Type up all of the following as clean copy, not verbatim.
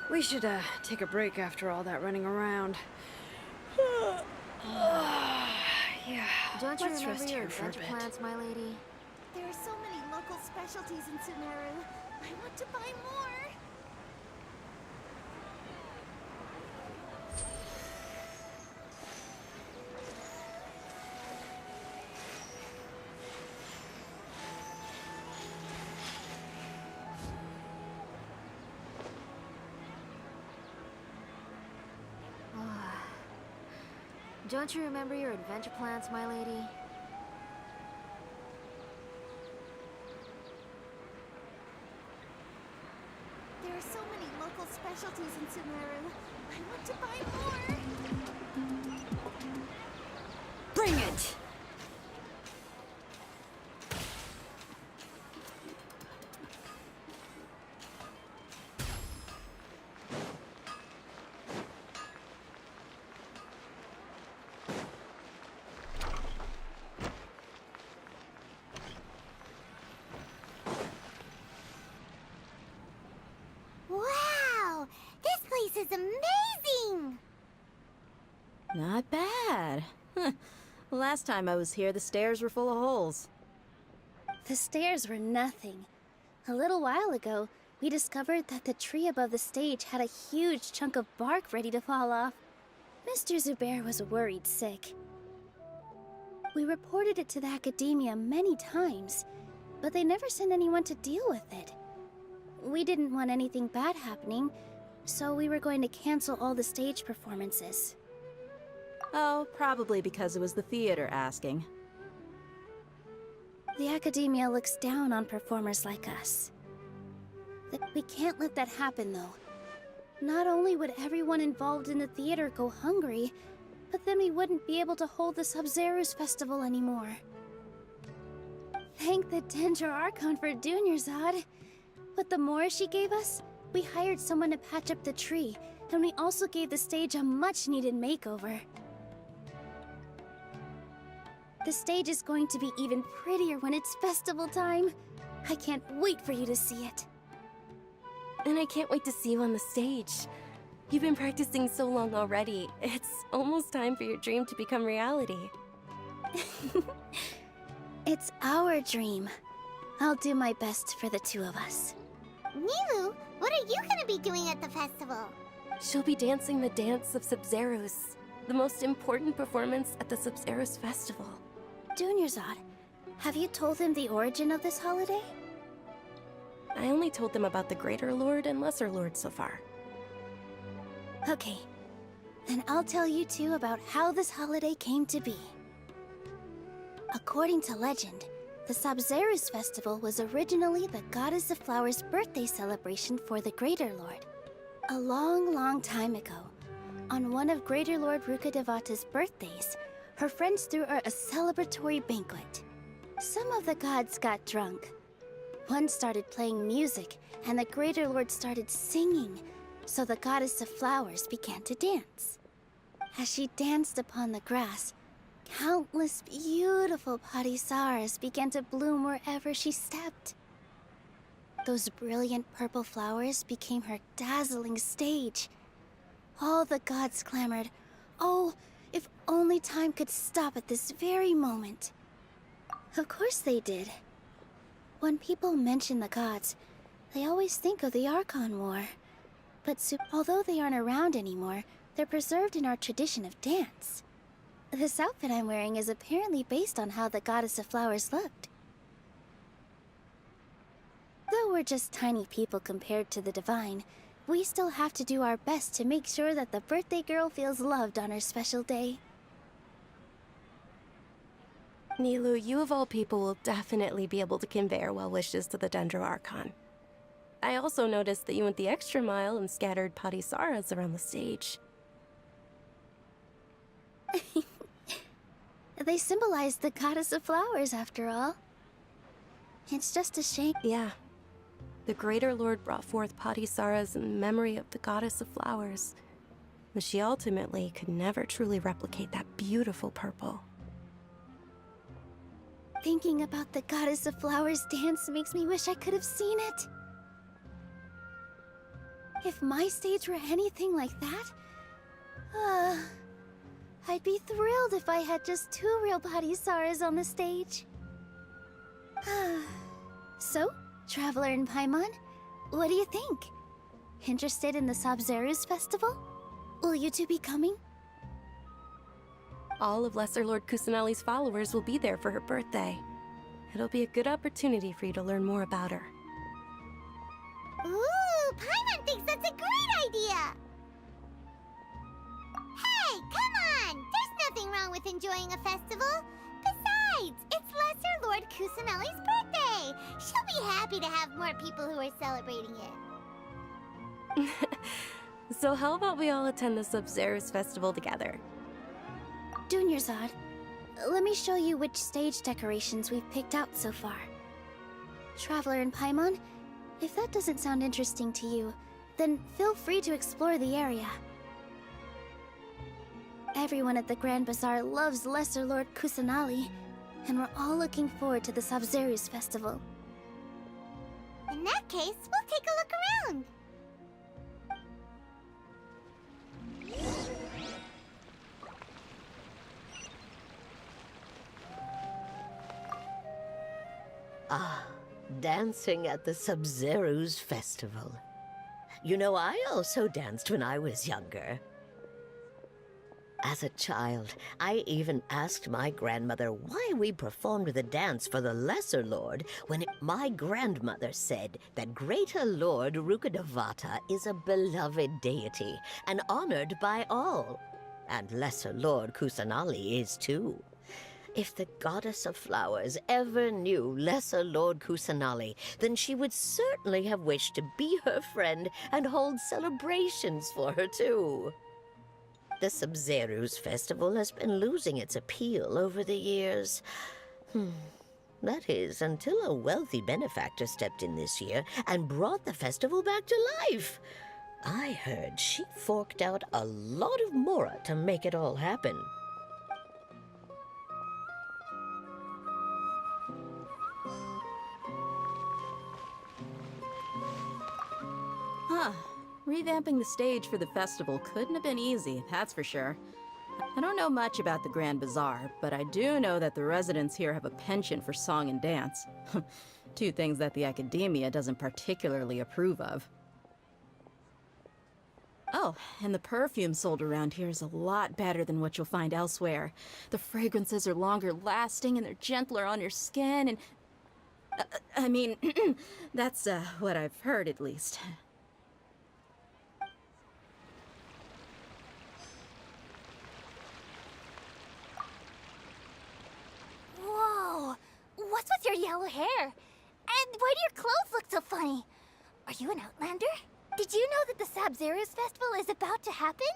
We should, take a break after all that running around. Yeah, Don't you let's remember rest your here for a adventure bit. plans, my lady? There are so many local specialties in Sumeru. I want to buy more. Don't you remember your adventure plans, my lady? There are so many local specialties in Sumeru. I want to buy more. Bring it! Wow! This place is amazing! Not bad. Last time I was here, the stairs were full of holes. The stairs were nothing. A little while ago, we discovered that the tree above the stage had a huge chunk of bark ready to fall off. Mr. Zubair was worried sick. We reported it to the academia many times, but they never sent anyone to deal with it. We didn't want anything bad happening, so we were going to cancel all the stage performances. Oh, probably because it was the theater asking. The academia looks down on performers like us. We can't let that happen, though. Not only would everyone involved in the theater go hungry, but then we wouldn't be able to hold the Sabzeruz Festival anymore. Thank the Dendro Archon for Dunyarzad. With the Moorish she gave us, we hired someone to patch up the tree, and we also gave the stage a much-needed makeover. The stage is going to be even prettier when it's festival time. I can't wait for you to see it. And I can't wait to see you on the stage. You've been practicing so long already. It's almost time for your dream to become reality. It's our dream. I'll do my best for the two of us. Nilu, what are you gonna be doing at the festival? She'll be dancing the dance of Sabzeruz, the most important performance at the Sabzeruz Festival. Dunyarzad, have you told him the origin of this holiday? I only told them about the Greater Lord and Lesser Lord so far. Okay, then I'll tell you two about how this holiday came to be. According to legend, the Sabzeruz Festival was originally the Goddess of Flowers' birthday celebration for the Greater Lord. A long, long time ago, on one of Greater Lord Rukkhadevata's birthdays, her friends threw her a celebratory banquet. Some of the gods got drunk. One started playing music, and the Greater Lord started singing, so the Goddess of Flowers began to dance. As she danced upon the grass, countless beautiful parisaras began to bloom wherever she stepped. Those brilliant purple flowers became her dazzling stage. All the gods clamored, "Oh, if only time could stop at this very moment." Of course they did. When people mention the gods, they always think of the Archon War. But although they aren't around anymore, they're preserved in our tradition of dance. This outfit I'm wearing is apparently based on how the Goddess of Flowers looked. Though we're just tiny people compared to the Divine, we still have to do our best to make sure that the birthday girl feels loved on her special day. Nilu, you of all people will definitely be able to convey our well wishes to the Dendro Archon. I also noticed that you went the extra mile and scattered parisaras around the stage. They symbolize the Goddess of Flowers, after all. It's just a shame. Yeah. The Greater Lord brought forth parisaras in memory of the Goddess of Flowers, but she ultimately could never truly replicate that beautiful purple. Thinking about the Goddess of Flowers dance makes me wish I could have seen it. If my stage were anything like that, I'd be thrilled if I had just 2 real Patisaras on the stage. So, Traveler and Paimon, what do you think? Interested in the Sabzeruz Festival? Will you two be coming? All of Lesser Lord Kusanali's followers will be there for her birthday. It'll be a good opportunity for you to learn more about her. Ooh, Paimon thinks that's a great idea! Hey, come on! There's nothing wrong with enjoying a festival. Besides, it's Lesser Lord Kusanali's birthday. She'll be happy to have more people who are celebrating it. So how about we all attend the Sabzeruz Festival together? Dunyarzad, let me show you which stage decorations we've picked out so far. Traveler and Paimon, if that doesn't sound interesting to you, then feel free to explore the area. Everyone at the Grand Bazaar loves Lesser Lord Kusanali, and we're all looking forward to the Sabzeruz Festival. In that case, we'll take a look around. Ah, dancing at the Sabzeruz Festival. You know, I also danced when I was younger. As a child, I even asked my grandmother why we performed the dance for the Lesser Lord when my grandmother said that Greater Lord Rukkhadevata is a beloved deity and honored by all. And Lesser Lord Kusanali is too. If the Goddess of Flowers ever knew Lesser Lord Kusanali, then she would certainly have wished to be her friend and hold celebrations for her too. The Sabzeruz Festival has been losing its appeal over the years. That is, until a wealthy benefactor stepped in this year and brought the festival back to life. I heard she forked out a lot of mora to make it all happen. Huh. Revamping the stage for the festival couldn't have been easy, that's for sure. I don't know much about the Grand Bazaar, but I do know that the residents here have a penchant for song and dance. 2 things that the academia doesn't particularly approve of. Oh, and the perfume sold around here is a lot better than what you'll find elsewhere. The fragrances are longer lasting and they're gentler on your skin and... I mean, that's what I've heard at least. Whoa! What's with your yellow hair? And why do your clothes look so funny? Are you an outlander? Did you know that the Sabzeruz Festival is about to happen?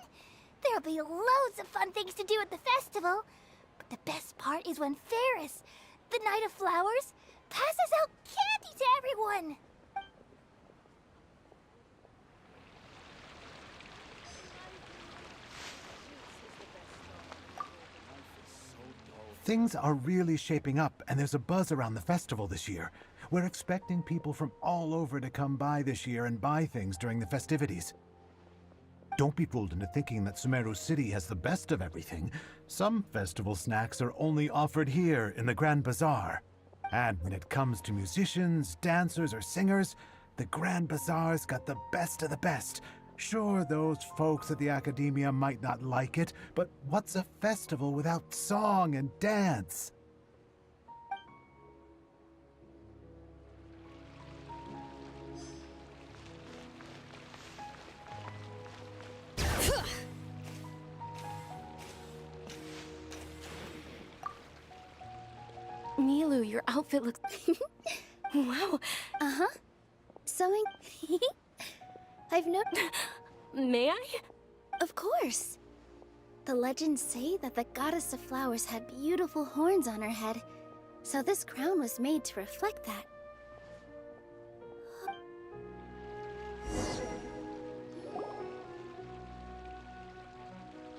There'll be loads of fun things to do at the festival. But the best part is when Ferris, the Knight of Flowers, passes out candy to everyone! Things are really shaping up, and there's a buzz around the festival this year. We're expecting people from all over to come by this year and buy things during the festivities. Don't be fooled into thinking that Sumeru City has the best of everything. Some festival snacks are only offered here in the Grand Bazaar. And when it comes to musicians, dancers, or singers, the Grand Bazaar's got the best of the best. Sure, those folks at the academia might not like it, but what's a festival without song and dance? Milu, your outfit looks... Wow. Uh-huh. Sewing? I've no... May I? Of course. The legends say that the Goddess of Flowers had beautiful horns on her head, so this crown was made to reflect that.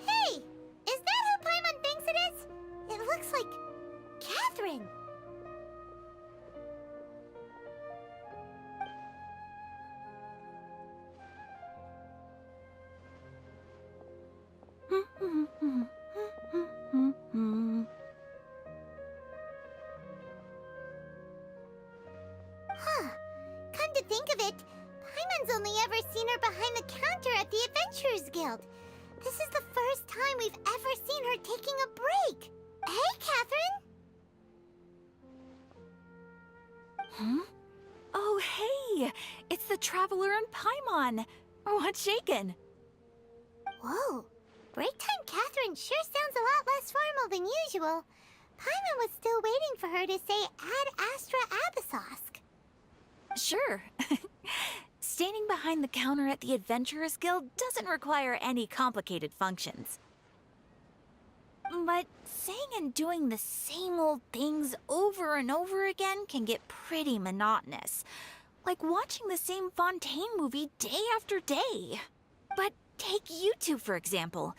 Hey! Is that who Paimon thinks it is? It looks like... Catherine! Everyone's only ever seen her behind the counter at the Adventurers Guild. This is the first time we've ever seen her taking a break. Hey, Catherine! Huh? Oh, hey! It's the Traveler and Paimon! What's shaken? Whoa. Break time Catherine sure sounds a lot less formal than usual. Paimon was still waiting for her to say Ad Astra Abyssosk. Sure. Standing behind the counter at the Adventurers Guild doesn't require any complicated functions. But saying and doing the same old things over and over again can get pretty monotonous. Like watching the same Fontaine movie day after day. But take you two, for example.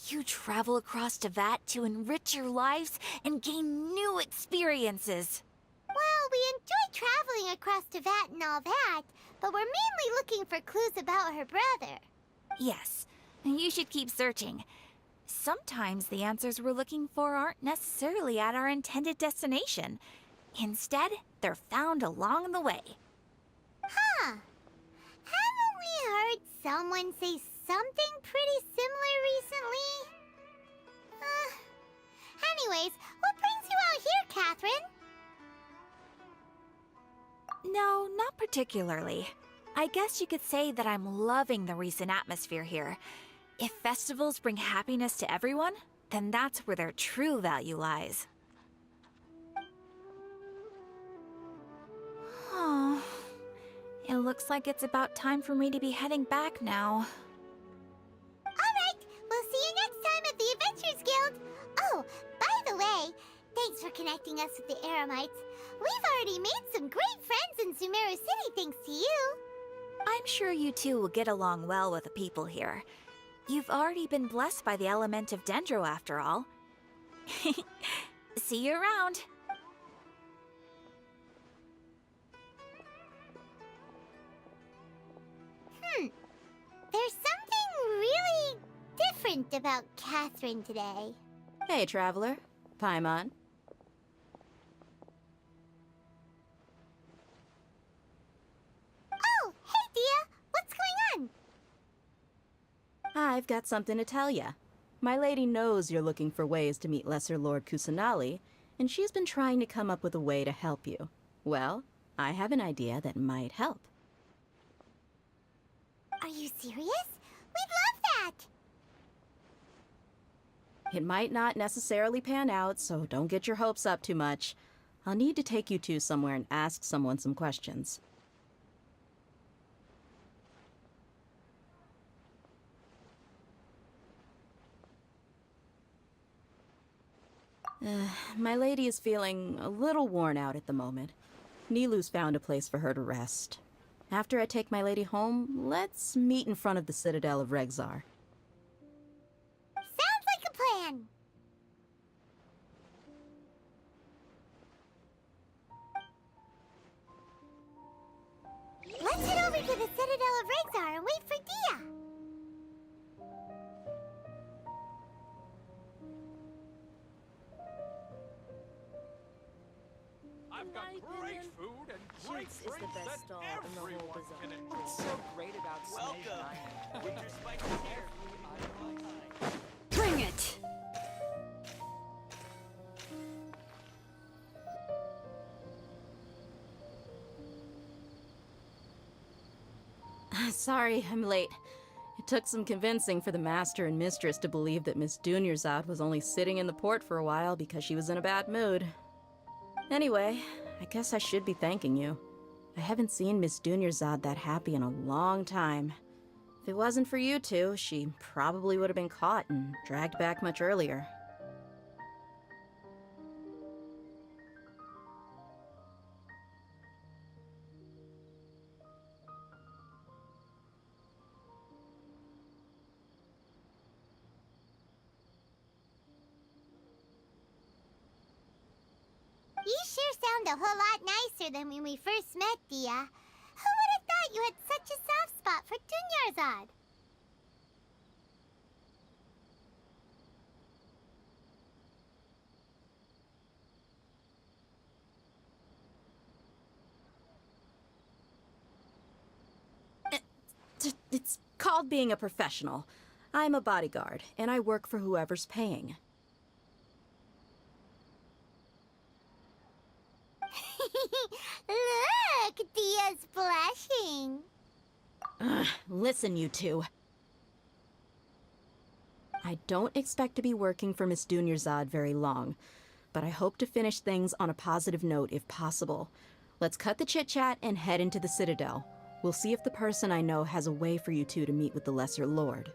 You travel across Tevat to enrich your lives and gain new experiences. Well, we enjoy traveling across Tevat and all that, but we're mainly looking for clues about her brother. Yes, you should keep searching. Sometimes the answers we're looking for aren't necessarily at our intended destination. Instead, they're found along the way. Huh. Haven't we heard someone say something pretty similar recently? Anyways, what brings you out here, Catherine? No, not particularly. I guess you could say that I'm loving the recent atmosphere here. If festivals bring happiness to everyone, then that's where their true value lies. Oh, it looks like it's about time for me to be heading back now. Alright, we'll see you next time at the Adventurers Guild. Oh, by the way, thanks for connecting us with the Eremites. We've already made some great friends in Sumeru City thanks to you. I'm sure you two will get along well with the people here. You've already been blessed by the element of Dendro, after all. See you around. There's something really different about Catherine today. Hey, Traveler. Paimon. Oh, hey, Dehya. What's going on? I've got something to tell ya. My lady knows you're looking for ways to meet Lesser Lord Kusanali, and she's been trying to come up with a way to help you. Well, I have an idea that might help. Are you serious? We'd love that! It might not necessarily pan out, so don't get your hopes up too much. I'll need to take you two somewhere and ask someone some questions. My lady is feeling a little worn out at the moment. Nilu's found a place for her to rest. After I take my lady home, let's meet in front of the Citadel of Regzar. Sounds like a plan! Let's head over to the Citadel of Regzar and wait for Dehya! I've got great food and great drinks that everyone can enjoy. What's so great about Welcome! Winter spices here. Bring it! Sorry, I'm late. It took some convincing for the Master and Mistress to believe that Miss Dunyarzad was only sitting in the port for a while because she was in a bad mood. Anyway, I guess I should be thanking you. I haven't seen Miss Dunyarzad that happy in a long time. If it wasn't for you two, she probably would have been caught and dragged back much earlier. You sure sound a whole lot nicer than when we first met, Dehya. Who would have thought you had such a soft spot for Dunyarzad? called being a professional. I'm a bodyguard, and I work for whoever's paying. Look, Dia's blushing. Listen, you two. I don't expect to be working for Miss Dunyarzad very long, but I hope to finish things on a positive note if possible. Let's cut the chit-chat and head into the Citadel. We'll see if the person I know has a way for you two to meet with the Lesser Lord.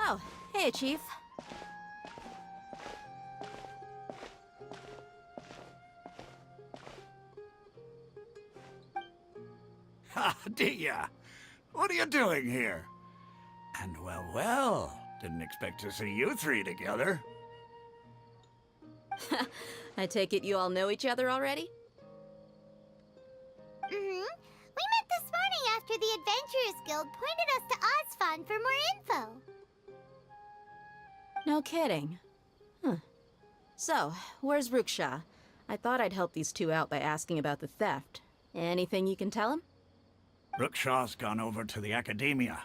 Oh, hey, Chief. Ha, Dehya! What are you doing here? And well, didn't expect to see you three together. I take it you all know each other already? Mm-hmm. We met this morning after the Adventurers Guild pointed us to Asfand for more info. No kidding. Huh. So, where's Ruksha? I thought I'd help these two out by asking about the theft. Anything you can tell him? Ruksha's gone over to the Academia.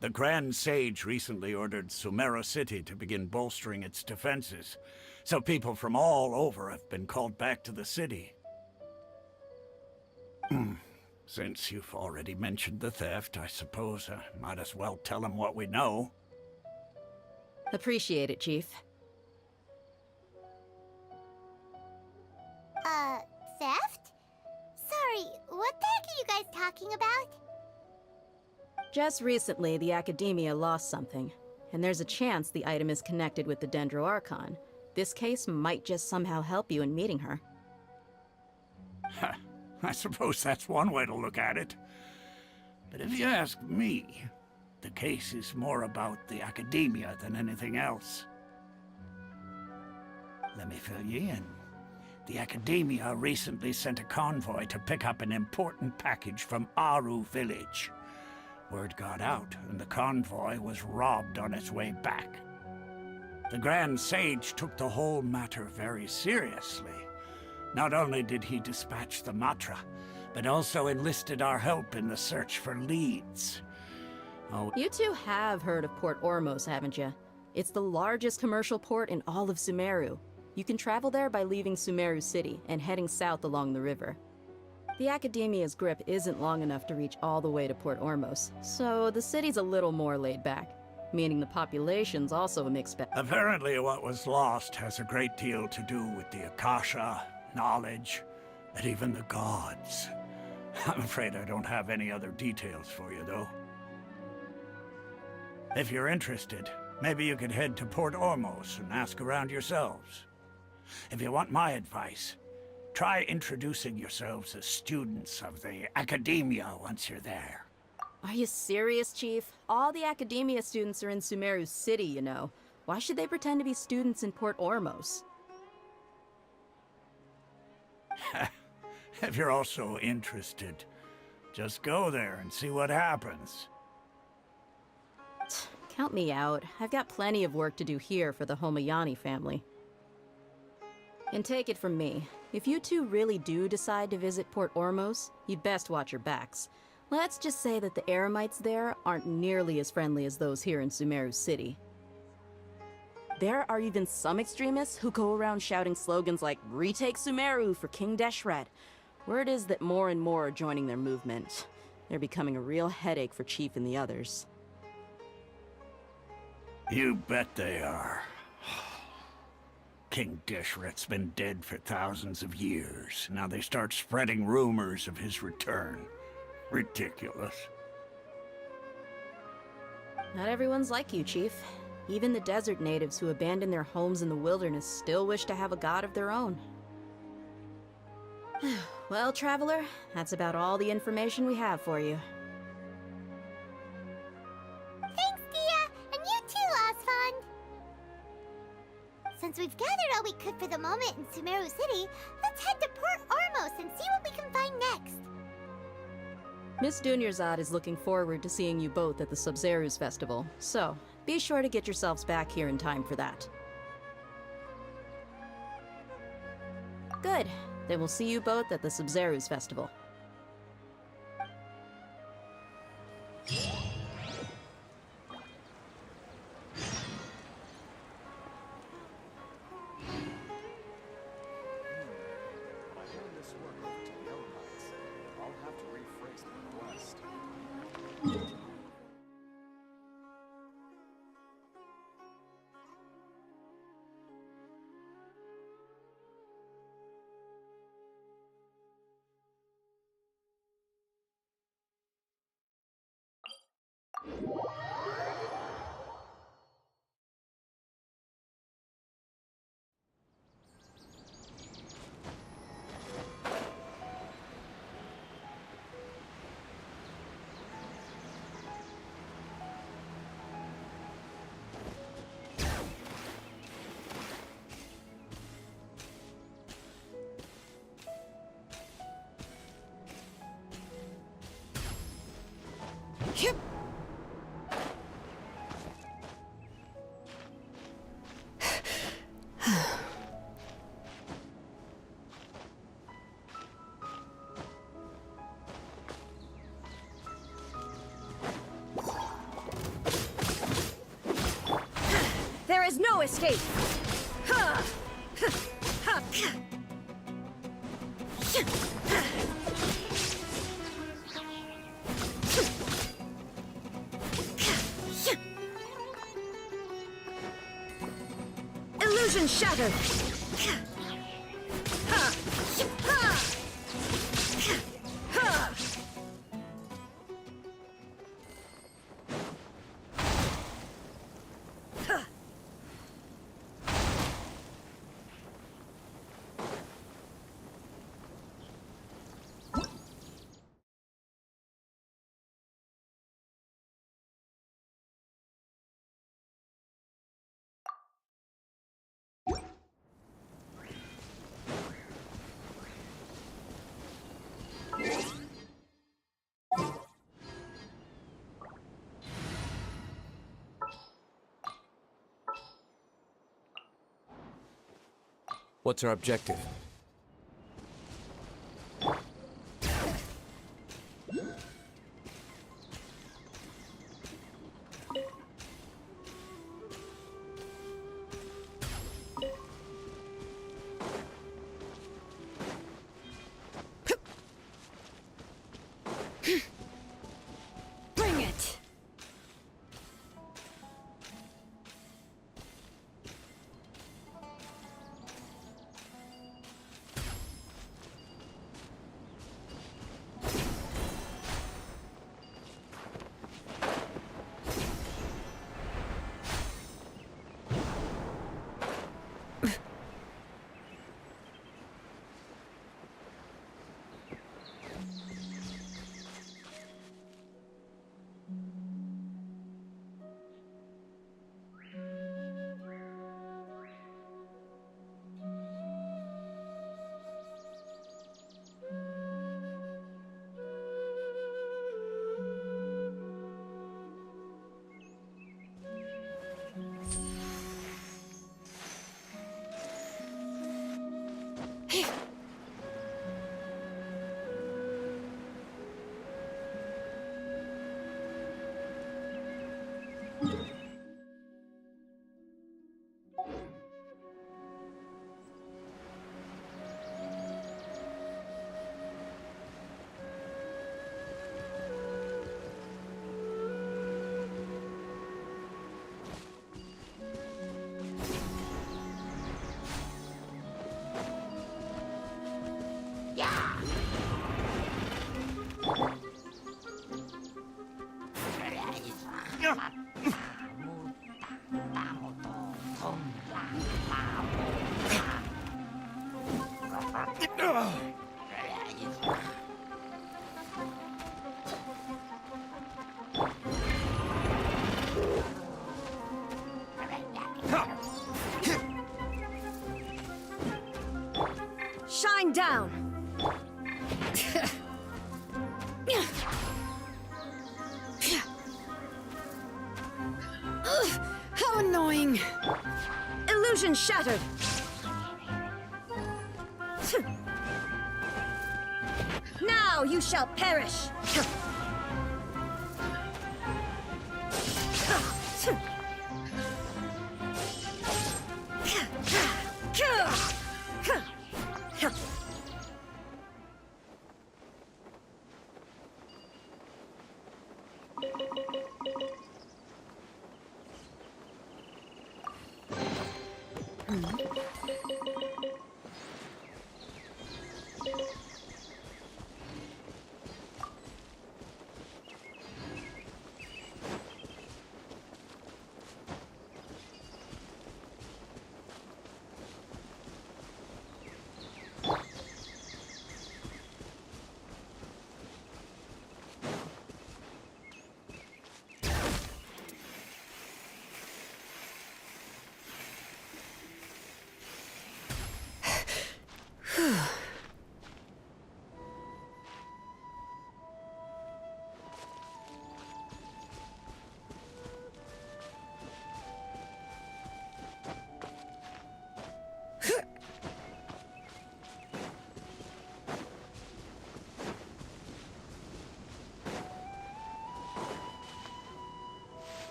The Grand Sage recently ordered Sumeru City to begin bolstering its defenses, so people from all over have been called back to the city. Since you've already mentioned the theft, I suppose I might as well tell him what we know. Appreciate it, Chief. Theft? Sorry, what the heck are you guys talking about? Just recently, the Academia lost something, and there's a chance the item is connected with the Dendro-Archon. This case might just somehow help you in meeting her. I suppose that's one way to look at it. But if you ask me, the case is more about the Academia than anything else. Let me fill you in. The Academia recently sent a convoy to pick up an important package from Aru village. Word got out, and the convoy was robbed on its way back. The Grand Sage took the whole matter very seriously. Not only did he dispatch the Matra, but also enlisted our help in the search for leads. Oh, You two have heard of Port Ormos, haven't you? It's the largest commercial port in all of Sumeru. You can travel there by leaving Sumeru City and heading south along the river. The Academia's grip isn't long enough to reach all the way to Port Ormos, so the city's a little more laid back, meaning the population's also a mixed bag. apparently what was lost has a great deal to do with the Akasha, knowledge, and even the gods. I'm afraid I don't have any other details for you, though. If you're interested, maybe you could head to Port Ormos and ask around yourselves. If you want my advice, try introducing yourselves as students of the Academia once you're there. Are you serious, Chief? All the Academia students are in Sumeru City, you know. Why should they pretend to be students in Port Ormos? If you're also interested, just go there and see what happens. Count me out. I've got plenty of work to do here for the Homayani family. And take it from me, if you two really do decide to visit Port Ormos, you'd best watch your backs. Let's just say that the Eremites there aren't nearly as friendly as those here in Sumeru City. There are even some extremists who go around shouting slogans like, "Retake Sumeru for King Deshret." Word is that more and more are joining their movement. They're becoming a real headache for Chief and the others. You bet they are. King Deshret's been dead for thousands of years. Now they start spreading rumors of his return. Ridiculous. Not everyone's like you, Chief. Even the desert natives who abandoned their homes in the wilderness still wish to have a god of their own. Well, Traveler, that's about all the information we have for you. Thanks, Dehya, and you too, Asfand. Since we've gathered all we could for the moment in Sumeru City, let's head to Port Ormos and see what we can find next. Miss Dunyarzad is looking forward to seeing you both at the Sabzeruz Festival, so be sure to get yourselves back here in time for that. Good. Then we'll see you both at the Sabzeruz Festival. There is no escape! Illusion shattered! What's our objective? Bring it! Shine down! Illusion shattered! Now you shall perish!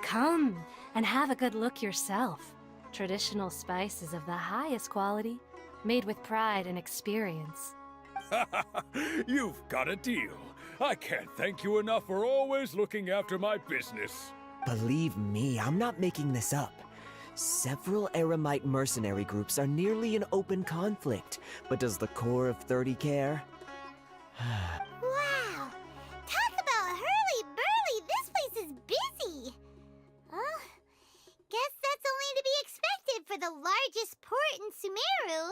Come and have a good look yourself. Traditional spices of the highest quality, made with pride and experience. You've got a deal. I can't thank you enough for always looking after my business. Believe me, I'm not making this up. Several Eremite mercenary groups are nearly in open conflict, but does the core of 30 care? Wow! Talk about hurly-burly! This place is busy! Guess that's only to be expected for the largest port in Sumeru.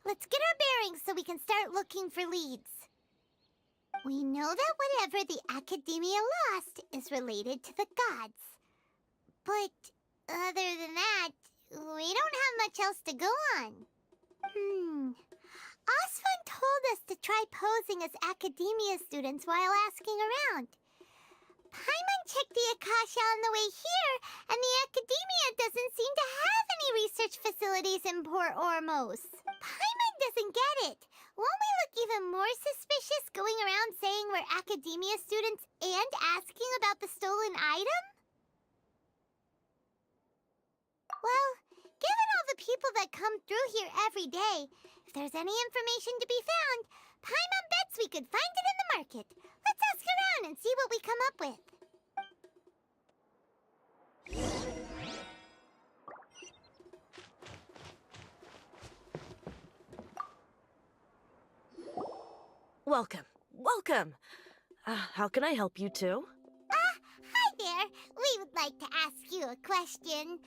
Let's get our bearings so we can start looking for leads. We know that whatever the Academia lost is related to the gods. But other than that, we don't have much else to go on. Asfand told us to try posing as Academia students while asking around. Paimon checked the Akasha on the way here, and the Academia doesn't seem to have any research facilities in Port Ormos. Paimon doesn't get it. Won't we look even more suspicious going around saying we're Academia students and asking about the stolen item? Well, given all the people that come through here every day, if there's any information to be found, Paimon bets we could find it in the market. Let's ask around and see what we come up with. Welcome. Welcome. How can I help you too? Hi there. We would like to ask you a question.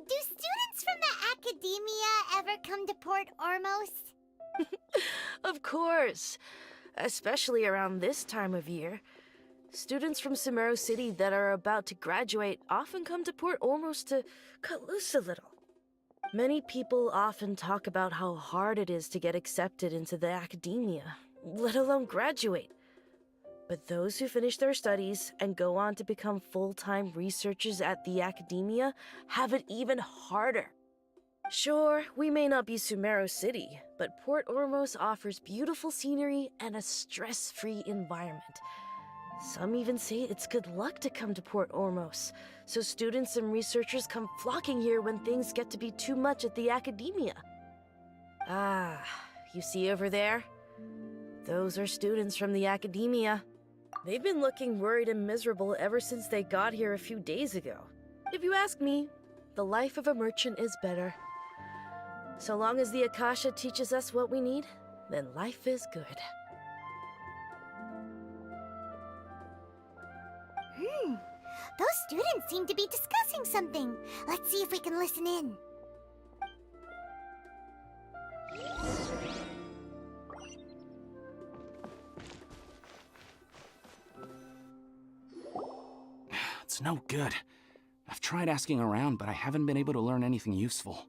Do students from the Academia ever come to Port Ormos? Of course. Especially around this time of year. Students from Sumeru City that are about to graduate often come to Port Ormos to cut loose a little. Many people often talk about how hard it is to get accepted into the Academia, let alone graduate. But those who finish their studies and go on to become full-time researchers at the Academia have it even harder. Sure, we may not be Sumeru City, but Port Ormos offers beautiful scenery and a stress-free environment. Some even say it's good luck to come to Port Ormos, so students and researchers come flocking here when things get to be too much at the Academia. Ah, you see over there? Those are students from the Academia. They've been looking worried and miserable ever since they got here a few days ago. If you ask me, the life of a merchant is better. So long as the Akasha teaches us what we need, then life is good. Those students seem to be discussing something. Let's see if we can listen in. It's no good. I've tried asking around, but I haven't been able to learn anything useful.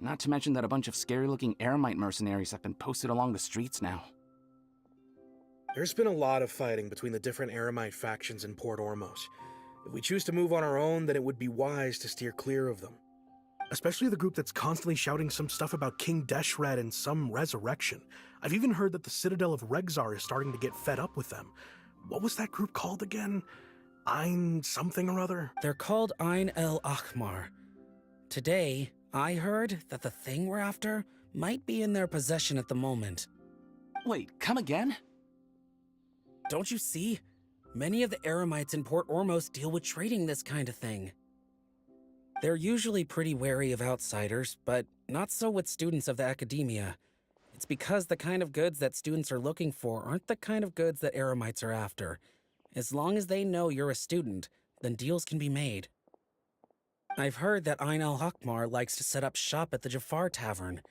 Not to mention that a bunch of scary-looking Eremite mercenaries have been posted along the streets now. There's been a lot of fighting between the different Eremite factions in Port Ormos. If we choose to move on our own, then it would be wise to steer clear of them. Especially the group that's constantly shouting some stuff about King Deshret and some resurrection. I've even heard that the Citadel of Regzar is starting to get fed up with them. What was that group called again? Ein something or other? They're called Ein El Akhmar. Today, I heard that the thing we're after might be in their possession at the moment. Wait, come again? Don't you see? Many of the Eremites in Port Ormos deal with trading this kind of thing. They're usually pretty wary of outsiders, but not so with students of the Academia. It's because the kind of goods that students are looking for aren't the kind of goods that Eremites are after. As long as they know you're a student, then deals can be made. I've heard that Ain al-Hakmar likes to set up shop at the Jafar Tavern.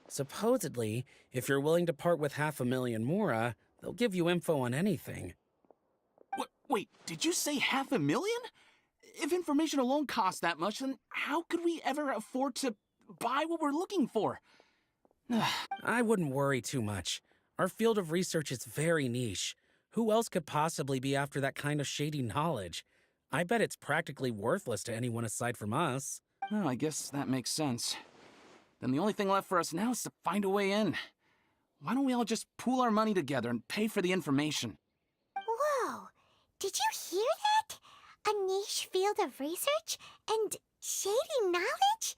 Supposedly, if you're willing to part with 500,000 mora, they'll give you info on anything. Wait, did you say 500,000? If information alone costs that much, then how could we ever afford to buy what we're looking for? I wouldn't worry too much. Our field of research is very niche. Who else could possibly be after that kind of shady knowledge? I bet it's practically worthless to anyone aside from us. Well, I guess that makes sense. Then the only thing left for us now is to find a way in. Why don't we all just pool our money together and pay for the information? Whoa! Did you hear that? A niche field of research and shady knowledge?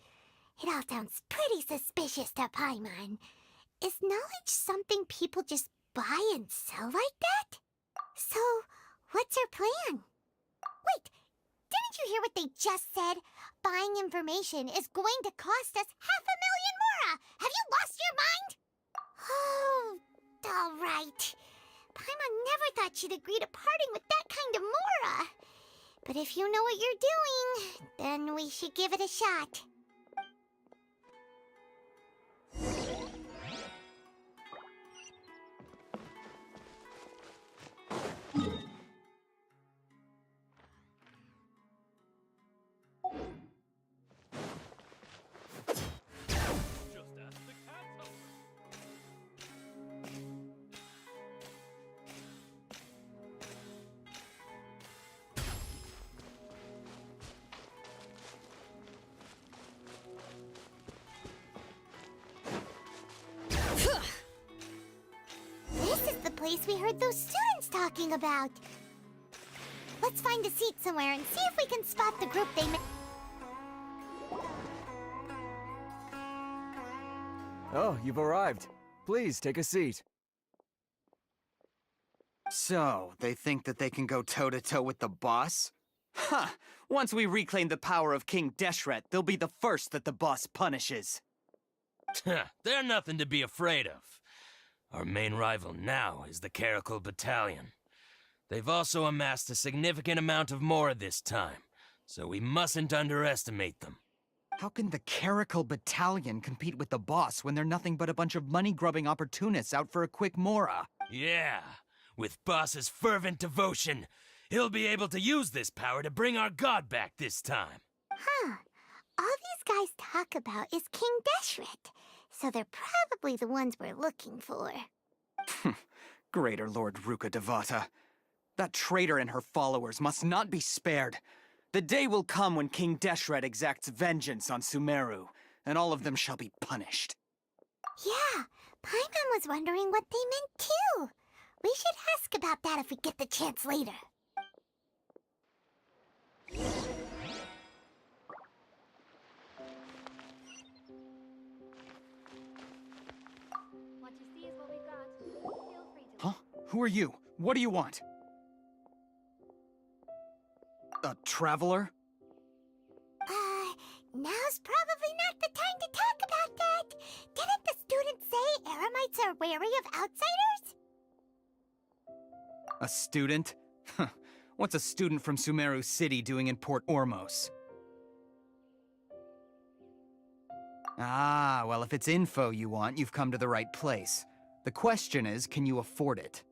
It all sounds pretty suspicious to Paimon. Is knowledge something people just buy and sell like that? So, what's our plan? Wait, didn't you hear what they just said? Buying information is going to cost us 500,000 mora! Have you lost your mind? Oh, all right. Paimon never thought she'd agree to parting with that kind of mora. But if you know what you're doing, then we should give it a shot. Place we heard those students talking about. Let's find a seat somewhere and see if we can spot the group they met. Oh, you've arrived. Please, take a seat. So, they think that they can go toe-to-toe with the boss? Huh! Once we reclaim the power of King Deshret, they'll be the first that the boss punishes. They're nothing to be afraid of. Our main rival now is the Caracal Battalion. They've also amassed a significant amount of mora this time, so we mustn't underestimate them. How can the Caracal Battalion compete with the boss when they're nothing but a bunch of money-grubbing opportunists out for a quick mora? Yeah, with boss's fervent devotion, he'll be able to use this power to bring our god back this time. Huh. All these guys talk about is King Deshret. So they're probably the ones we're looking for. Greater Lord Ruka Devata. That traitor and her followers must not be spared. The day will come when King Deshret exacts vengeance on Sumeru, and all of them shall be punished. Yeah, Paimon was wondering what they meant too. We should ask about that if we get the chance later. Huh? Who are you? What do you want? A traveler? Now's probably not the time to talk about that. Didn't the students say Eremites are wary of outsiders? A student? What's a student from Sumeru City doing in Port Ormos? Ah, well, if it's info you want, you've come to the right place. The question is, can you afford it?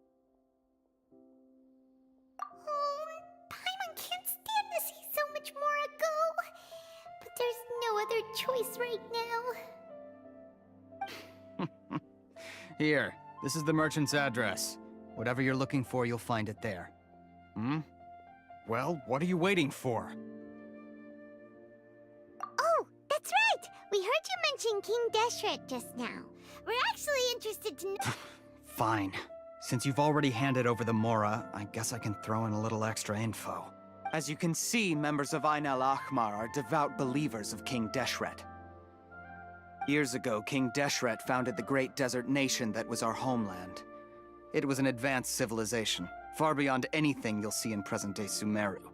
Oh, Paimon can't stand to see so much more go. But there's no other choice right now. Here, this is the merchant's address. Whatever you're looking for, you'll find it there. Well, what are you waiting for? Oh, that's right! We heard you mention King Deshret just now. We're actually interested to know— Fine. Since you've already handed over the mora, I guess I can throw in a little extra info. As you can see, members of Ain al-Ahmar are devout believers of King Deshret. Years ago, King Deshret founded the great desert nation that was our homeland. It was an advanced civilization, far beyond anything you'll see in present-day Sumeru.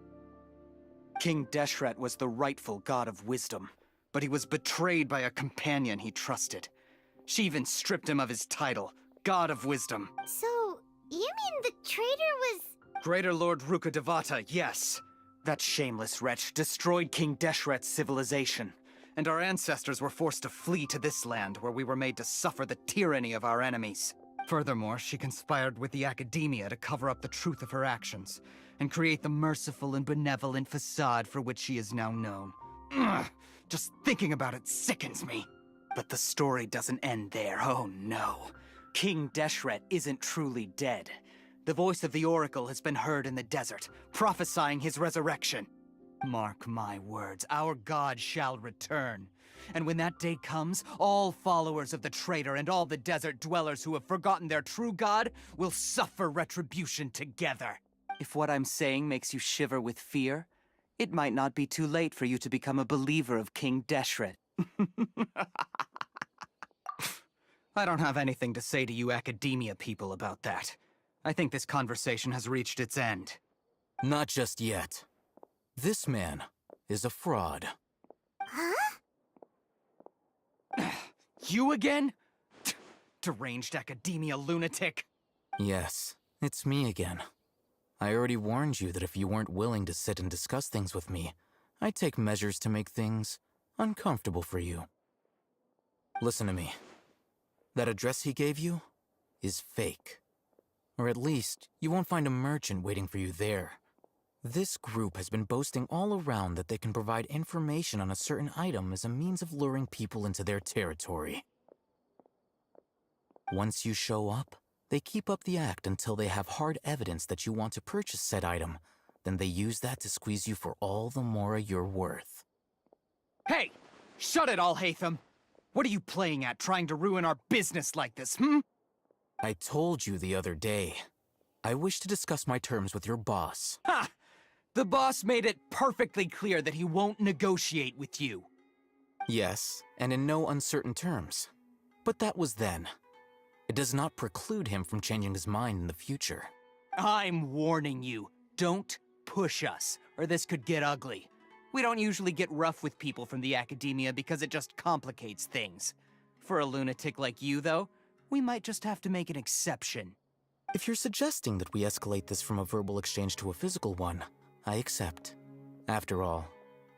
King Deshret was the rightful god of wisdom, but he was betrayed by a companion he trusted. She even stripped him of his title, God of Wisdom. So, you mean the traitor was— Greater Lord Rukkhadevata, yes. That shameless wretch destroyed King Deshret's civilization, and our ancestors were forced to flee to this land where we were made to suffer the tyranny of our enemies. Furthermore, she conspired with the academia to cover up the truth of her actions, and create the merciful and benevolent facade for which she is now known. Ugh, just thinking about it sickens me. But the story doesn't end there, oh no. King Deshret isn't truly dead. The voice of the Oracle has been heard in the desert, prophesying his resurrection. Mark my words, our god shall return. And when that day comes, all followers of the traitor and all the desert dwellers who have forgotten their true god will suffer retribution together. If what I'm saying makes you shiver with fear, it might not be too late for you to become a believer of King Deshret. I don't have anything to say to you academia people about that. I think this conversation has reached its end. Not just yet. This man is a fraud. Huh? You again? Deranged academia lunatic. Yes, it's me again. I already warned you that if you weren't willing to sit and discuss things with me, I'd take measures to make things uncomfortable for you. Listen to me. That address he gave you is fake. Or at least, you won't find a merchant waiting for you there. This group has been boasting all around that they can provide information on a certain item as a means of luring people into their territory. Once you show up, they keep up the act until they have hard evidence that you want to purchase said item. Then they use that to squeeze you for all the more you're worth. Hey! Shut it all, Hatham! What are you playing at, trying to ruin our business like this, I told you the other day. I wish to discuss my terms with your boss. Ha! The boss made it perfectly clear that he won't negotiate with you. Yes, and in no uncertain terms. But that was then. It does not preclude him from changing his mind in the future. I'm warning you. Don't push us, or this could get ugly. We don't usually get rough with people from the academia because it just complicates things. For a lunatic like you, though, we might just have to make an exception. If you're suggesting that we escalate this from a verbal exchange to a physical one, I accept. After all,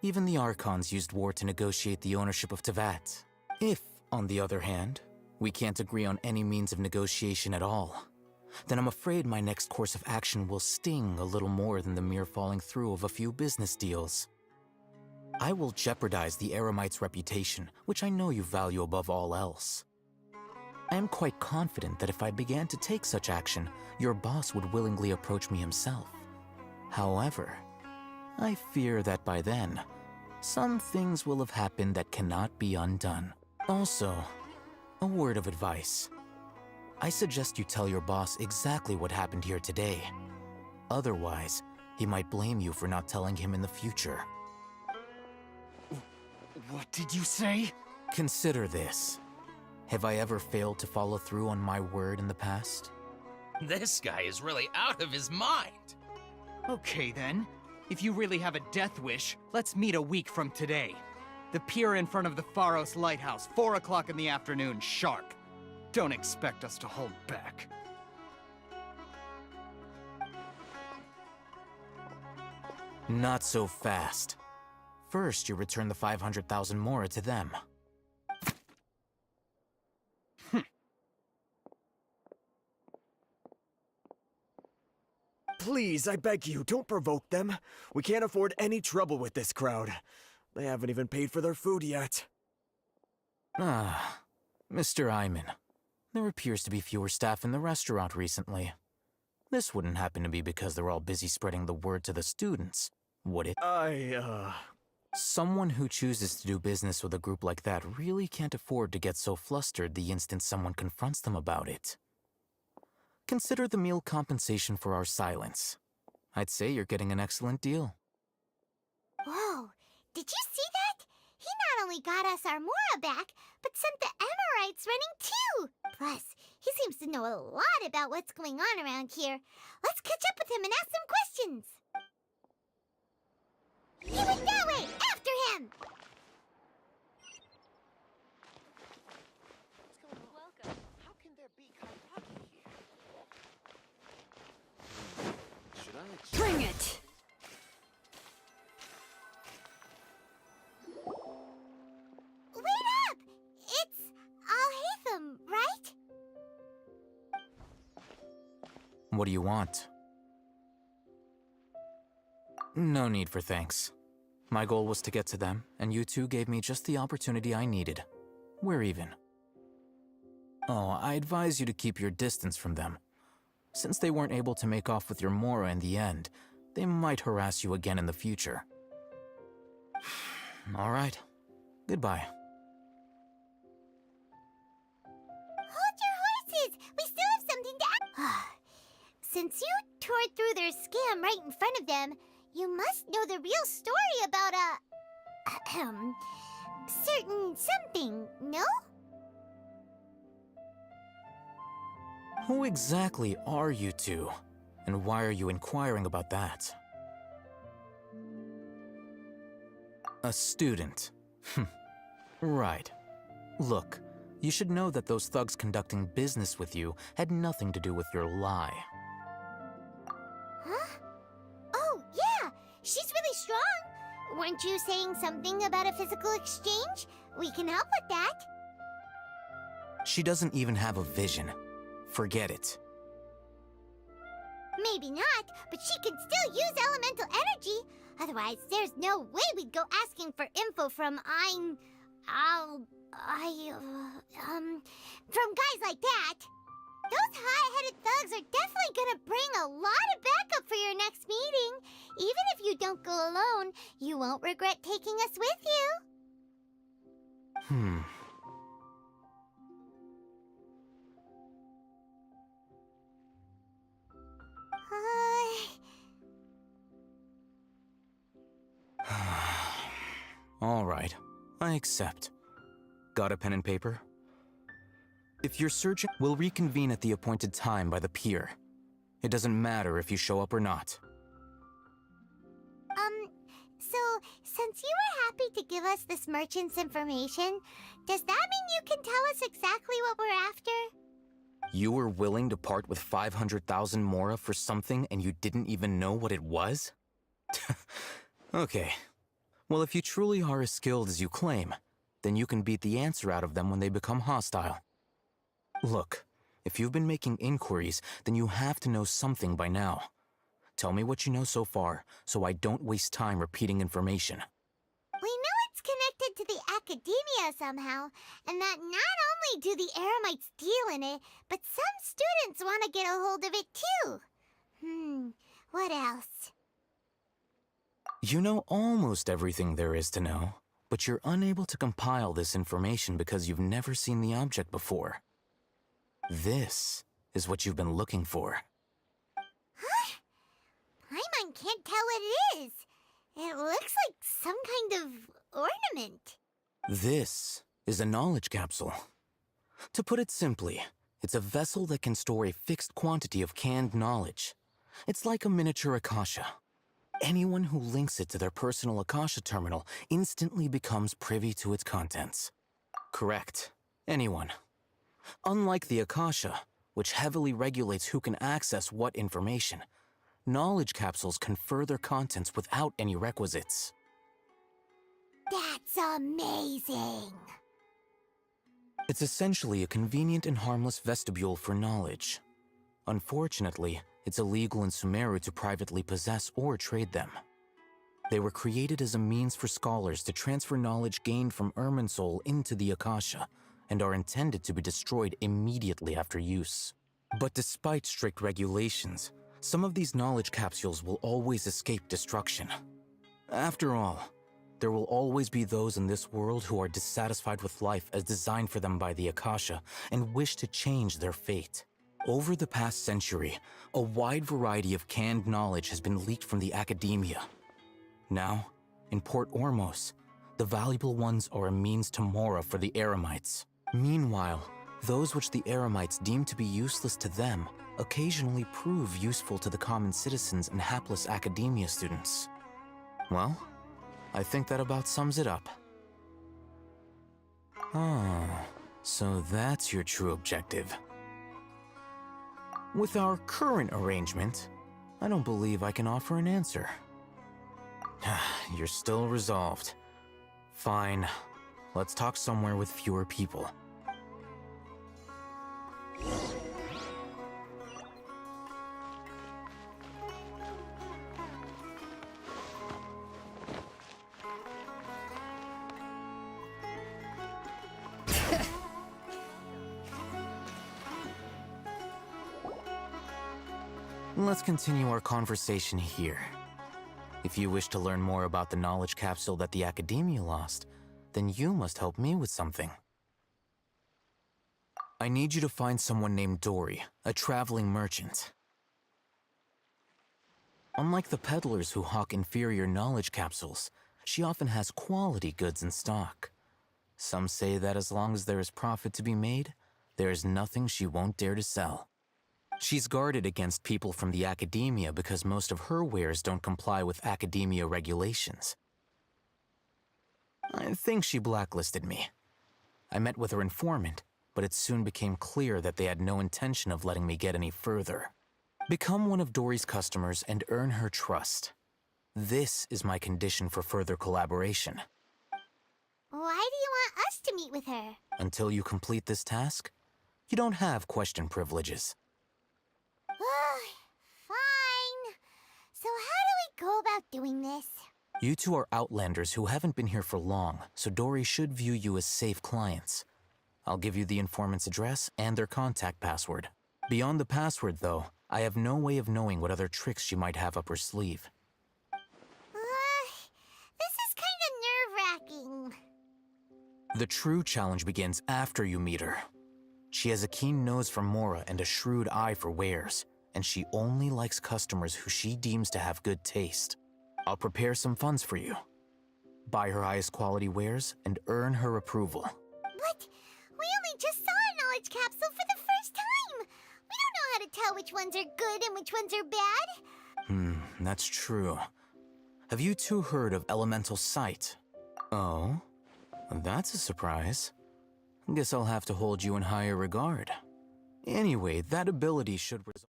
even the Archons used war to negotiate the ownership of Tevat. If, on the other hand, we can't agree on any means of negotiation at all, then I'm afraid my next course of action will sting a little more than the mere falling through of a few business deals. I will jeopardize the Eremites' reputation, which I know you value above all else. I am quite confident that if I began to take such action, your boss would willingly approach me himself. However, I fear that by then, some things will have happened that cannot be undone. Also, a word of advice. I suggest you tell your boss exactly what happened here today. Otherwise, he might blame you for not telling him in the future. What did you say? Consider this. Have I ever failed to follow through on my word in the past? This guy is really out of his mind. Okay then. If you really have a death wish, let's meet a week from today. The pier in front of the Pharos Lighthouse, 4 o'clock in the afternoon, sharp. Don't expect us to hold back. Not so fast. First, you return the 500,000 mora to them. Please, I beg you, don't provoke them. We can't afford any trouble with this crowd. They haven't even paid for their food yet. Ah, Mr. Iman. There appears to be fewer staff in the restaurant recently. This wouldn't happen to be because they're all busy spreading the word to the students, would it? Someone who chooses to do business with a group like that really can't afford to get so flustered the instant someone confronts them about it. Consider the meal compensation for our silence. I'd say you're getting an excellent deal. Whoa, did you see that? He not only got us our Mora back, but sent the Eremites running too! Plus, he seems to know a lot about what's going on around here. Let's catch up with him and ask some questions! He went that way! After him! Welcome. How can there be Kairaki here? Should I What do you want? No need for thanks. My goal was to get to them, and you two gave me just the opportunity I needed. We're even. Oh, I advise you to keep your distance from them. Since they weren't able to make off with your Mora in the end, they might harass you again in the future. All right. Goodbye. Hold your horses! We still have something to ask. Since you tore through their scam right in front of them, you must know the real story about certain something, no? Who exactly are you two? And why are you inquiring about that? A student. Right. Look, you should know that those thugs conducting business with you had nothing to do with your lie. Huh? Oh, yeah! She's really strong! Weren't you saying something about a physical exchange? We can help with that. She doesn't even have a vision. Forget it. Maybe not, but she can still use elemental energy. Otherwise, there's no way we'd go asking for info from from guys like that. Those high-headed thugs are definitely gonna bring a lot of backup for your next meeting. Even if you don't go alone, you won't regret taking us with you. All right, I accept. Got a pen and paper? If you're searching, we'll reconvene at the appointed time by the pier. It doesn't matter if you show up or not. So, since you were happy to give us this merchant's information, does that mean you can tell us exactly what we're after? You were willing to part with 500,000 Mora for something and you didn't even know what it was? Okay. Well, if you truly are as skilled as you claim, then you can beat the answer out of them when they become hostile. Look, if you've been making inquiries, then you have to know something by now. Tell me what you know so far, so I don't waste time repeating information. We know it's connected to the academia somehow, and that not only do the Eremites deal in it, but some students want to get a hold of it too. What else? You know almost everything there is to know, but you're unable to compile this information because you've never seen the object before. This is what you've been looking for. Huh? Paimon can't tell what it is. It looks like some kind of ornament. This is a knowledge capsule. To put it simply, it's a vessel that can store a fixed quantity of canned knowledge. It's like a miniature Akasha. Anyone who links it to their personal Akasha terminal instantly becomes privy to its contents. Correct. Anyone. Unlike the Akasha, which heavily regulates who can access what information, knowledge capsules confer their contents without any requisites. That's amazing! It's essentially a convenient and harmless vestibule for knowledge. Unfortunately, it's illegal in Sumeru to privately possess or trade them. They were created as a means for scholars to transfer knowledge gained from Irminsul into the Akasha, and are intended to be destroyed immediately after use. But despite strict regulations, some of these knowledge capsules will always escape destruction. After all, there will always be those in this world who are dissatisfied with life as designed for them by the Akasha and wish to change their fate. Over the past century, a wide variety of canned knowledge has been leaked from the academia. Now, in Port Ormos, the valuable ones are a means to Mora for the Eremites. Meanwhile, those which the Eremites deem to be useless to them occasionally prove useful to the common citizens and hapless academia students. Well, I think that about sums it up. Oh, so that's your true objective. With our current arrangement, I don't believe I can offer an answer. You're still resolved. Fine. Let's talk somewhere with fewer people. Let's continue our conversation here. If you wish to learn more about the knowledge capsule that the Academia lost, then you must help me with something. I need you to find someone named Dori, a traveling merchant. Unlike the peddlers who hawk inferior knowledge capsules, she often has quality goods in stock. Some say that as long as there is profit to be made, there is nothing she won't dare to sell. She's guarded against people from the Academia because most of her wares don't comply with Academia regulations. I think she blacklisted me. I met with her informant, but it soon became clear that they had no intention of letting me get any further. Become one of Dori's customers and earn her trust. This is my condition for further collaboration. Why do you want us to meet with her? Until you complete this task, you don't have question privileges. Fine. So how do we go about doing this? You two are outlanders who haven't been here for long, so Dori should view you as safe clients. I'll give you the informant's address and their contact password. Beyond the password, though, I have no way of knowing what other tricks she might have up her sleeve. This is kinda nerve-wracking. The true challenge begins after you meet her. She has a keen nose for Mora and a shrewd eye for wares, and she only likes customers who she deems to have good taste. I'll prepare some funds for you. Buy her highest quality wares and earn her approval. But we only just saw a knowledge capsule for the first time. We don't know how to tell which ones are good and which ones are bad. That's true. Have you two heard of elemental sight? Oh, that's a surprise. Guess I'll have to hold you in higher regard. Anyway, that ability should result.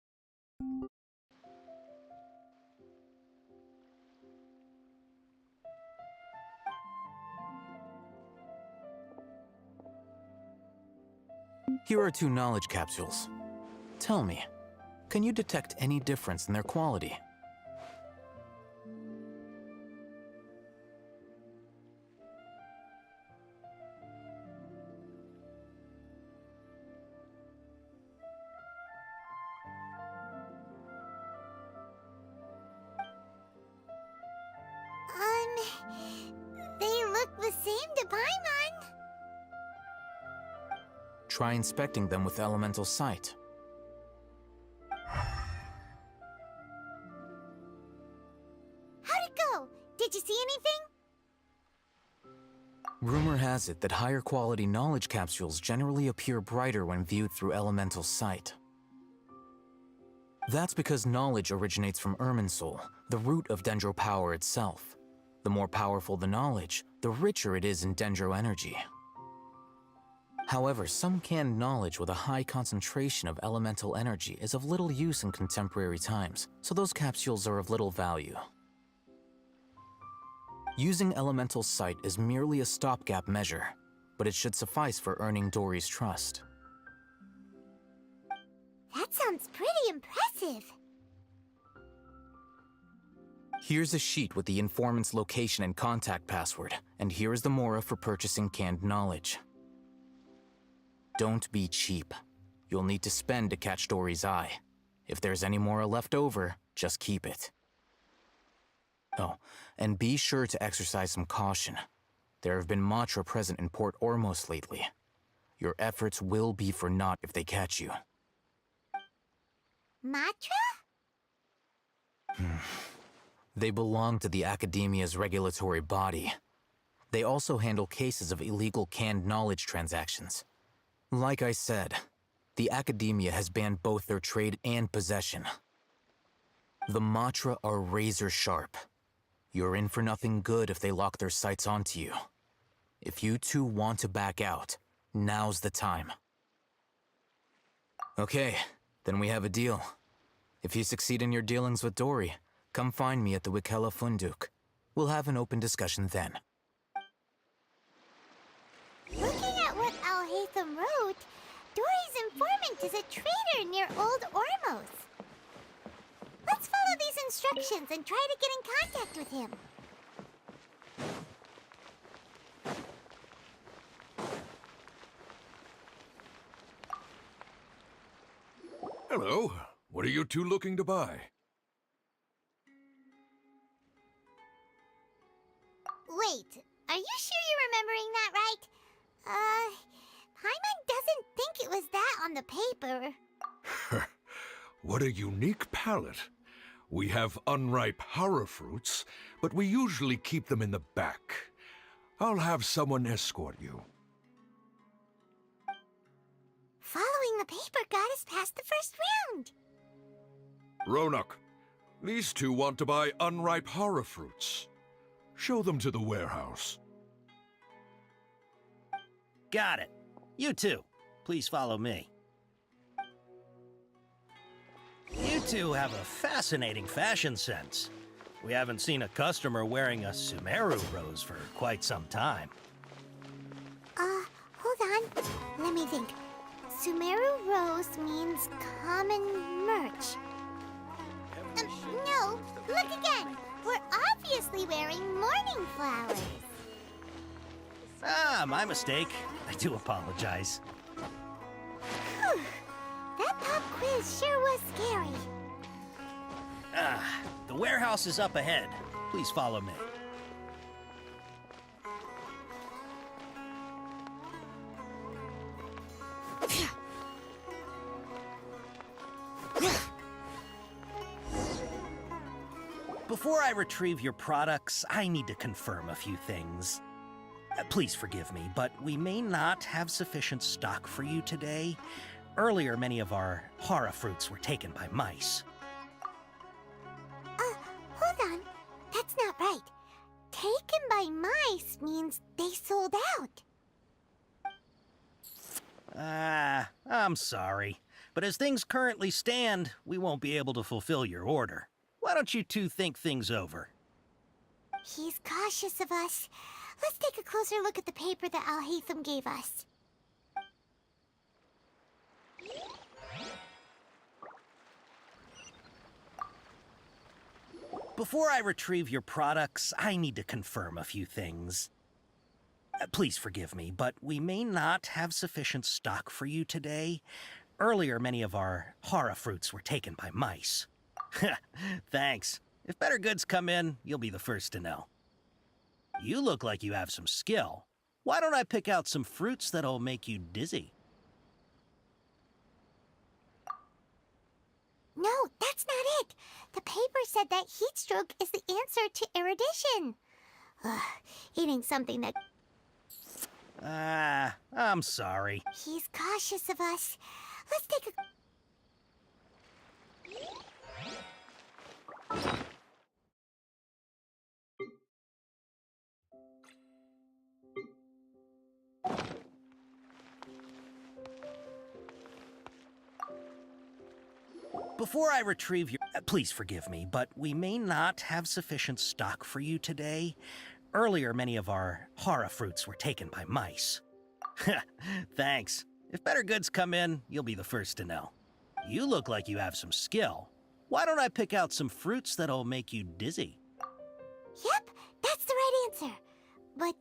Here are 2 knowledge capsules. Tell me, can you detect any difference in their quality? They look the same to Paimon. Try inspecting them with elemental sight. How'd it go? Did you see anything? Rumor has it that higher quality knowledge capsules generally appear brighter when viewed through elemental sight. That's because knowledge originates from Irminsul, the root of Dendro power itself. The more powerful the knowledge, the richer it is in Dendro energy. However, some canned knowledge with a high concentration of elemental energy is of little use in contemporary times, so those capsules are of little value. Using elemental sight is merely a stopgap measure, but it should suffice for earning Dori's trust. That sounds pretty impressive. Here's a sheet with the informant's location and contact password, and here is the Mora for purchasing canned knowledge. Don't be cheap. You'll need to spend to catch Dori's eye. If there's any Mora left over, just keep it. Oh, and be sure to exercise some caution. There have been Matra present in Port Ormos lately. Your efforts will be for naught if they catch you. Matra? They belong to the Academia's regulatory body. They also handle cases of illegal canned knowledge transactions. Like I said, the Academia has banned both their trade and possession. The Matra are razor sharp. You're in for nothing good if they lock their sights onto you. If you two want to back out, now's the time. Okay, then we have a deal. If you succeed in your dealings with Dori, come find me at the Wikela Funduk. We'll have an open discussion then. Looking at what Al-Haytham wrote, Dori's informant is a trader near Old Ormos. Let's follow these instructions and try to get in contact with him. Hello. What are you two looking to buy? Wait, are you sure you're remembering that right? Paimon doesn't think it was that on the paper. What a unique palette. We have unripe horror fruits, but we usually keep them in the back. I'll have someone escort you. Following the paper got us past the first round. Ronak, these two want to buy unripe horror fruits. Show them to the warehouse. Got it. You two, please follow me. You two have a fascinating fashion sense. We haven't seen a customer wearing a Sumeru rose for quite some time. Hold on. Let me think. Sumeru rose means common merch. No, look again. We're obviously wearing morning flowers. Ah, my mistake. I do apologize. Whew. That pop quiz sure was scary. Ah, the warehouse is up ahead. Please follow me. Before I retrieve your products, I need to confirm a few things. Please forgive me, but we may not have sufficient stock for you today. Earlier, many of our horror fruits were taken by mice. Hold on. That's not right. Taken by mice means they sold out. I'm sorry. But as things currently stand, we won't be able to fulfill your order. Why don't you two think things over? He's cautious of us. Let's take a closer look at the paper that Al-Haytham gave us. Before I retrieve your products, I need to confirm a few things. Please forgive me, but we may not have sufficient stock for you today. Earlier, many of our horror fruits were taken by mice. Thanks. If better goods come in, you'll be the first to know. You look like you have some skill. Why don't I pick out some fruits that'll make you dizzy? No, that's not it. The paper said that heat stroke is the answer to erudition. Eating something that... I'm sorry. He's cautious of us. Let's take a... Before I retrieve your... Please forgive me, but we may not have sufficient stock for you today. Earlier, many of our horror fruits were taken by mice. Thanks. If better goods come in, you'll be the first to know. You look like you have some skill. Why don't I pick out some fruits that'll make you dizzy? Yep, that's the right answer. But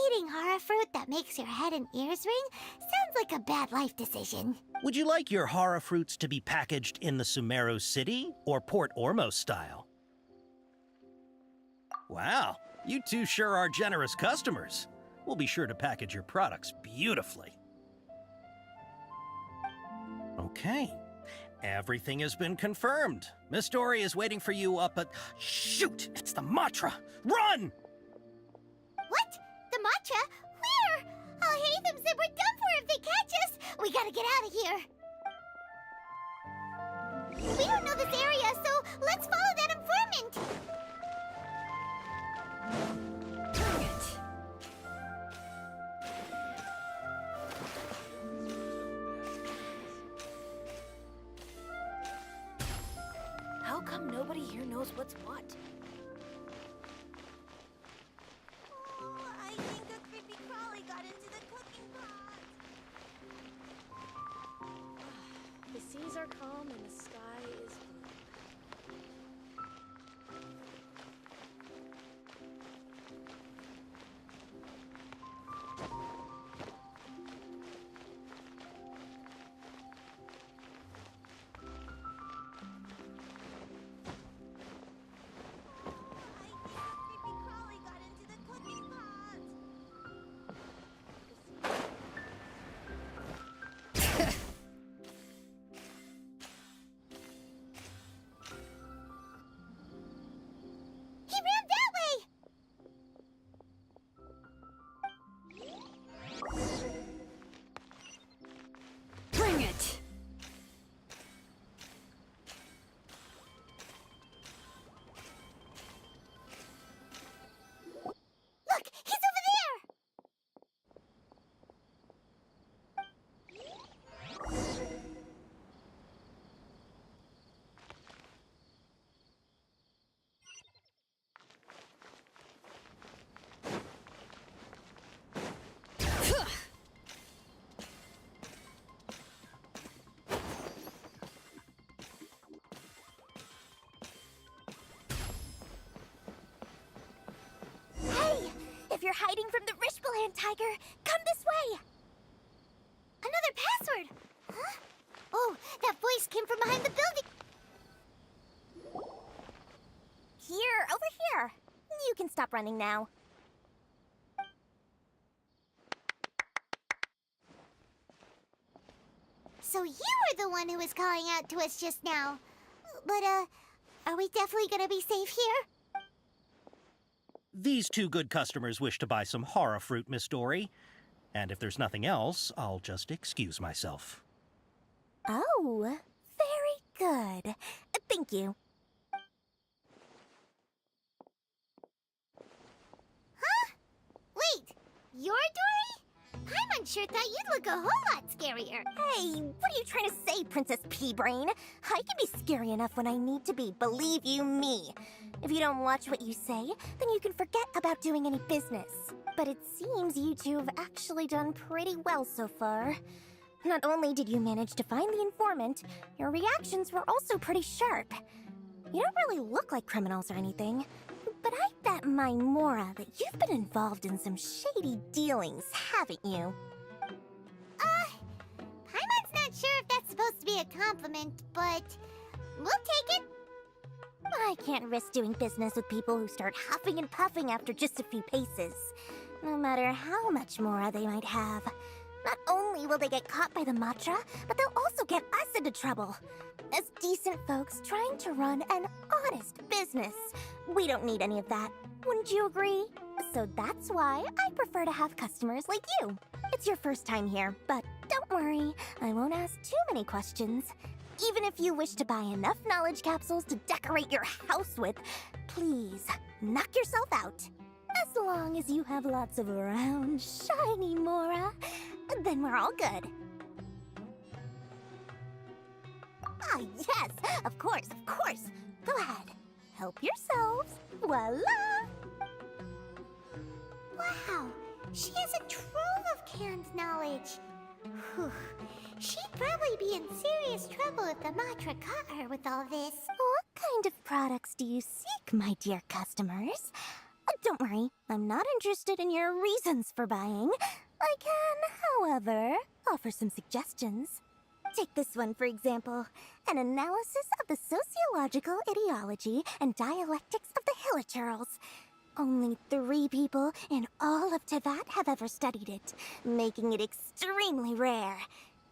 eating horror fruit that makes your head and ears ring sounds like a bad life decision. Would you like your horror fruits to be packaged in the Sumeru City or Port Ormos style? Wow, you two sure are generous customers. We'll be sure to package your products beautifully. Okay, everything has been confirmed. Miss Dori is waiting for you up at... Shoot, it's the Matra! Run! What? The matcha? Where? Al-Haytham said we're done for if they catch us. We gotta get out of here. We don't know this area, so let's follow that informant. Dang it. How come nobody here knows what's what? I think a creepy crawly got into the cooking pot. The seas are calm and the sky is blue. you're hiding from the Rishbaland tiger, come this way! Another password! Huh? Oh, that voice came from behind the building! Here, over here! You can stop running now. So you were the one who was calling out to us just now. But, are we definitely gonna be safe here? These two good customers wish to buy some horror fruit, Miss Dori. And if there's nothing else, I'll just excuse myself. Oh, very good. Thank you. Huh? Wait, you're Dori? I'm unsure thought you'd look a whole lot scarier. Hey, what are you trying to say, Princess Pea-Brain? I can be scary enough when I need to be, believe you me. If you don't watch what you say, then you can forget about doing any business. But it seems you two have actually done pretty well so far. Not only did you manage to find the informant, your reactions were also pretty sharp. You don't really look like criminals or anything, but I bet my Mora that you've been involved in some shady dealings, haven't you? Paimon's not sure if that's supposed to be a compliment, but we'll take it. I can't risk doing business with people who start huffing and puffing after just a few paces, no matter how much Mora they might have. Not only will they get caught by the Matra, but they'll also get us into trouble. As decent folks trying to run an honest business, we don't need any of that. Wouldn't you agree? So that's why I prefer to have customers like you. It's your first time here, but don't worry, I won't ask too many questions. Even if you wish to buy enough knowledge capsules to decorate your house with, please, knock yourself out. As long as you have lots of round, shiny Mora, then we're all good. Ah, yes, of course, of course. Go ahead, help yourselves. Voila! Wow, she has a trove of canned knowledge. Whew. She'd probably be in serious trouble if the Matra caught her with all this. What kind of products do you seek, my dear customers? Don't worry, I'm not interested in your reasons for buying. I can, however, offer some suggestions. Take this one, for example. An analysis of the sociological ideology and dialectics of the Hilichurls. Only 3 people in all of Tevat have ever studied it, making it extremely rare.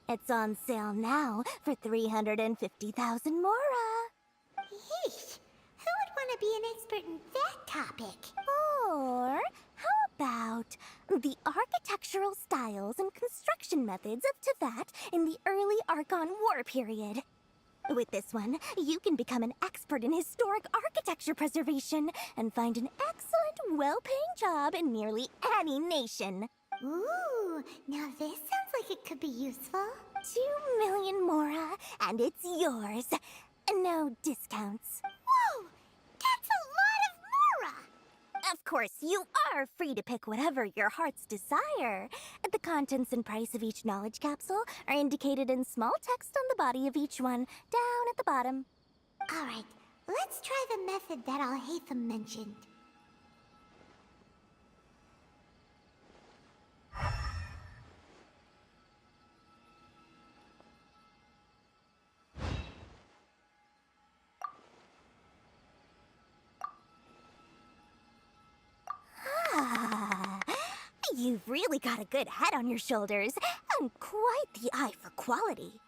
It's on sale now for 350,000 Mora. Yeesh, who would want to be an expert in that topic? Or how about the architectural styles and construction methods of Tevat in the early Archon War period? With this one, you can become an expert in historic architecture preservation and find an excellent, well-paying job in nearly any nation. Ooh, now this sounds like it could be useful. 2 million Mora, and it's yours. No discounts. Whoa, that's a lot of Mora! Of course, you are free to pick whatever your heart's desire. The contents and price of each knowledge capsule are indicated in small text on the body of each one, down at the bottom. All right, let's try the method that Alhaitham mentioned. You've really got a good head on your shoulders, and quite the eye for quality.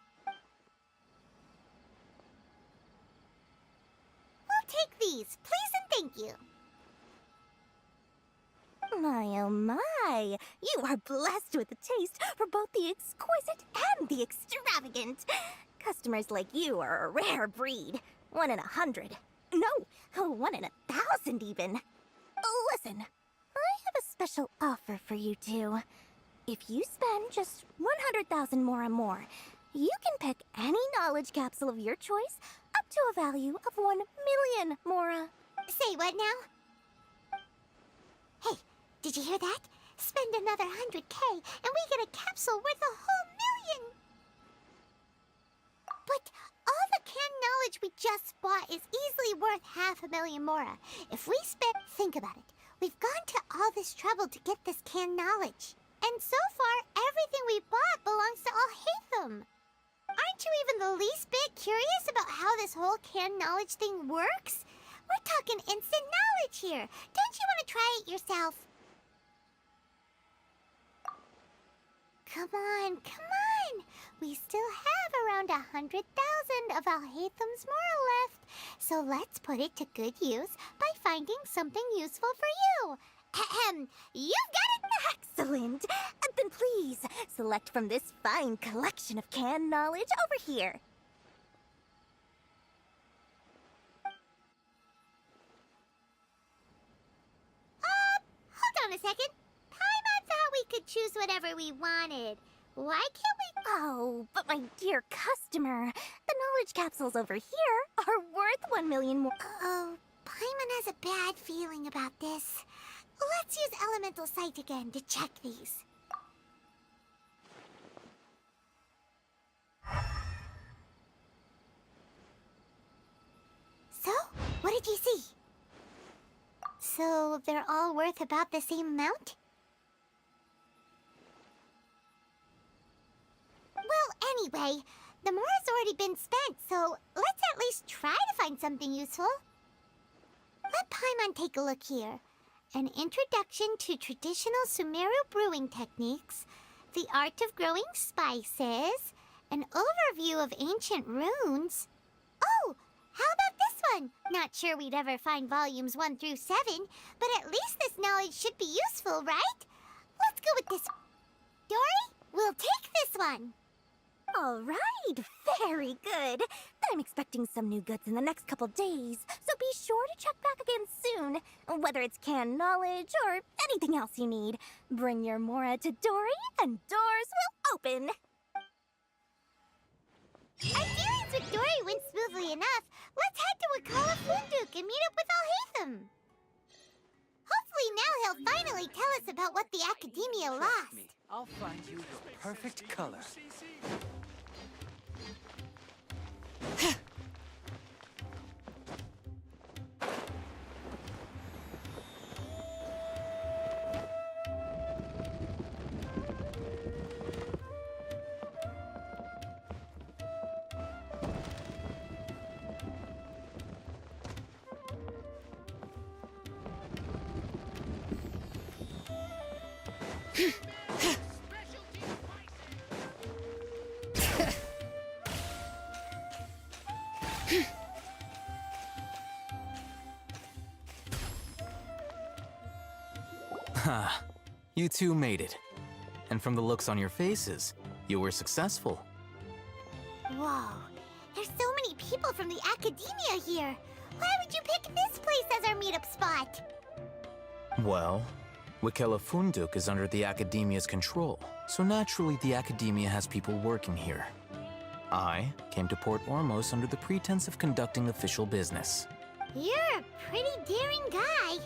We'll take these, please and thank you. My oh my, you are blessed with a taste for both the exquisite and the extravagant. Customers like you are a rare breed. 1 in 100. No, 1 in 1,000 even. Listen. I have a special offer for you two. If you spend just 100,000 more, you can pick any knowledge capsule of your choice up to a value of 1 million Mora. Say what now? Hey, did you hear that? Spend another 100K and we get a capsule worth a whole 1,000,000! But all the canned knowledge we just bought is easily worth 500,000 Mora. If we spend... Think about it. We've gone to all this trouble to get this canned knowledge. And so far, everything we bought belongs to Alhaitham. Aren't you even the least bit curious about how this whole canned knowledge thing works? We're talking instant knowledge here. Don't you want to try it yourself? Come on, come on. We still have around 100,000 of Alhaitham's Mora left. So let's put it to good use by finding something useful for you. Ahem. You've got it. Excellent. Then please, select from this fine collection of canned knowledge over here. Hold on a second. Paimon thought we could choose whatever we wanted. Why can't we? Oh, but my dear customer, the knowledge capsules over here are worth 1 million more. Oh, Paimon has a bad feeling about this. Let's use Elemental Sight again to check these. So, what did you see? So, they're all worth about the same amount? Well, anyway, the Mora's already been spent, so let's at least try to find something useful. Let Paimon take a look here. An introduction to traditional Sumeru brewing techniques, the art of growing spices, an overview of ancient runes. Oh, how about this one? Not sure we'd ever find volumes 1 through 7, but at least this knowledge should be useful, right? Let's go with this. Dori, we'll take this one. All right, very good. I'm expecting some new goods in the next couple days, so be sure to check back again soon. Whether it's canned knowledge or anything else you need, bring your Mora to Dori and doors will open. Our dealings with Dori went smoothly enough. Let's head to Wakala Funduk and meet up with Alhaitham. Hopefully now he'll finally tell us about what the Academia lost. I'll find you your perfect color. Ha, you two made it. And from the looks on your faces, you were successful. Whoa, there's so many people from the Academia here. Why would you pick this place as our meetup spot? Well, Wakela Funduk is under the Academia's control, so naturally the Academia has people working here. I came to Port Ormos under the pretense of conducting official business. You're a pretty daring guy.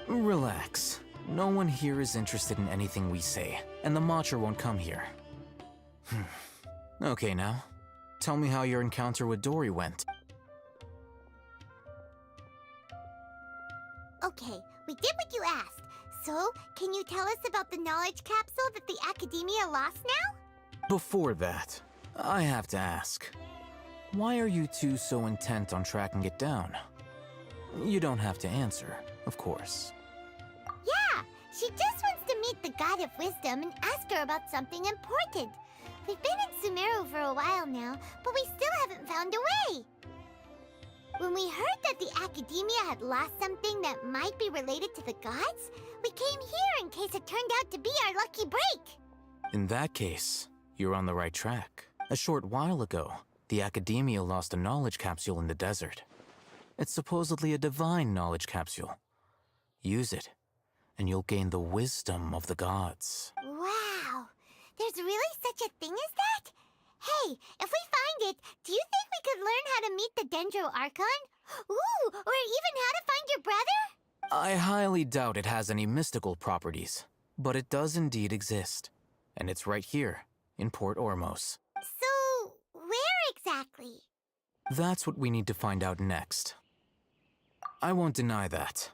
Relax. No one here is interested in anything we say, and the Matcha won't come here. Okay now, tell me how your encounter with Dori went. Okay, we did what you asked. So, can you tell us about the knowledge capsule that the Academia lost now? Before that, I have to ask, why are you two so intent on tracking it down? You don't have to answer, of course. Yeah, she just wants to meet the God of Wisdom and ask her about something important. We've been in Sumeru for a while now, but we still haven't found a way. When we heard that the Academia had lost something that might be related to the gods, we came here in case it turned out to be our lucky break. In that case, you're on the right track. A short while ago, the Academia lost a knowledge capsule in the desert. It's supposedly a divine knowledge capsule. Use it, and you'll gain the wisdom of the gods. Wow, there's really such a thing as that? Hey, if we find it, do you think we could learn how to meet the Dendro Archon? Ooh, or even how to find your brother? I highly doubt it has any mystical properties, but it does indeed exist. And it's right here, in Port Ormos. So, where exactly? That's what we need to find out next. I won't deny that.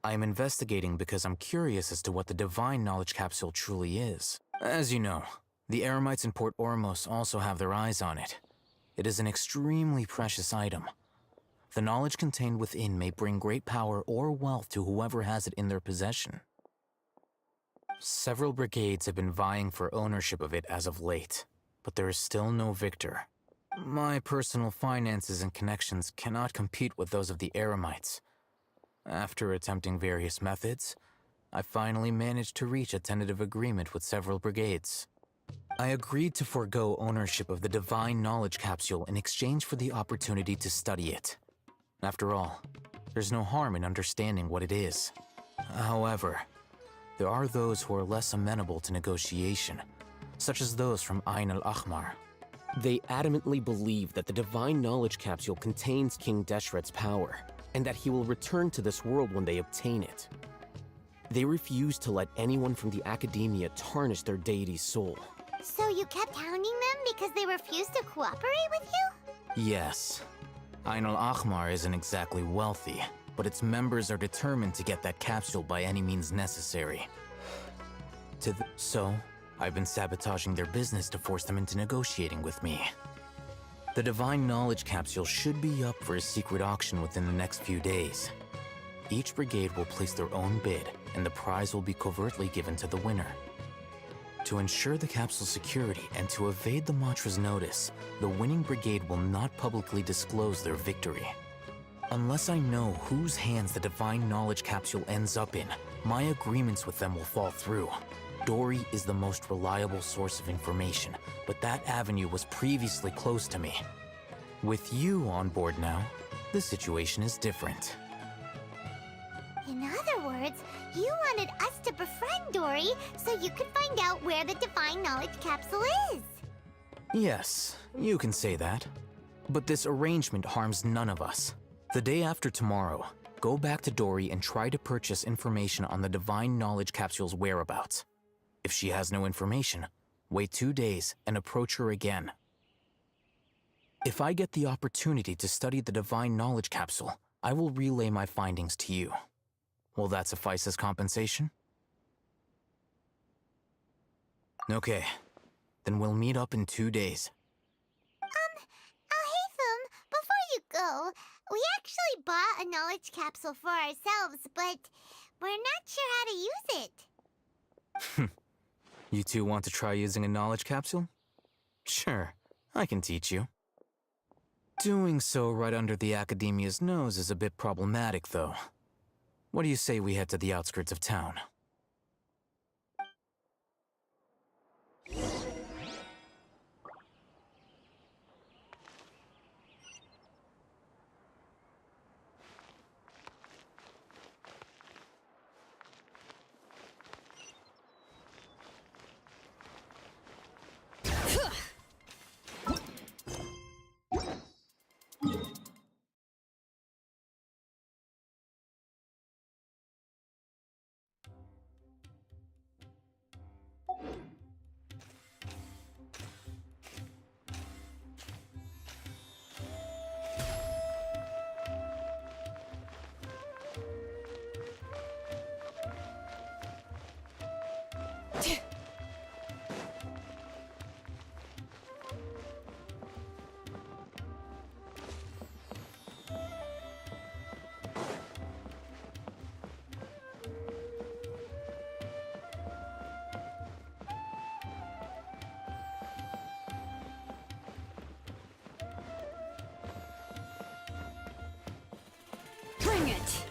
I am investigating because I'm curious as to what the Divine Knowledge Capsule truly is. As you know, the Eremites in Port Ormos also have their eyes on it. It is an extremely precious item. The knowledge contained within may bring great power or wealth to whoever has it in their possession. Several brigades have been vying for ownership of it as of late, but there is still no victor. My personal finances and connections cannot compete with those of the Eremites. After attempting various methods, I finally managed to reach a tentative agreement with several brigades. I agreed to forego ownership of the Divine Knowledge Capsule in exchange for the opportunity to study it. After all, there's no harm in understanding what it is. However, there are those who are less amenable to negotiation, such as those from Ain al-Ahmar. They adamantly believe that the Divine Knowledge Capsule contains King Deshret's power, and that he will return to this world when they obtain it. They refuse to let anyone from the Academia tarnish their deity's soul. So you kept hounding them because they refused to cooperate with you? Yes. Ain al-Ahmar isn't exactly wealthy, but its members are determined to get that capsule by any means necessary. So, I've been sabotaging their business to force them into negotiating with me. The Divine Knowledge Capsule should be up for a secret auction within the next few days. Each brigade will place their own bid, and the prize will be covertly given to the winner. To ensure the capsule's security and to evade the mantra's notice, the winning brigade will not publicly disclose their victory. Unless I know whose hands the Divine Knowledge Capsule ends up in, my agreements with them will fall through. Dori is the most reliable source of information, but that avenue was previously closed to me. With you on board now, the situation is different. In other words, you wanted us to befriend Dori so you could find out where the Divine Knowledge Capsule is. Yes, you can say that. But this arrangement harms none of us. The day after tomorrow, go back to Dori and try to purchase information on the Divine Knowledge Capsule's whereabouts. If she has no information, wait 2 days and approach her again. If I get the opportunity to study the Divine Knowledge Capsule, I will relay my findings to you. Will that suffice as compensation? Okay, then we'll meet up in 2 days. Alhaitham, before you go, we actually bought a knowledge capsule for ourselves, but we're not sure how to use it. You two want to try using a knowledge capsule? Sure, I can teach you. Doing so right under the Academia's nose is a bit problematic, though. What do you say we head to the outskirts of town? Bring it!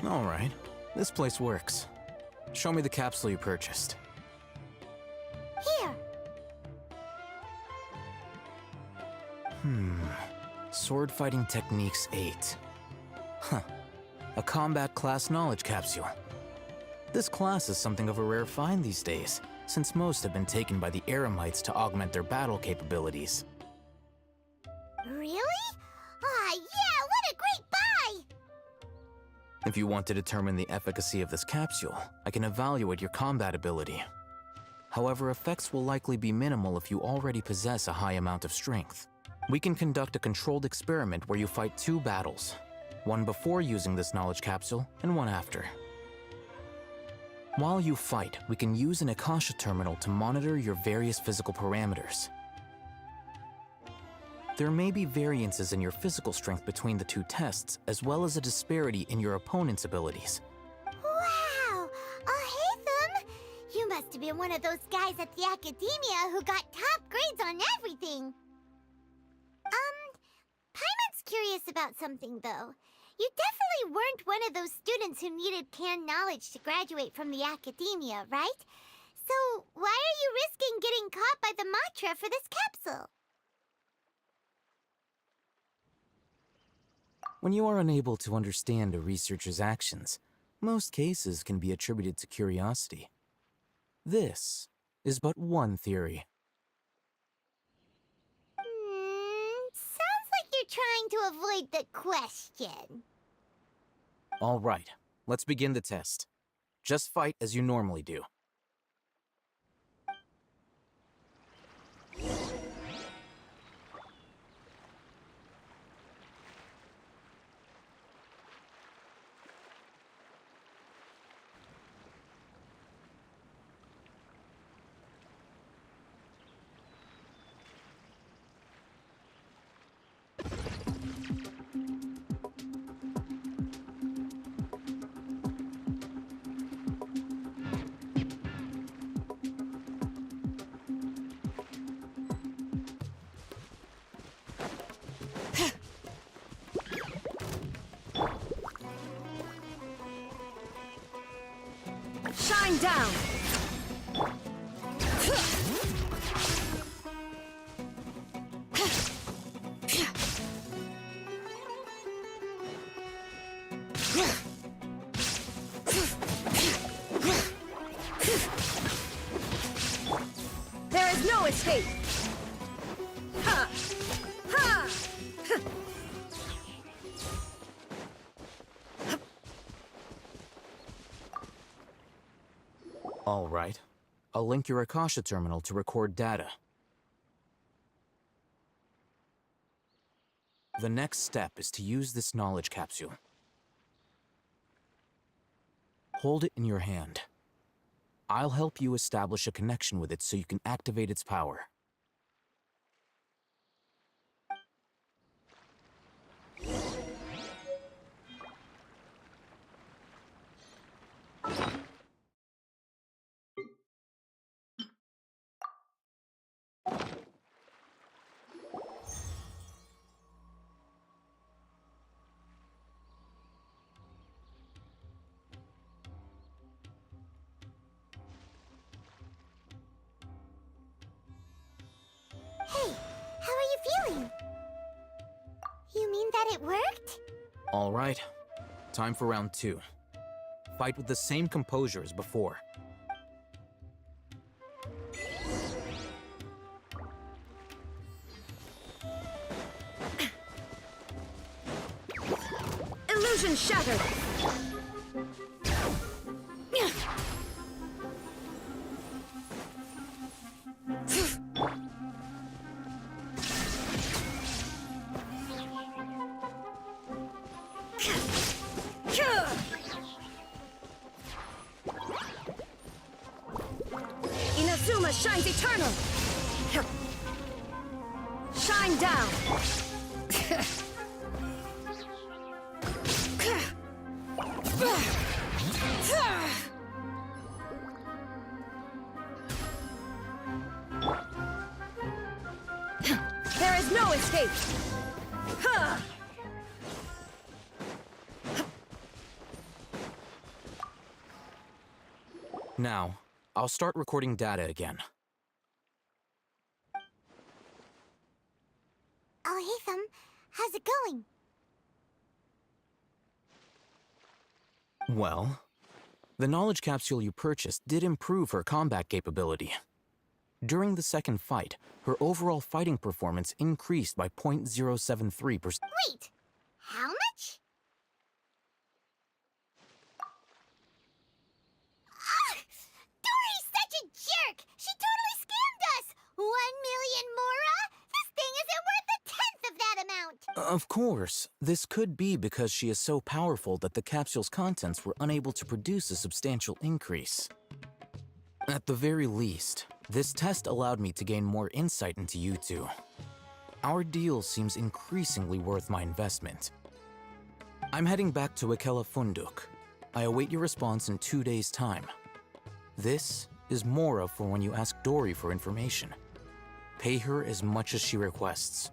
All right, this place works. Show me the capsule you purchased. Here! Sword Fighting Techniques 8. Huh. A combat class knowledge capsule. This class is something of a rare find these days, since most have been taken by the Eremites to augment their battle capabilities. Really? Aw, yeah, what a great buy! If you want to determine the efficacy of this capsule, I can evaluate your combat ability. However, effects will likely be minimal if you already possess a high amount of strength. We can conduct a controlled experiment where you fight 2 battles, one before using this knowledge capsule and one after. While you fight, we can use an Akasha terminal to monitor your various physical parameters. There may be variances in your physical strength between the 2 tests, as well as a disparity in your opponent's abilities. Wow! Ahitham! You must have been one of those guys at the academia who got top grades on everything. Paimon's curious about something, though. You definitely weren't one of those students who needed canned knowledge to graduate from the academia, right? So why are you risking getting caught by the mantra for this capsule? When you are unable to understand a researcher's actions, most cases can be attributed to curiosity. This is but one theory. Sounds like you're trying to avoid the question. All right, let's begin the test. Just fight as you normally do. Shine down! There is no escape! Ha! Ha! All right. I'll link your Akasha terminal to record data. The next step is to use this knowledge capsule. Hold it in your hand. I'll help you establish a connection with it so you can activate its power. Hey, how are you feeling? You mean that it worked? All right. Time for round 2. Fight with the same composure as before. Illusion shattered! Inazuma shines eternal! Shine down! There is no escape! Now, I'll start recording data again. Ahitham, how's it going? Well, the knowledge capsule you purchased did improve her combat capability. During the second fight, her overall fighting performance increased by 0.073%. Wait, how much? Dori's such a jerk! She Of course, this could be because she is so powerful that the capsule's contents were unable to produce a substantial increase. At the very least, this test allowed me to gain more insight into you two. Our deal seems increasingly worth my investment. I'm heading back to Ikela Funduk. I await your response in 2 days' time. This is Mora for when you ask Dori for information. Pay her as much as she requests.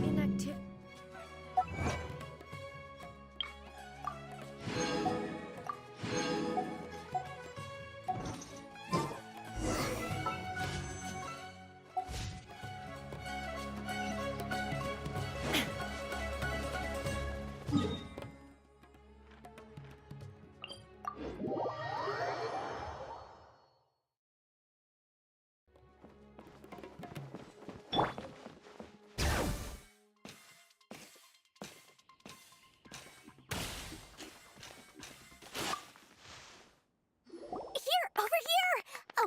Inactive.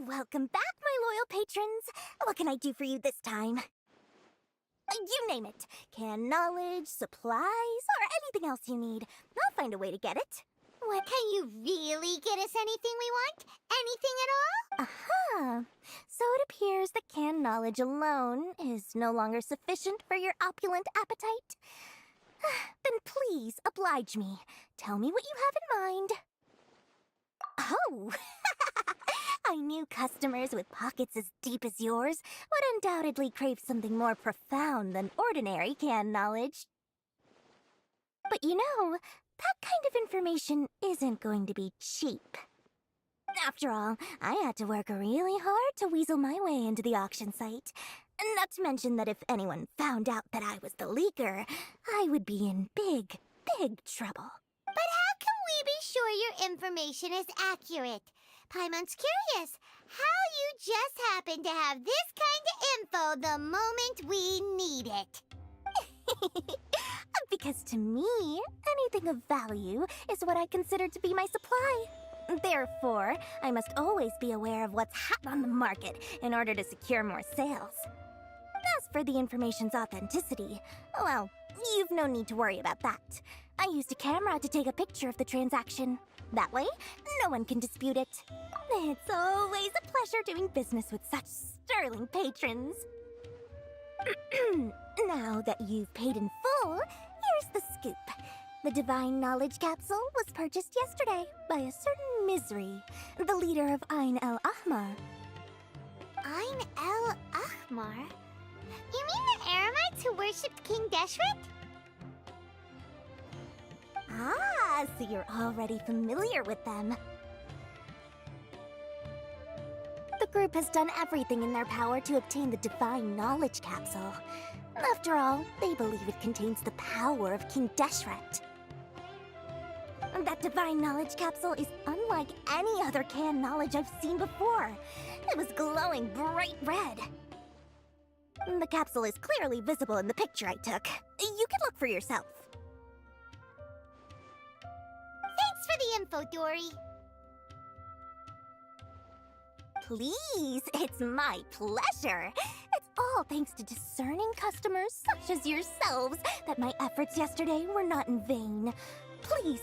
Welcome back, my loyal patrons. What can I do for you this time? You name it. Canned knowledge, supplies, or anything else you need. I'll find a way to get it. What, can you really get us anything we want? Anything at all? Aha! So it appears that canned knowledge alone is no longer sufficient for your opulent appetite. Then please oblige me. Tell me what you have in mind. Oh! I knew customers with pockets as deep as yours would undoubtedly crave something more profound than ordinary canned knowledge. But you know, that kind of information isn't going to be cheap. After all, I had to work really hard to weasel my way into the auction site. Not to mention that if anyone found out that I was the leaker, I would be in big, big trouble. But how can we be sure your information is accurate? Paimon's curious how you just happen to have this kind of info the moment we need it. Because to me, anything of value is what I consider to be my supply. Therefore, I must always be aware of what's hot on the market in order to secure more sales. As for the information's authenticity, well, you've no need to worry about that. I used a camera to take a picture of the transaction. That way, no one can dispute it. It's always a pleasure doing business with such sterling patrons. Now that you've paid in full, here's the scoop. The Divine Knowledge Capsule was purchased yesterday by a certain Misery, the leader of Ain el-Ahmar. Ain el-Ahmar? You mean the Eremites who worshipped King Deshret? Ah, so you're already familiar with them. The group has done everything in their power to obtain the Divine Knowledge Capsule. After all, they believe it contains the power of King Deshret. That Divine Knowledge Capsule is unlike any other canned knowledge I've seen before. It was glowing bright red. The capsule is clearly visible in the picture I took. You can look for yourself. Thanks for the info, Dori. Please, it's my pleasure. It's all thanks to discerning customers such as yourselves that my efforts yesterday were not in vain. Please,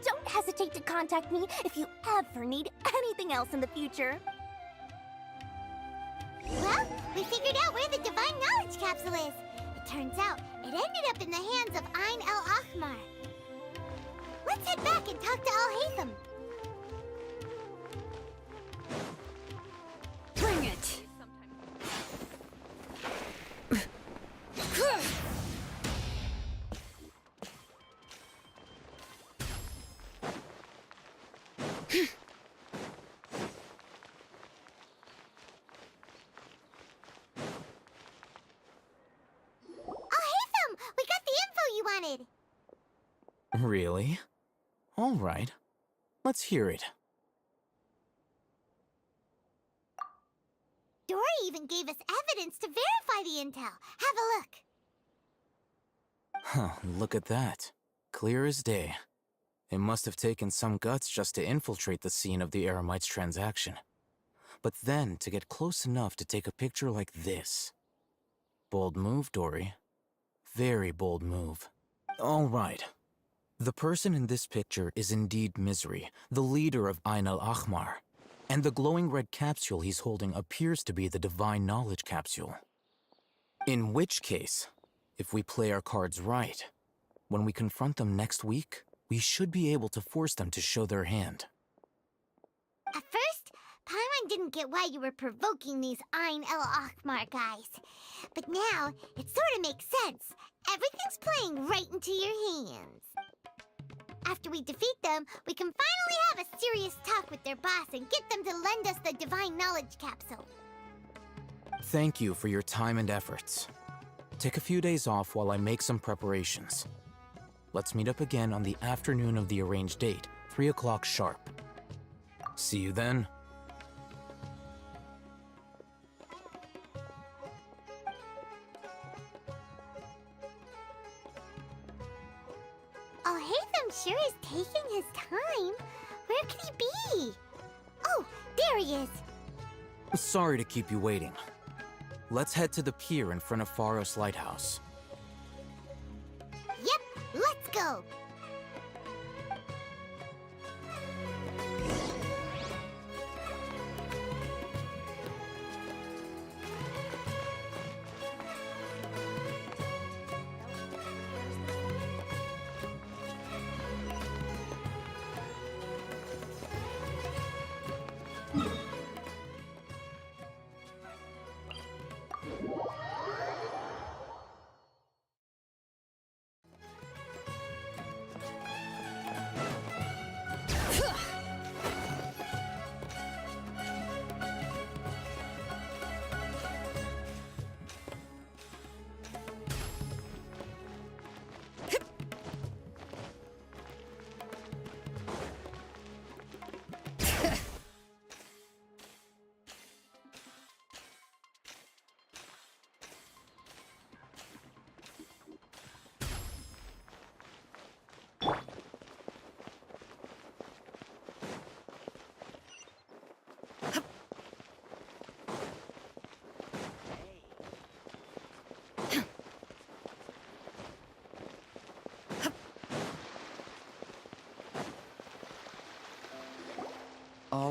don't hesitate to contact me if you ever need anything else in the future. Well, we figured out where the Divine Knowledge Capsule is. It turns out it ended up in the hands of Ain el-Ahmar. Let's head back and talk to Al-Haytham. Bring it! Really? All right. Let's hear it. Dori even gave us evidence to verify the intel. Have a look. Huh, look at that. Clear as day. It must have taken some guts just to infiltrate the scene of the Eremites transaction. But then to get close enough to take a picture like this. Bold move, Dori. Very bold move. All right. The person in this picture is indeed Misery, the leader of Ain al-Ahmar. And the glowing red capsule he's holding appears to be the Divine Knowledge capsule. In which case, if we play our cards right, when we confront them next week, we should be able to force them to show their hand. At first, Paimon didn't get why you were provoking these Ain el-Ahmar guys. But now, it sort of makes sense. Everything's playing right into your hands. After we defeat them, we can finally have a serious talk with their boss and get them to lend us the Divine Knowledge capsule. Thank you for your time and efforts. Take a few days off while I make some preparations. Let's meet up again on the afternoon of the arranged date, 3 o'clock sharp. See you then. Oh, Hatham sure is taking his time. Where could he be? Oh, there he is. Sorry to keep you waiting. Let's head to the pier in front of Pharos Lighthouse. Yep, let's go.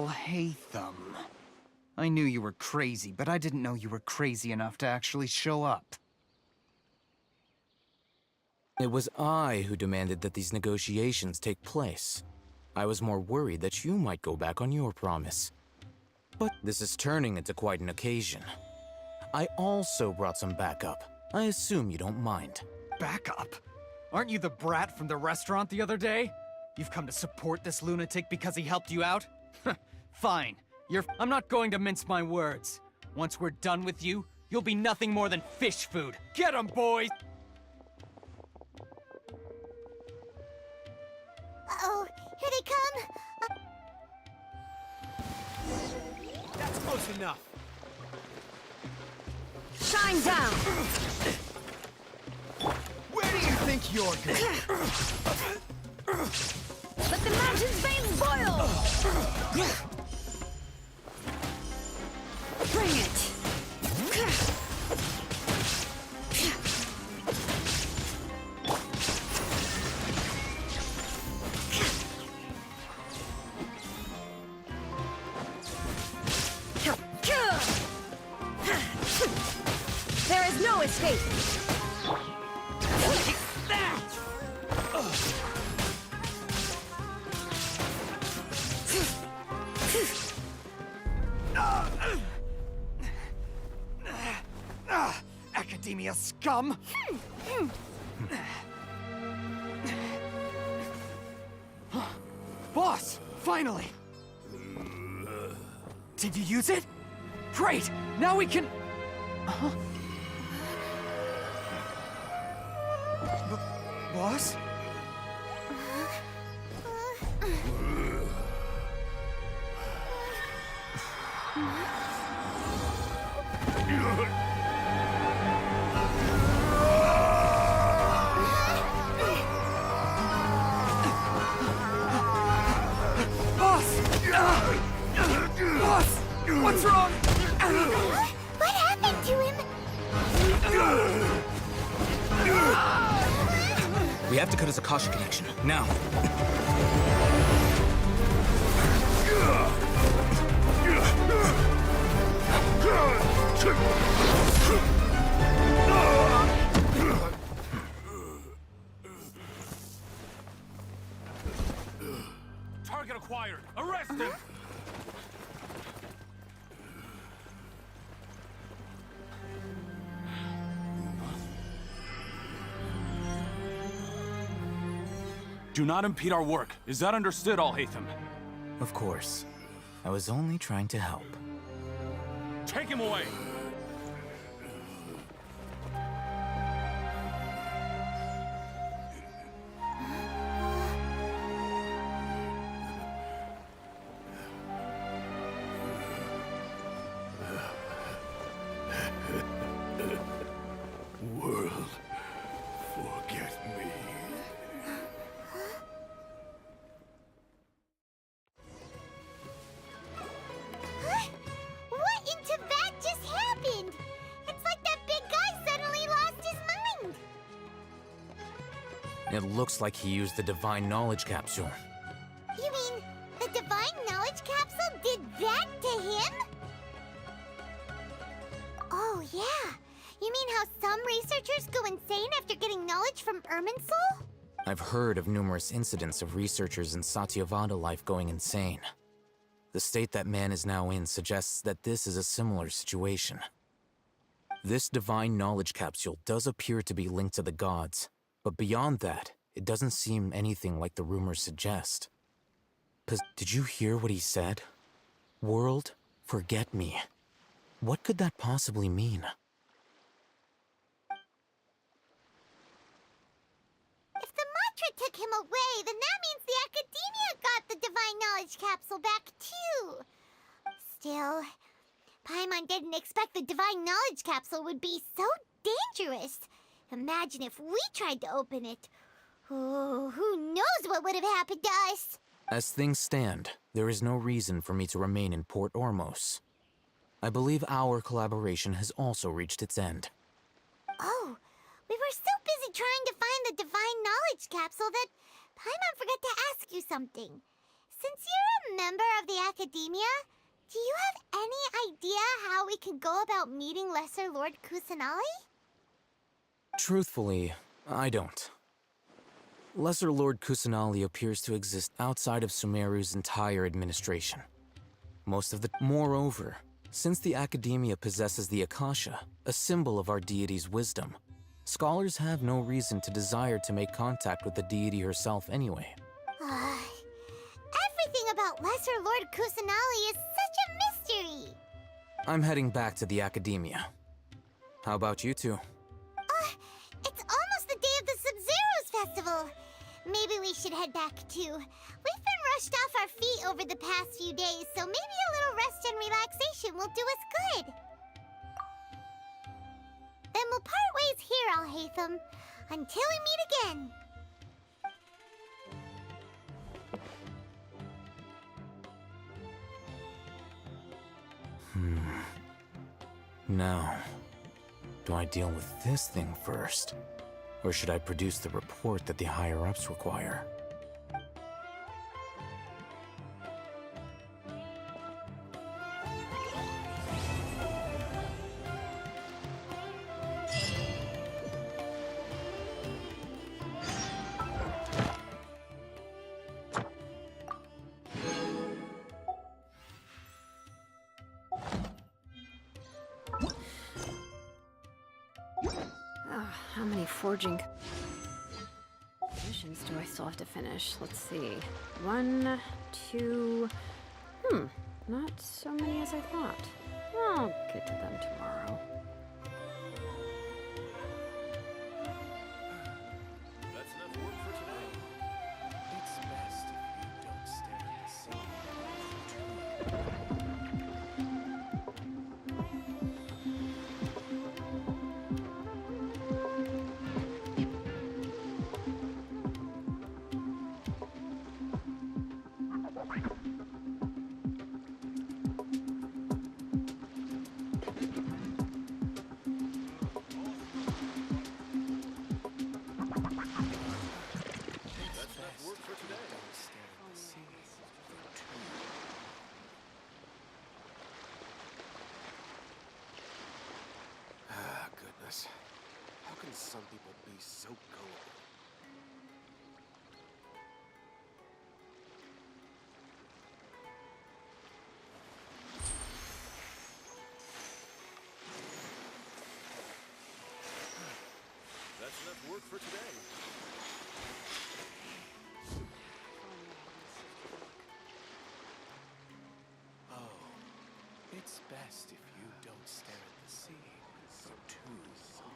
Hatham. I knew you were crazy, but I didn't know you were crazy enough to actually show up. It was I who demanded that these negotiations take place. I was more worried that you might go back on your promise. But this is turning into quite an occasion. I also brought some backup. I assume you don't mind. Backup? Aren't you the brat from the restaurant the other day? You've come to support this lunatic because he helped you out? Fine. I'm not going to mince my words. Once we're done with you, you'll be nothing more than fish food. Get 'em, boys! Uh-oh, here they come. That's close enough. Shine down! Where do you think you're going? Let the mountain's veins boil! Bring it! There is no escape! Academia scum! Boss! Finally! Did you use it? Great! Now we can... Boss? What's wrong? What happened to him? We have to cut his Akasha connection, now. Target acquired! Arrest him! Do not impede our work. Is that understood, Al-Haytham? Of course. I was only trying to help. Take him away! World, forget me. What in Tibet just happened? It's like that big guy suddenly lost his mind. It looks like he used the Divine Knowledge Capsule. You mean the Divine Knowledge Capsule did that to him? Oh, yeah. You mean how some researchers go insane after getting knowledge from Irminsul? I've heard of numerous incidents of researchers in Satyavada life going insane. The state that man is now in suggests that this is a similar situation. This Divine Knowledge Capsule does appear to be linked to the gods, but beyond that, it doesn't seem anything like the rumors suggest. Did you hear what he said? World, forget me. What could that possibly mean? If the mantra took him away, then that means the Academia got the Divine Knowledge Capsule back too. Still, Paimon didn't expect the Divine Knowledge Capsule would be so dangerous. Imagine if we tried to open it. Oh, who knows what would have happened to us? As things stand, there is no reason for me to remain in Port Ormos. I believe our collaboration has also reached its end. Oh, we were so busy trying to find the Divine Knowledge Capsule that Paimon forgot to ask you something. Since you're a member of the Academia, do you have any idea how we can go about meeting Lesser Lord Kusanali? Truthfully, I don't. Lesser Lord Kusanali appears to exist outside of Sumeru's entire administration. Moreover, since the Academia possesses the Akasha, a symbol of our deity's wisdom, scholars have no reason to desire to make contact with the deity herself anyway. Everything about Lesser Lord Kusanali is such a mystery! I'm heading back to the Academia. How about you two? It's almost the day of the Sabzeruz Festival! Maybe we should head back too. We've been rushed off our feet over the past few days, so maybe a little rest and relaxation will do us good. Then we'll part ways here, Al-Haytham, until we meet again. Now, do I deal with this thing first? Or should I produce the report that the higher-ups require? How many forging missions do I still have to finish? Let's see. 1, 2... not so many as I thought. I'll get to them tomorrow. That's enough work for today. It's best if you don't stare at the ceiling. people be so gullible? That's enough work for today. Oh, it's best if you don't stare at the sea for too long.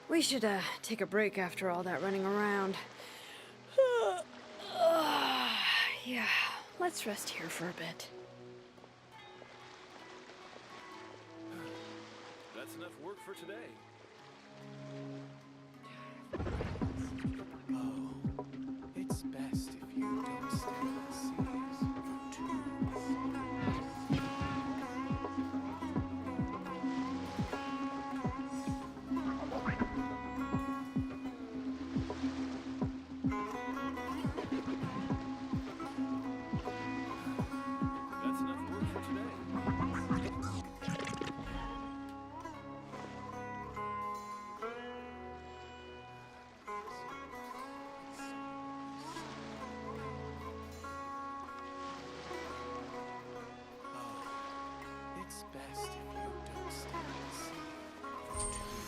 We should, take a break after all that running around. Yeah, let's rest here for a bit. That's enough work for today. Oh, it's best if you don't stare at the seas for too long. That's enough work for today. Oh, it's best if you don't stare at the sea for too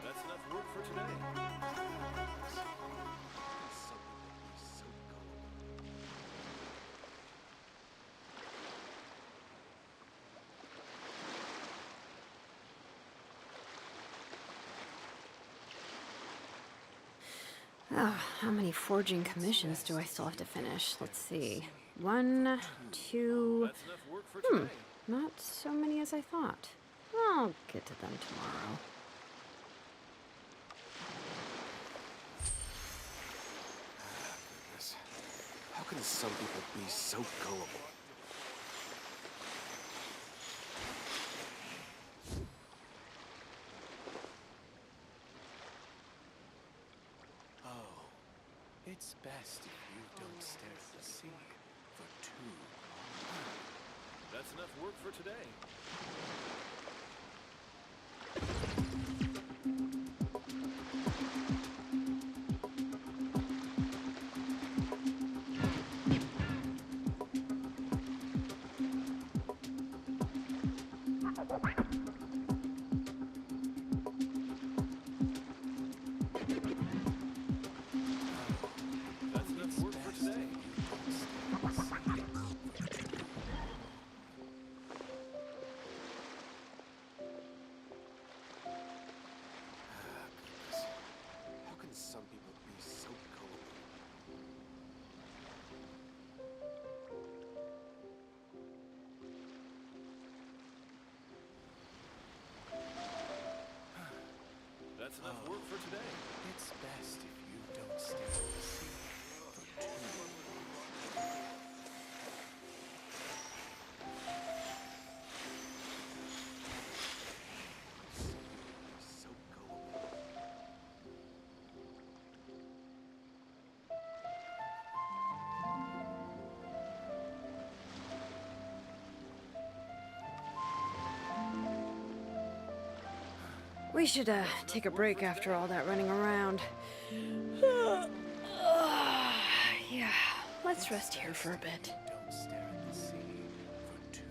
That's enough work for today. Oh, how many forging commissions do I still have to finish? Let's see. 1, 2... That's enough work for today. Not so many as I thought. I'll get to them tomorrow. Goodness. How can some people be so gullible? Oh, it's best if you don't stare at the sea for too long. That's enough work for today. That's enough work for today. How can some people be so gullible? That's enough work for today. It's best if you don't stare at the sea for too long. So gullible. We should, take a break after all that running around. Yeah, let's rest here for a bit. Don't stare at the sea for too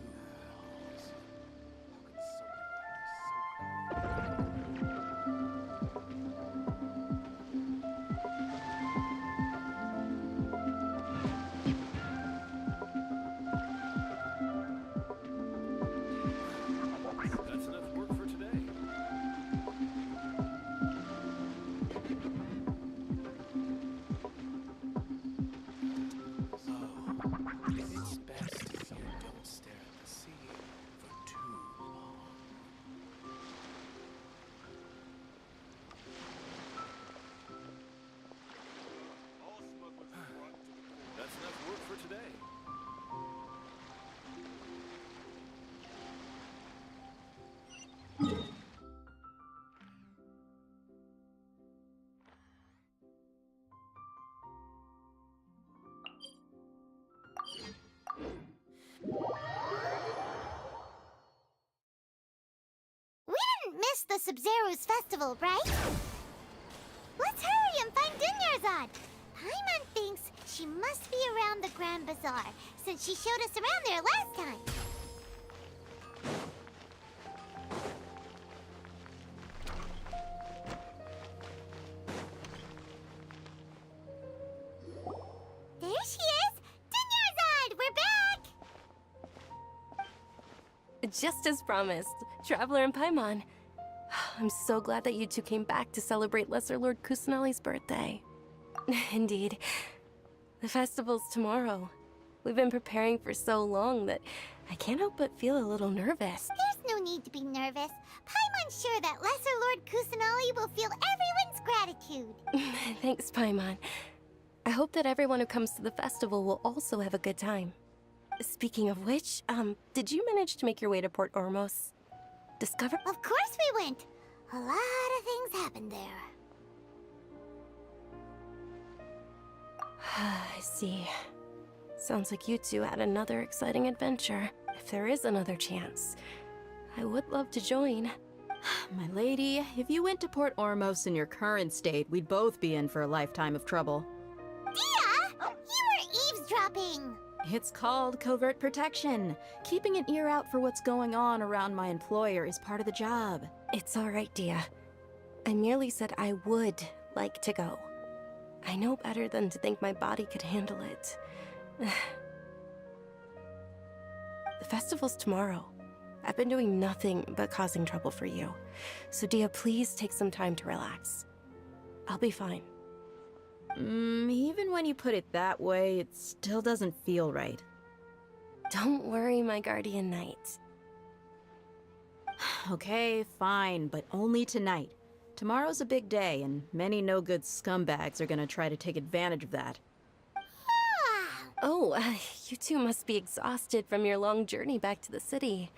That's enough work for today. Oh, the Sabzeruz Festival, right? Let's hurry and find Dunyarzad. Paimon thinks she must be around the Grand Bazaar, since she showed us around there last time. There she is! Dunyarzad, we're back! Just as promised, Traveler and Paimon. I'm so glad that you two came back to celebrate Lesser Lord Kusanali's birthday. Indeed. The festival's tomorrow. We've been preparing for so long that I can't help but feel a little nervous. There's no need to be nervous. Paimon's sure that Lesser Lord Kusanali will feel everyone's gratitude. Thanks, Paimon. I hope that everyone who comes to the festival will also have a good time. Speaking of which, did you manage to make your way to Port Ormos? Discover? Of course we went! A lot of things happened there. I see. Sounds like you two had another exciting adventure. If there is another chance, I would love to join. My lady, if you went to Port Ormos in your current state, we'd both be in for a lifetime of trouble. Dehya! You were eavesdropping! It's called covert protection. Keeping an ear out for what's going on around my employer is part of the job. It's all right, Dehya. I merely said I would like to go. I know better than to think my body could handle it. The festival's tomorrow. I've been doing nothing but causing trouble for you. So Dehya, please take some time to relax. I'll be fine. Even when you put it that way, it still doesn't feel right. Don't worry, my guardian knight. Okay, fine, but only tonight. Tomorrow's a big day, and many no-good scumbags are gonna try to take advantage of that. Oh, you two must be exhausted from your long journey back to the city.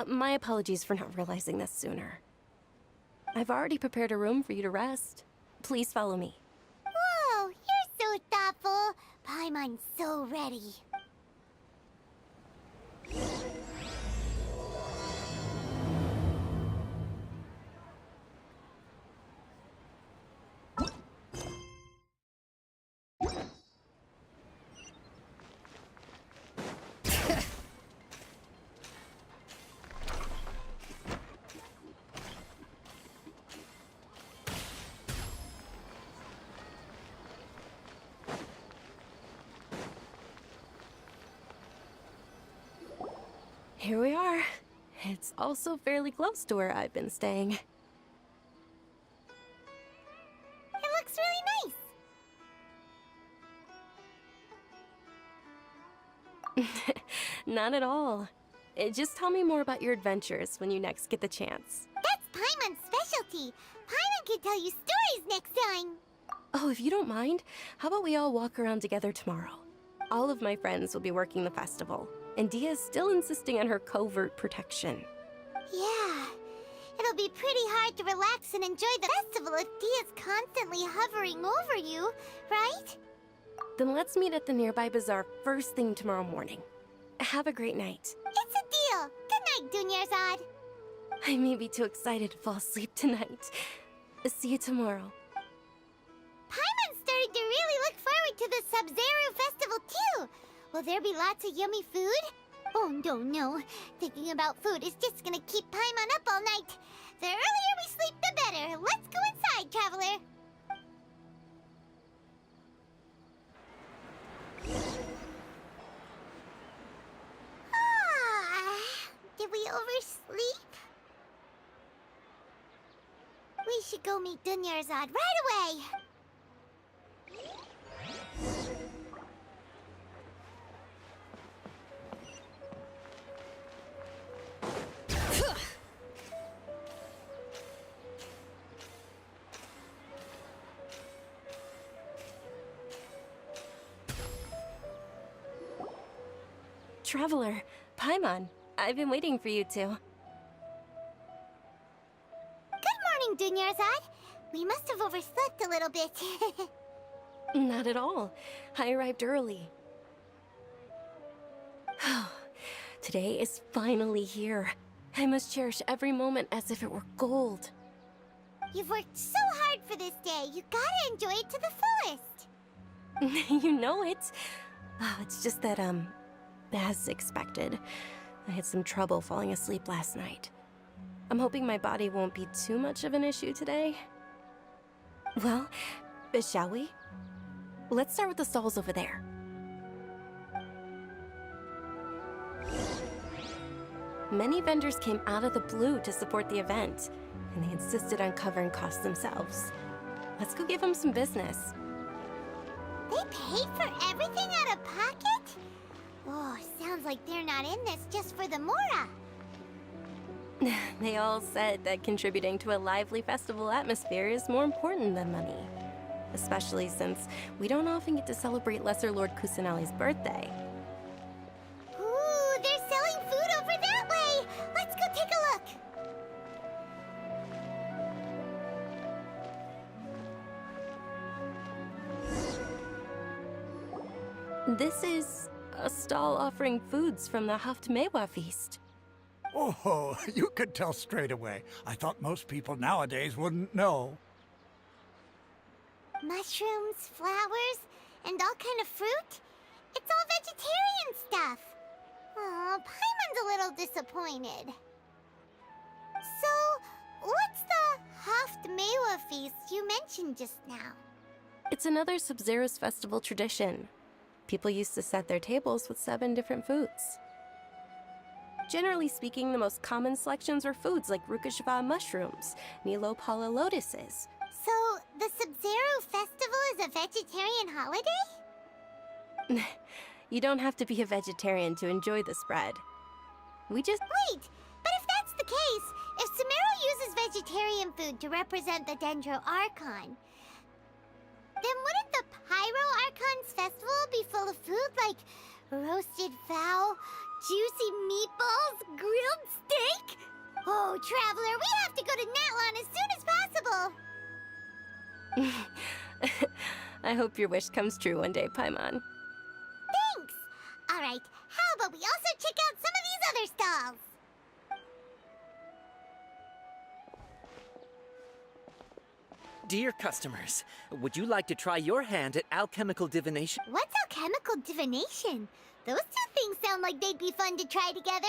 My apologies for not realizing this sooner. I've already prepared a room for you to rest. Please follow me. Whoa, you're so thoughtful. Paimon's so ready. Here we are. It's also fairly close to where I've been staying. It looks really nice. Not at all. Just tell me more about your adventures when you next get the chance. That's Paimon's specialty. Paimon can tell you stories next time. Oh, if you don't mind, how about we all walk around together tomorrow? All of my friends will be working the festival, and Dehya is still insisting on her covert protection. Yeah. It'll be pretty hard to relax and enjoy the festival if Dehya's constantly hovering over you, right? Then let's meet at the nearby bazaar first thing tomorrow morning. Have a great night. It's a deal. Good night, Dunyarzad. I may be too excited to fall asleep tonight. See you tomorrow. Paimon's starting to really look forward to the Sabzeruz Festival too. Will there be lots of yummy food? Oh, no. Thinking about food is just gonna keep Paimon up all night. The earlier we sleep, the better. Let's go inside, traveler. Did we oversleep? We should go meet Dunyarzad right away. Traveler, Paimon, I've been waiting for you two. Good morning, Dunyarzad. We must have overslept a little bit. Not at all. I arrived early. Today is finally here. I must cherish every moment as if it were gold. You've worked so hard for this day. You gotta enjoy it to the fullest. You know it. Oh, it's just that, as expected, I had some trouble falling asleep last night. I'm hoping my body won't be too much of an issue today. Well, shall we? Let's start with the stalls over there. Many vendors came out of the blue to support the event, and they insisted on covering costs themselves. Let's go give them some business. They paid for everything out of pocket? Oh, sounds like they're not in this just for the Mora. They all said that contributing to a lively festival atmosphere is more important than money. Especially since we don't often get to celebrate Lesser Lord Kusanali's birthday. Ooh, they're selling food over that way! Let's go take a look! This is a stall offering foods from the Haftmewa feast. Oh, you could tell straight away. I thought most people nowadays wouldn't know. Mushrooms, flowers, and all kind of fruit? It's all vegetarian stuff. Oh, Paimon's a little disappointed. So, what's the Haftmewa feast you mentioned just now? It's another Sabzeruz Festival tradition. People used to set their tables with 7 different foods. Generally speaking, the most common selections were foods like Rukashva mushrooms, Nilopala lotuses. So, the Sabzeruz Festival is a vegetarian holiday? You don't have to be a vegetarian to enjoy the spread. We just... Wait! But if that's the case, if Sumeru uses vegetarian food to represent the Dendro Archon, then wouldn't the Pyro Archon's festival be full of food like roasted fowl, juicy meatballs, grilled steak? Oh, Traveler, we have to go to Natlan as soon as possible! I hope your wish comes true one day, Paimon. Thanks! Alright, how about we also check out some of these other stalls? Dear customers, would you like to try your hand at alchemical divination? What's alchemical divination? Those two things sound like they'd be fun to try together.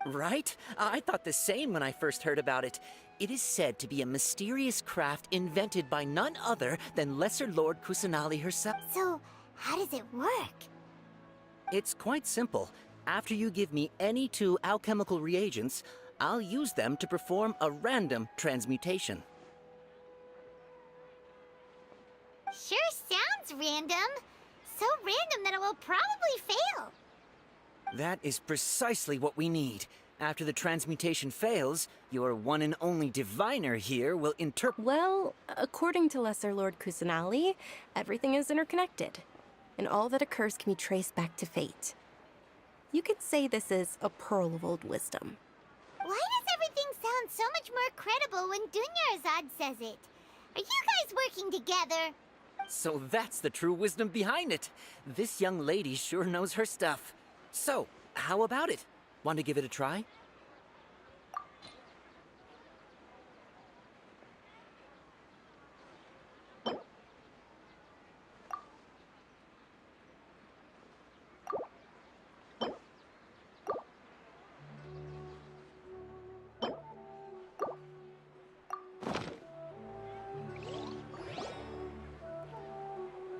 Right? I thought the same when I first heard about it. It is said to be a mysterious craft invented by none other than Lesser Lord Kusanali herself. So, how does it work? It's quite simple. After you give me any 2 alchemical reagents, I'll use them to perform a random transmutation. Sure sounds random. So random that it will probably fail. That is precisely what we need. After the transmutation fails, your one and only diviner here will interpret... Well, according to Lesser Lord Kusanali, everything is interconnected, and all that occurs can be traced back to fate. You could say this is a pearl of old wisdom. Why does everything sound so much more credible when Dunyarzad says it? Are you guys working together? So that's the true wisdom behind it. This young lady sure knows her stuff. So, how about it? Want to give it a try?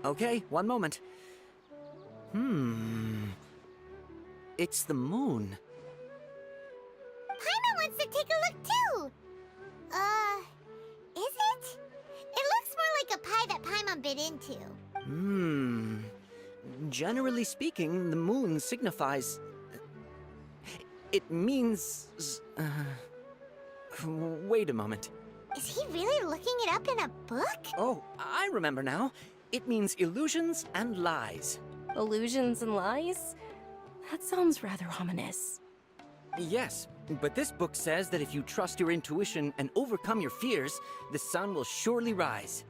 Okay, one moment. It's the moon. Paimon wants to take a look too! Is it? It looks more like a pie that Paimon bit into. Generally speaking, the moon signifies... It means... Wait a moment. Is he really looking it up in a book? Oh, I remember now. It means illusions and lies. Illusions and lies? That sounds rather ominous. Yes, but this book says that if you trust your intuition and overcome your fears, the sun will surely rise.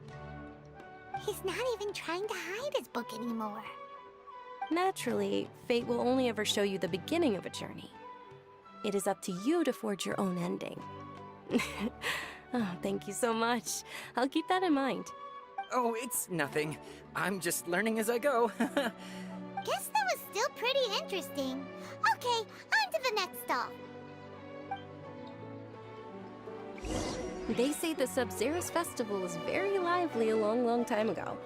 He's not even trying to hide his book anymore. Naturally, fate will only ever show you the beginning of a journey. It is up to you to forge your own ending. Oh, thank you so much. I'll keep that in mind. Oh, it's nothing. I'm just learning as I go. Guess that was still pretty interesting. Okay, on to the next stall. They say the Sabzeruz Festival was very lively a long, long time ago.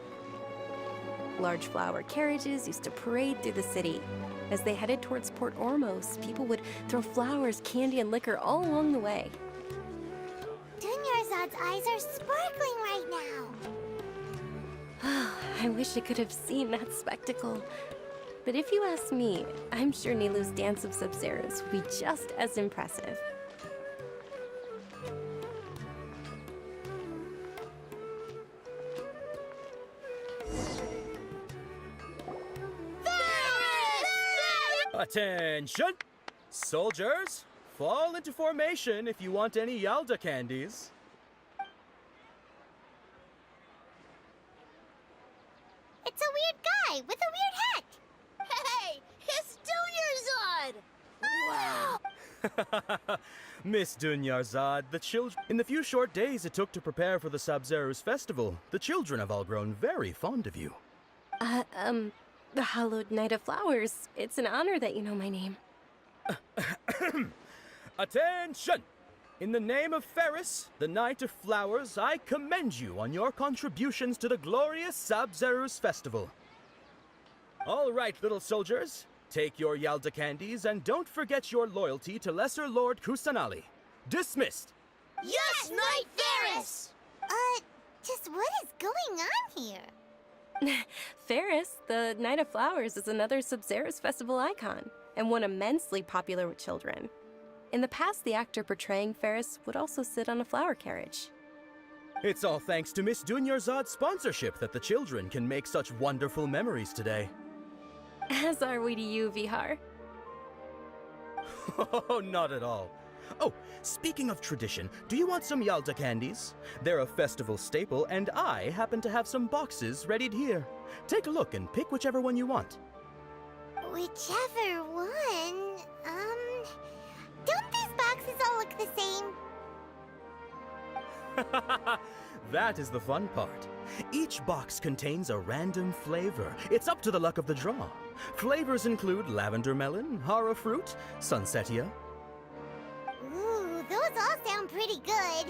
Large flower carriages used to parade through the city. As they headed towards Port Ormos, people would throw flowers, candy, and liquor all along the way. Dunyarzad's eyes are sparkling right now. I wish I could have seen that spectacle. But if you ask me, I'm sure Nilu's Dance of Sabzeruz will be just as impressive. Attention! Soldiers, fall into formation if you want any Yalda candies. It's a weird guy with a weird hat. Hey, it's Dunyarzad! Wow! Miss Dunyarzad, the children. In the few short days it took to prepare for the Sabzeruz Festival, the children have all grown very fond of you. The Hallowed Knight of Flowers. It's an honor that you know my name. Attention! In the name of Ferris, the Knight of Flowers, I commend you on your contributions to the glorious Sabzeruz Festival. All right, little soldiers, take your Yalda candies and don't forget your loyalty to Lesser Lord Kusanali. Dismissed! Yes, Knight Ferris! Just what is going on here? Ferris, the Knight of Flowers, is another Sabzeruz Festival icon, and one immensely popular with children. In the past, the actor portraying Ferris would also sit on a flower carriage. It's all thanks to Miss Dunyarzad's sponsorship that the children can make such wonderful memories today. As are we to you, Vihar. Oh, not at all. Oh, speaking of tradition, do you want some Yalda candies? They're a festival staple, and I happen to have some boxes readied here. Take a look and pick whichever one you want. Whichever one? Don't these boxes all look the same? That is the fun part. Each box contains a random flavor. It's up to the luck of the draw. Flavors include lavender melon, hara fruit, sunsetia. Ooh, those all sound pretty good.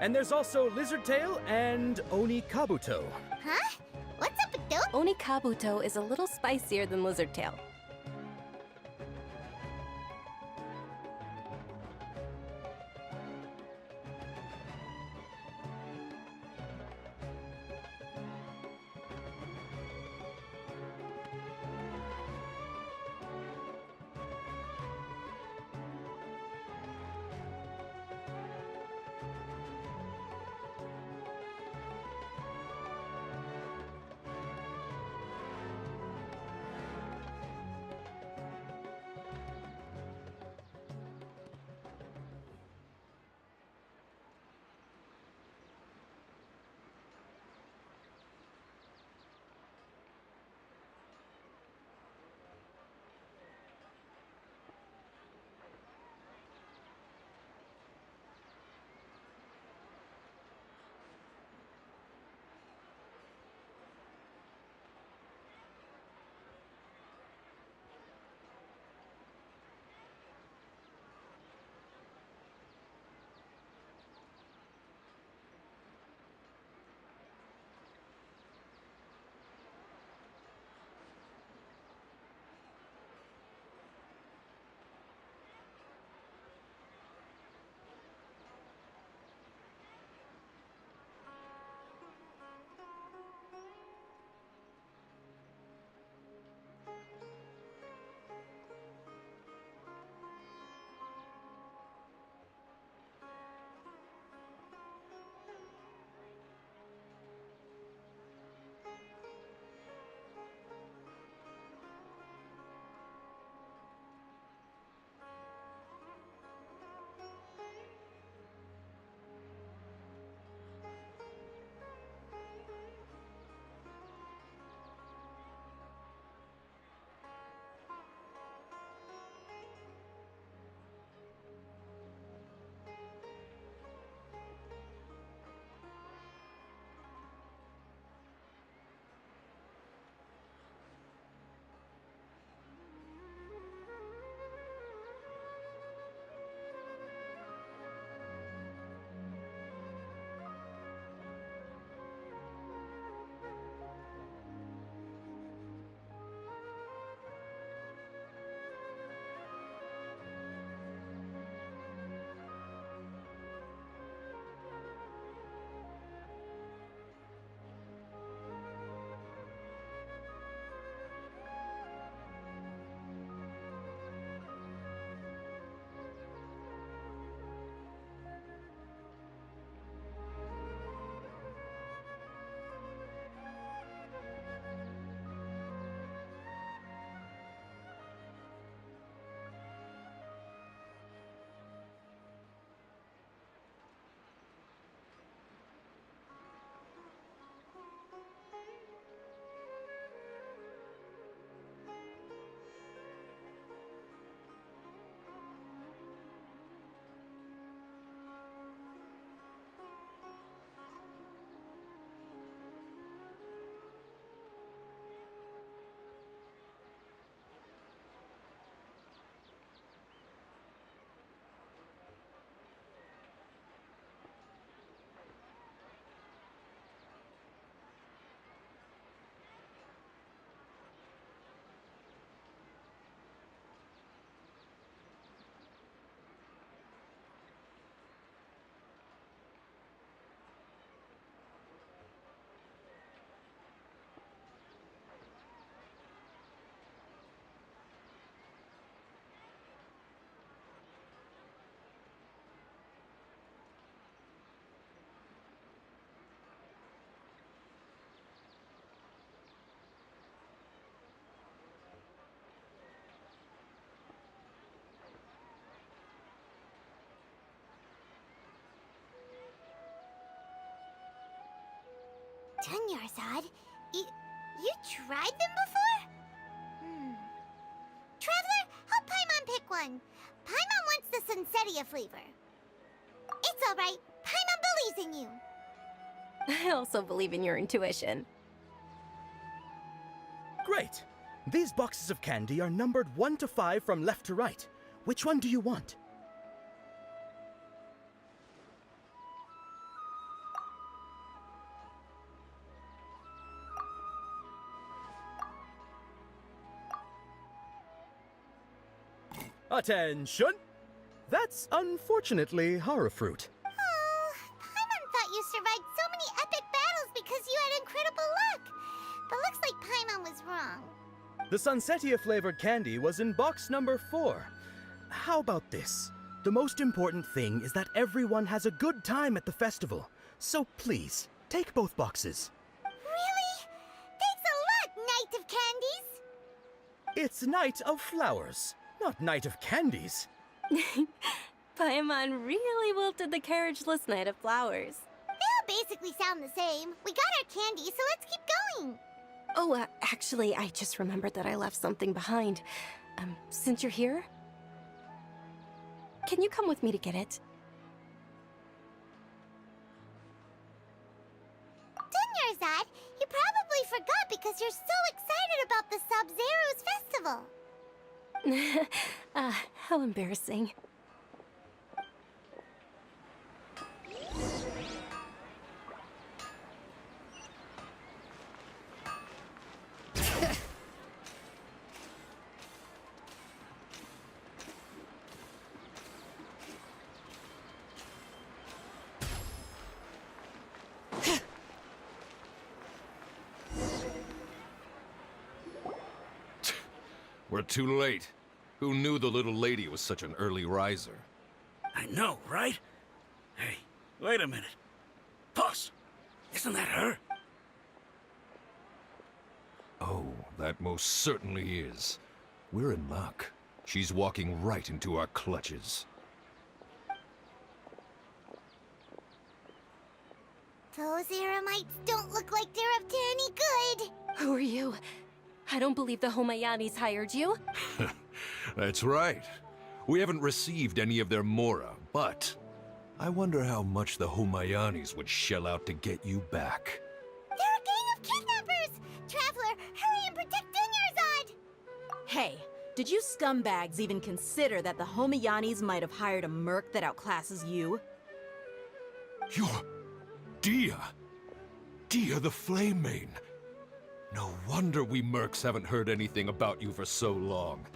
And there's also lizard tail and oni kabuto. Huh? What's up with those? Oni kabuto is a little spicier than lizard tail. Dunyarzad, you tried them before? Traveler, help Paimon pick one. Paimon wants the Sunsetia flavor. It's alright. Paimon believes in you. I also believe in your intuition. Great! These boxes of candy are numbered 1 to 5 from left to right. Which one do you want? Attention! That's unfortunately horror fruit. Oh, Paimon thought you survived so many epic battles because you had incredible luck. But looks like Paimon was wrong. The Sunsetia flavored candy was in box number 4. How about this? The most important thing is that everyone has a good time at the festival. So please, take both boxes. Really? Thanks a lot, Knight of Candies! It's Night of Flowers, not Night of Candies. Paimon really wilted the carriageless Knight of Flowers. They all basically sound the same. We got our candy, so let's keep going. Oh, actually, I just remembered that I left something behind. Since you're here, can you come with me to get it? Dunyarzad, you probably forgot because you're so excited about the Sabzeruz Festival. How embarrassing. We're too late. Who knew the little lady was such an early riser? I know, right? Hey, wait a minute. Boss, isn't that her? Oh, that most certainly is. We're in luck. She's walking right into our clutches. Those Eremites don't look like they're up to any good. Who are you? I don't believe the Homayanis hired you. That's right. We haven't received any of their mora, but I wonder how much the Homayanis would shell out to get you back. They're a gang of kidnappers! Traveler, hurry and protect Dunyarzad! Hey, did you scumbags even consider that the Homayanis might have hired a merc that outclasses you? You're Dehya. Dehya the Flame Main. No wonder we mercs haven't heard anything about you for so long.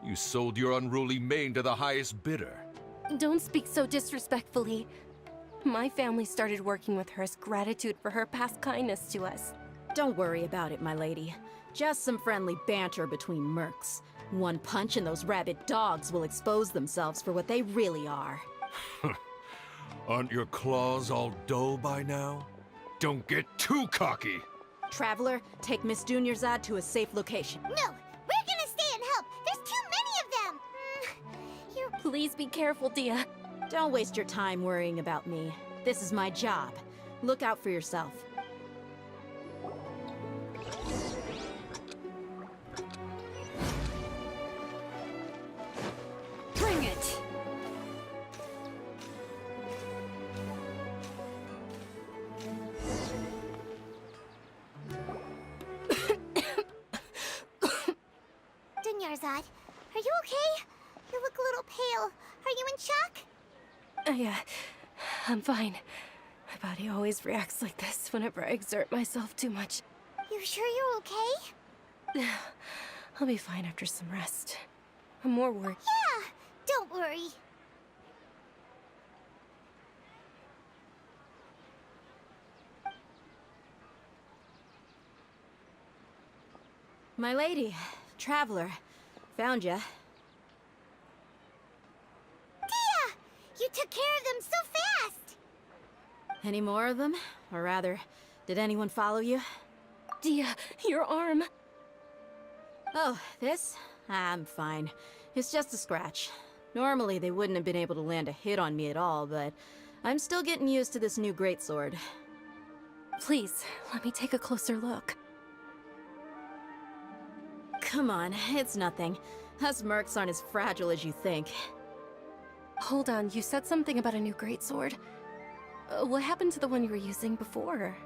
You sold your unruly mane to the highest bidder. Don't speak so disrespectfully. My family started working with her as gratitude for her past kindness to us. Don't worry about it, my lady. Just some friendly banter between mercs. One punch and those rabid dogs will expose themselves for what they really are. Aren't your claws all dull by now? Don't get too cocky! Traveler, take Miss Dunyarzad to a safe location. No, we're gonna stay and help. There's too many of them. Please be careful, Dehya. Don't waste your time worrying about me. This is my job. Look out for yourself. Bring it! Dunyarzad, are you okay? You look a little pale. Are you in shock? Yeah, I'm fine. My body always reacts like this whenever I exert myself too much. You sure you're okay? I'll be fine after some rest. I'm more worried. Yeah, don't worry. My lady, Traveler, found ya. Dehya! You took care of them so fast! Any more of them? Or rather, did anyone follow you? Dehya, your arm! Oh, this? I'm fine. It's just a scratch. Normally, they wouldn't have been able to land a hit on me at all, but I'm still getting used to this new greatsword. Please, let me take a closer look. Come on, it's nothing. Us mercs aren't as fragile as you think. Hold on, you said something about a new greatsword. What happened to the one you were using before?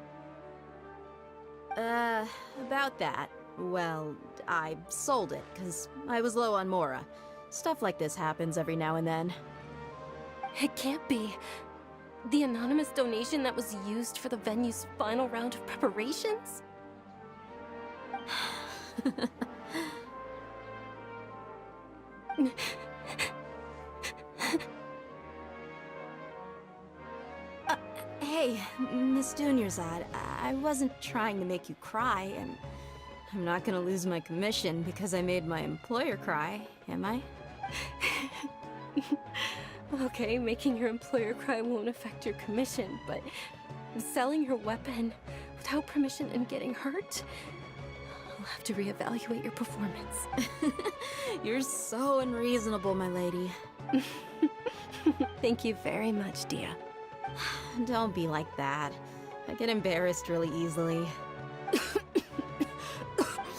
About that. Well, I sold it, because I was low on Mora. Stuff like this happens every now and then. It can't be. The anonymous donation that was used for the venue's final round of preparations? Hey, Miss Dunyarzad, I wasn't trying to make you cry, and I'm not gonna lose my commission because I made my employer cry, am I? Okay, making your employer cry won't affect your commission, but selling your weapon without permission and getting hurt? I'll have to reevaluate your performance. You're so unreasonable, my lady. Thank you very much, Dehya. Don't be like that. I get embarrassed really easily. Are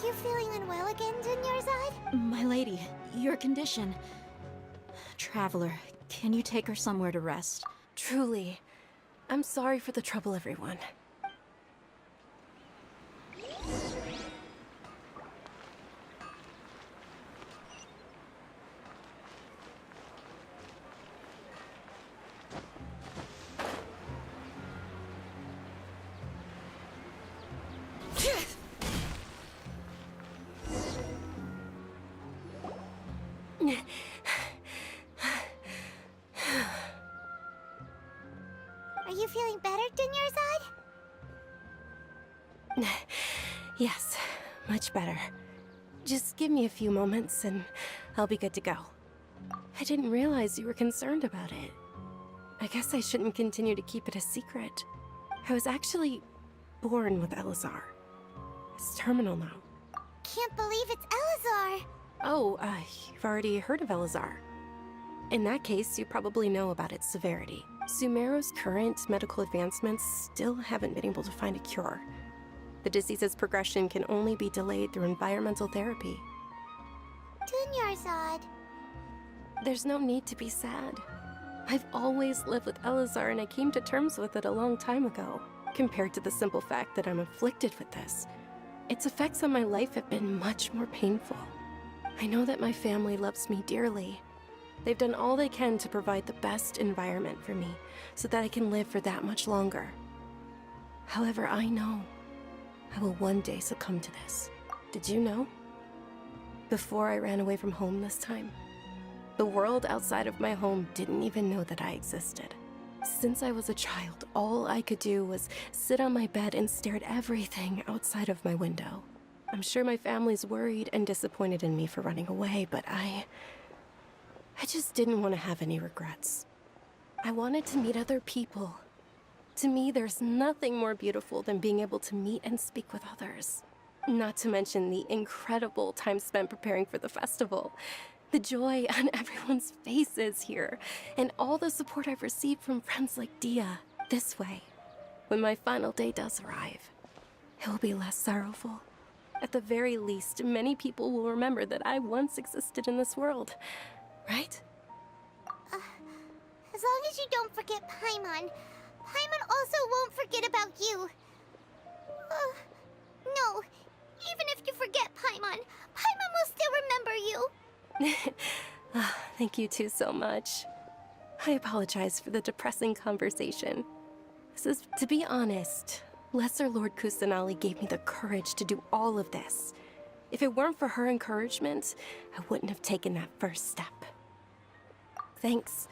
you feeling unwell again, Dunyarzad? My lady, your condition. Traveler, can you take her somewhere to rest? Truly. I'm sorry for the trouble, everyone. Are you feeling better, Dunyarzad? Yes, much better. Just give me a few moments and I'll be good to go. I didn't realize you were concerned about it. I guess I shouldn't continue to keep it a secret. I was actually born with Elazar. It's terminal now. Can't believe it's Elazar! Oh, you've already heard of Elazar. In that case, you probably know about its severity. Sumeru's current medical advancements still haven't been able to find a cure. The disease's progression can only be delayed through environmental therapy. Dunyarzad. There's no need to be sad. I've always lived with Elazar and I came to terms with it a long time ago. Compared to the simple fact that I'm afflicted with this, its effects on my life have been much more painful. I know that my family loves me dearly. They've done all they can to provide the best environment for me so that I can live for that much longer. However, I know I will one day succumb to this. Did you know? Before I ran away from home this time, the world outside of my home didn't even know that I existed. Since I was a child, all I could do was sit on my bed and stare at everything outside of my window. I'm sure my family's worried and disappointed in me for running away, but I just didn't want to have any regrets. I wanted to meet other people. To me, there's nothing more beautiful than being able to meet and speak with others. Not to mention the incredible time spent preparing for the festival. The joy on everyone's faces here, and all the support I've received from friends like Dehya. This way, when my final day does arrive, it will be less sorrowful. At the very least, many people will remember that I once existed in this world. Right? As long as you don't forget Paimon, Paimon also won't forget about you. No, even if you forget Paimon, Paimon will still remember you. Thank you two so much. I apologize for the depressing conversation. To be honest, Lesser Lord Kusanali gave me the courage to do all of this. If it weren't for her encouragement, I wouldn't have taken that first step. Thanks.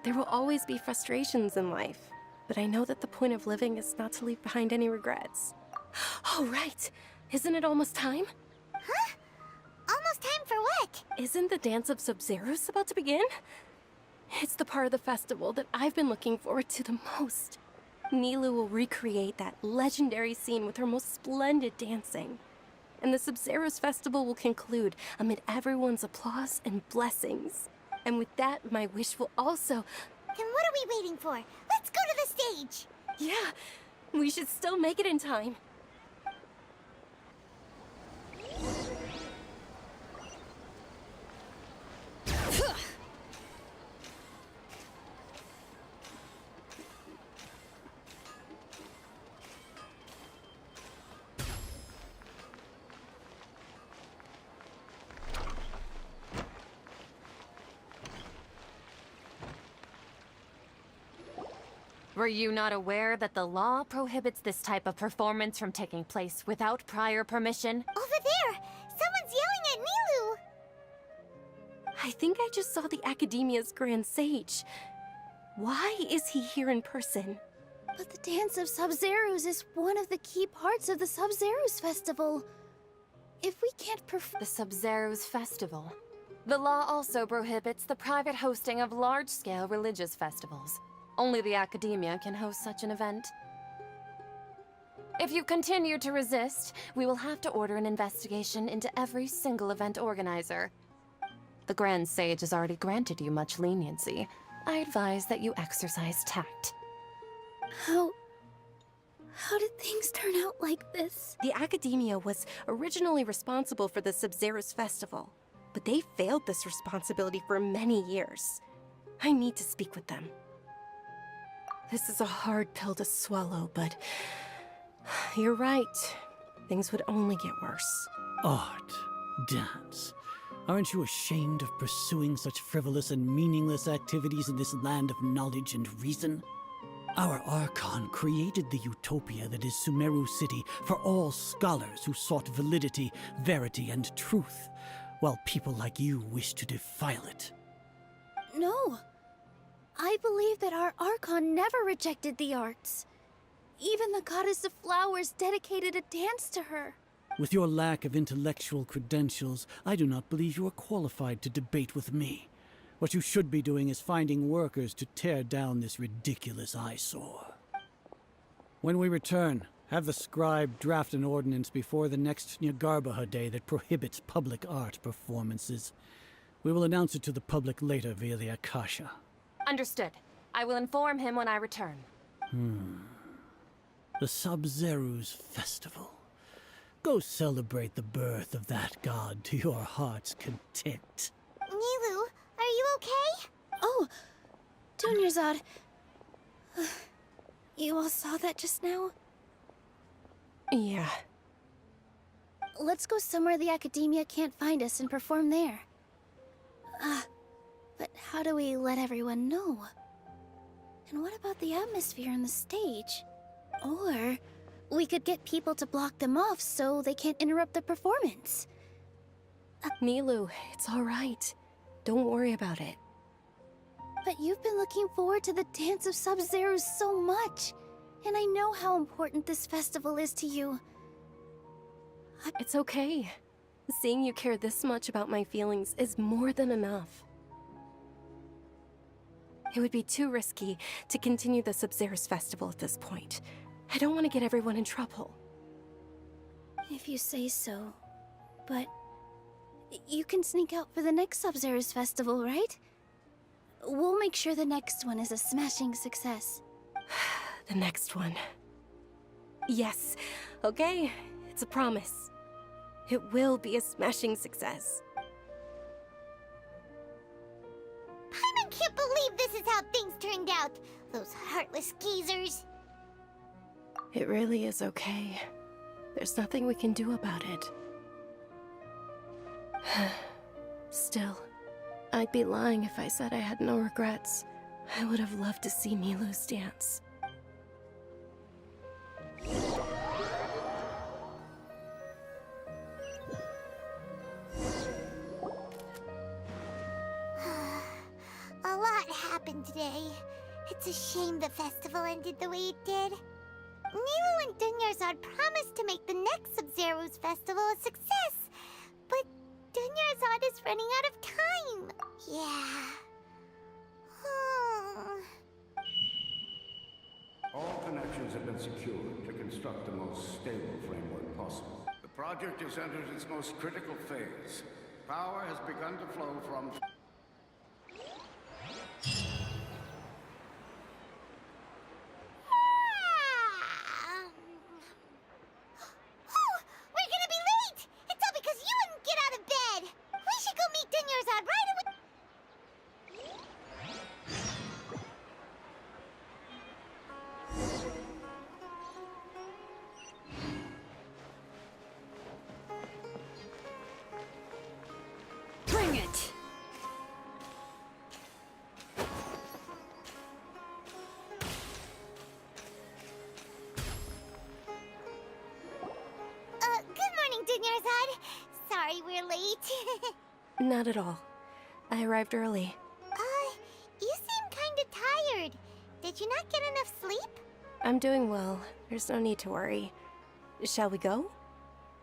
There will always be frustrations in life, but I know that the point of living is not to leave behind any regrets. Oh, right! Isn't it almost time? Huh? Almost time for what? Isn't the dance of Sabzeruz about to begin? It's the part of the festival that I've been looking forward to the most. Nilou will recreate that legendary scene with her most splendid dancing. And the Sabzeruz Festival will conclude amid everyone's applause and blessings. And with that, my wish will also... Then what are we waiting for? Let's go to the stage! Yeah, We should still make it in time. Were you not aware that the law prohibits this type of performance from taking place without prior permission? Over there! Someone's yelling at Nilu! I think I just saw the Academia's Grand Sage. Why is he here in person? But the Dance of Sabzeruz is one of the key parts of the Sabzeruz Festival. If we can't perform... The Sabzeruz Festival. The law also prohibits the private hosting of large-scale religious festivals. Only the Academia can host such an event. If you continue to resist, we will have to order an investigation into every single event organizer. The Grand Sage has already granted you much leniency. I advise that you exercise tact. How did things turn out like this? The Academia was originally responsible for the Sabzeruz Festival, but they failed this responsibility for many years. I need to speak with them. This is a hard pill to swallow, but you're right. Things would only get worse. Art, dance. Aren't you ashamed of pursuing such frivolous and meaningless activities in this land of knowledge and reason? Our Archon created the utopia that is Sumeru City for all scholars who sought validity, verity, and truth, while people like you wish to defile it. No. I believe that our Archon never rejected the arts. Even the goddess of flowers dedicated a dance to her. With your lack of intellectual credentials, I do not believe you are qualified to debate with me. What you should be doing is finding workers to tear down this ridiculous eyesore. When we return, have the scribe draft an ordinance before the next Nyagarbha day that prohibits public art performances. We will announce it to the public later via the Akasha. Understood. I will inform him when I return. The Sabzeruz Festival. Go celebrate the birth of that god to your heart's content. Nilu, are you okay? Oh, Dunyarzad. You all saw that just now? Yeah. Let's go somewhere the Academia can't find us and perform there. But how do we let everyone know? And what about the atmosphere on the stage? Or we could get people to block them off so they can't interrupt the performance. Nilu, it's all right. Don't worry about it. But you've been looking forward to the Dance of Sabzeruz so much. And I know how important this festival is to you. It's okay. Seeing you care this much about my feelings is more than enough. It would be too risky to continue the Sabzeruz Festival at this point. I don't want to get everyone in trouble. If you say so. But you can sneak out for the next Sabzeruz Festival, right? We'll make sure the next one is a smashing success. The next one. Yes. Okay. It's a promise. It will be a smashing success. Paimon can't believe this is how things turned out. Those heartless geezers. It really is okay. There's nothing we can do about it. Still, I'd be lying if I said I had no regrets. I would have loved to see Nilu's dance. A lot happened today. It's a shame the festival ended the way it did. Nilu and Dunyarzad promised to make the next Sabzeruz Festival a success, but Dunyarzad is running out of time. Yeah. All connections have been secured to construct the most stable framework possible. The project has entered its most critical phase. Power has begun to flow from... sorry we're late. Not at all. I arrived early. You seem kinda tired. Did you not get enough sleep? I'm doing well. There's no need to worry. Shall we go?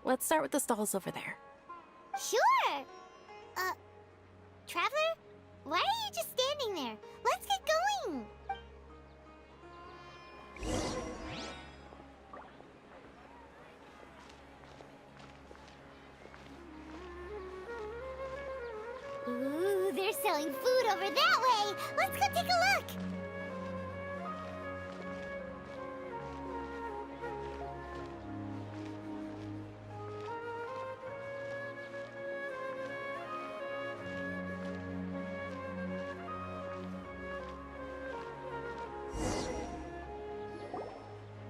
Let's start with the stalls over there. Sure! Traveler? Why are you just standing there? Let's get going! Ooh, they're selling food over that way! Let's go take a look!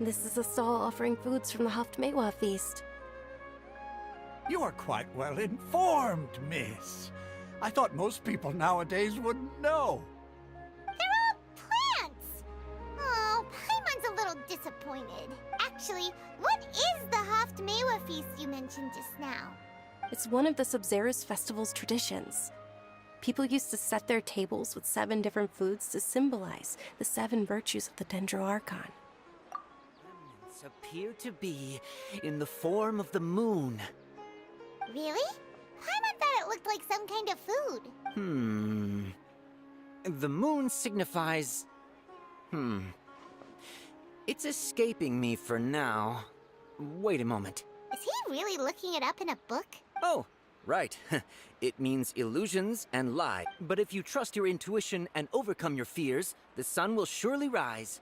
This is a stall offering foods from the Haftmewa feast. You are quite well informed, miss. I thought most people nowadays wouldn't know. They're all plants! Oh, Paimon's a little disappointed. Actually, what is the Haftmewa feast you mentioned just now? It's one of the Sabzeruz Festival's traditions. People used to set their tables with 7 different foods to symbolize the 7 virtues of the Dendroarchon. Appear to be in the form of the moon. Really? Paimon thought it looked like some kind of food. The moon signifies... It's escaping me for now. Wait a moment. Is he really looking it up in a book? Oh, right. It means illusions and lie. But if you trust your intuition and overcome your fears, the sun will surely rise.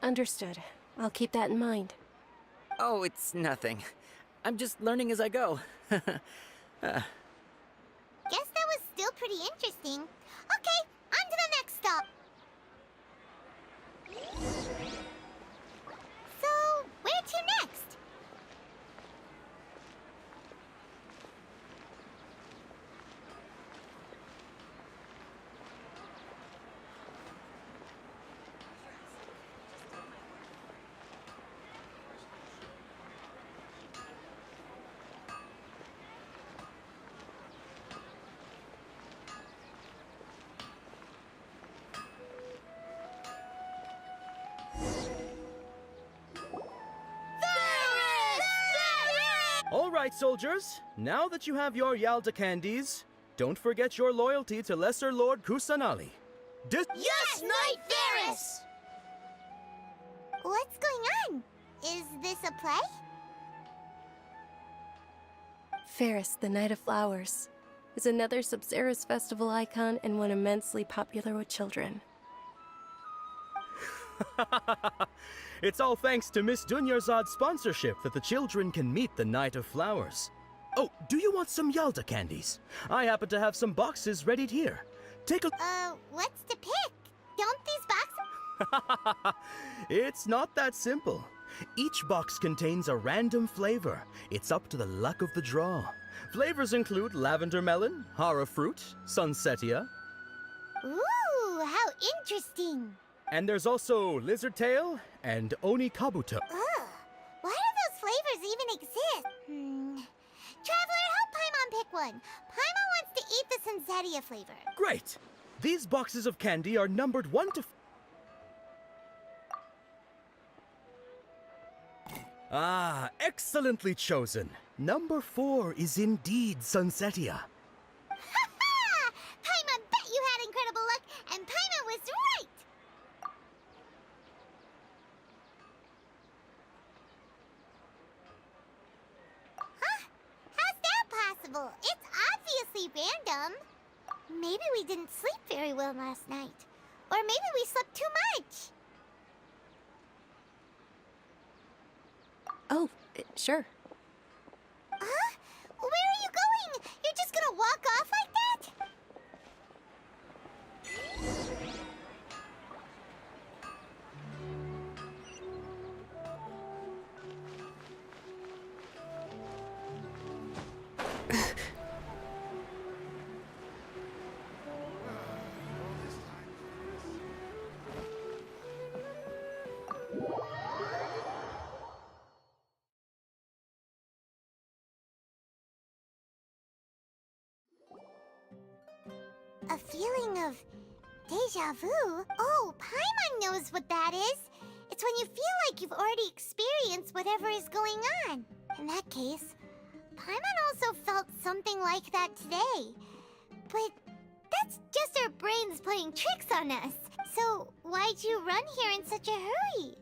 Understood. I'll keep that in mind. Oh, it's nothing. I'm just learning as I go. Guess that was still pretty interesting. Okay, on to the next stop. So, where to next? All right, soldiers. Now that you have your Yalda candies, don't forget your loyalty to Lesser Lord Kusanali. Yes, Knight Ferris! What's going on? Is this a play? Ferris, the Knight of Flowers, is another Sabzeruz Festival icon and one immensely popular with children. It's all thanks to Miss Dunyarzad's sponsorship that the children can meet the Knight of Flowers. Oh, do you want some Yalda candies? I happen to have some boxes ready here. Take a... What's to pick? Don't these boxes... It's not that simple. Each box contains a random flavor. It's up to the luck of the draw. Flavors include lavender melon, hara fruit, sunsetia. Ooh, how interesting. And there's also lizard tail and oni kabuto. Ugh, why do those flavors even exist? Traveler, help Paimon pick one. Paimon wants to eat the sunsetia flavor. Great! These boxes of candy are numbered 1 to... Ah, excellently chosen. Number 4 is indeed sunsetia. Ha-ha! Paimon bet you had incredible luck, and Paimon was right! Huh? How's that possible? It's obviously random. Maybe we didn't sleep very well last night. Or maybe we slept too much. Oh, sure. Huh? Where are you going? You're just gonna walk off like of deja vu, oh, Paimon knows what that is. It's when you feel like you've already experienced whatever is going on. In that case, Paimon also felt something like that today. But that's just our brains playing tricks on us. So why'd you run here in such a hurry?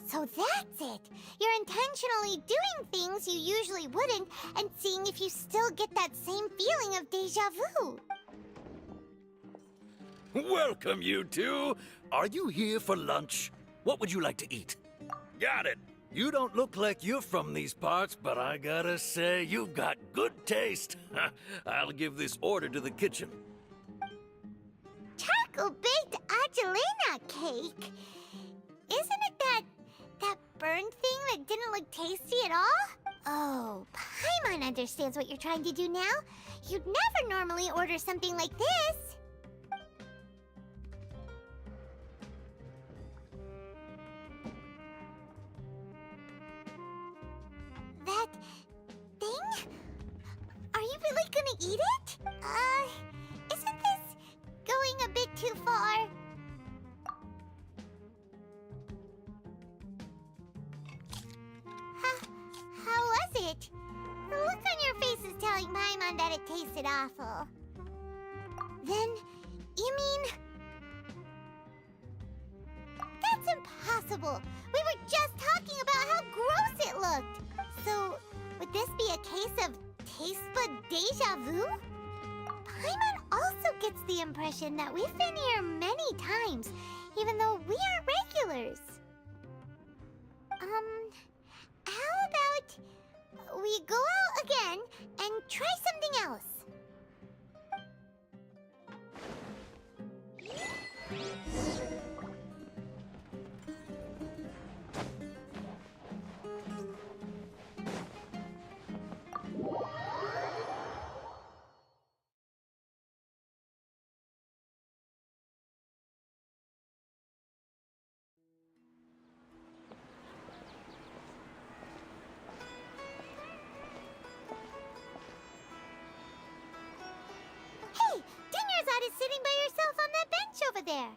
So that's it. You're intentionally doing things you usually wouldn't and seeing if you still get that same feeling of deja vu. Welcome, you two. Are you here for lunch? What would you like to eat? Got it. You don't look like you're from these parts, but I gotta say, you've got good taste. I'll give this order to the kitchen. Charcoal-baked Angelina cake? Isn't it that burned thing that didn't look tasty at all? Oh, Paimon understands what you're trying to do now. You'd never normally order something like this. That thing? Are you really gonna eat it? Isn't this going a bit too far? How was it? The look on your face is telling Paimon that it tasted awful. Then, you mean... That's impossible! We were just talking about how gross it looked! So, would this be a case of taste bud deja vu? Paimon also gets the impression that we've been here many times, even though we aren't regulars. How about we go out again and try something else? Hey, Dinyarzad is sitting by herself on that bench over there.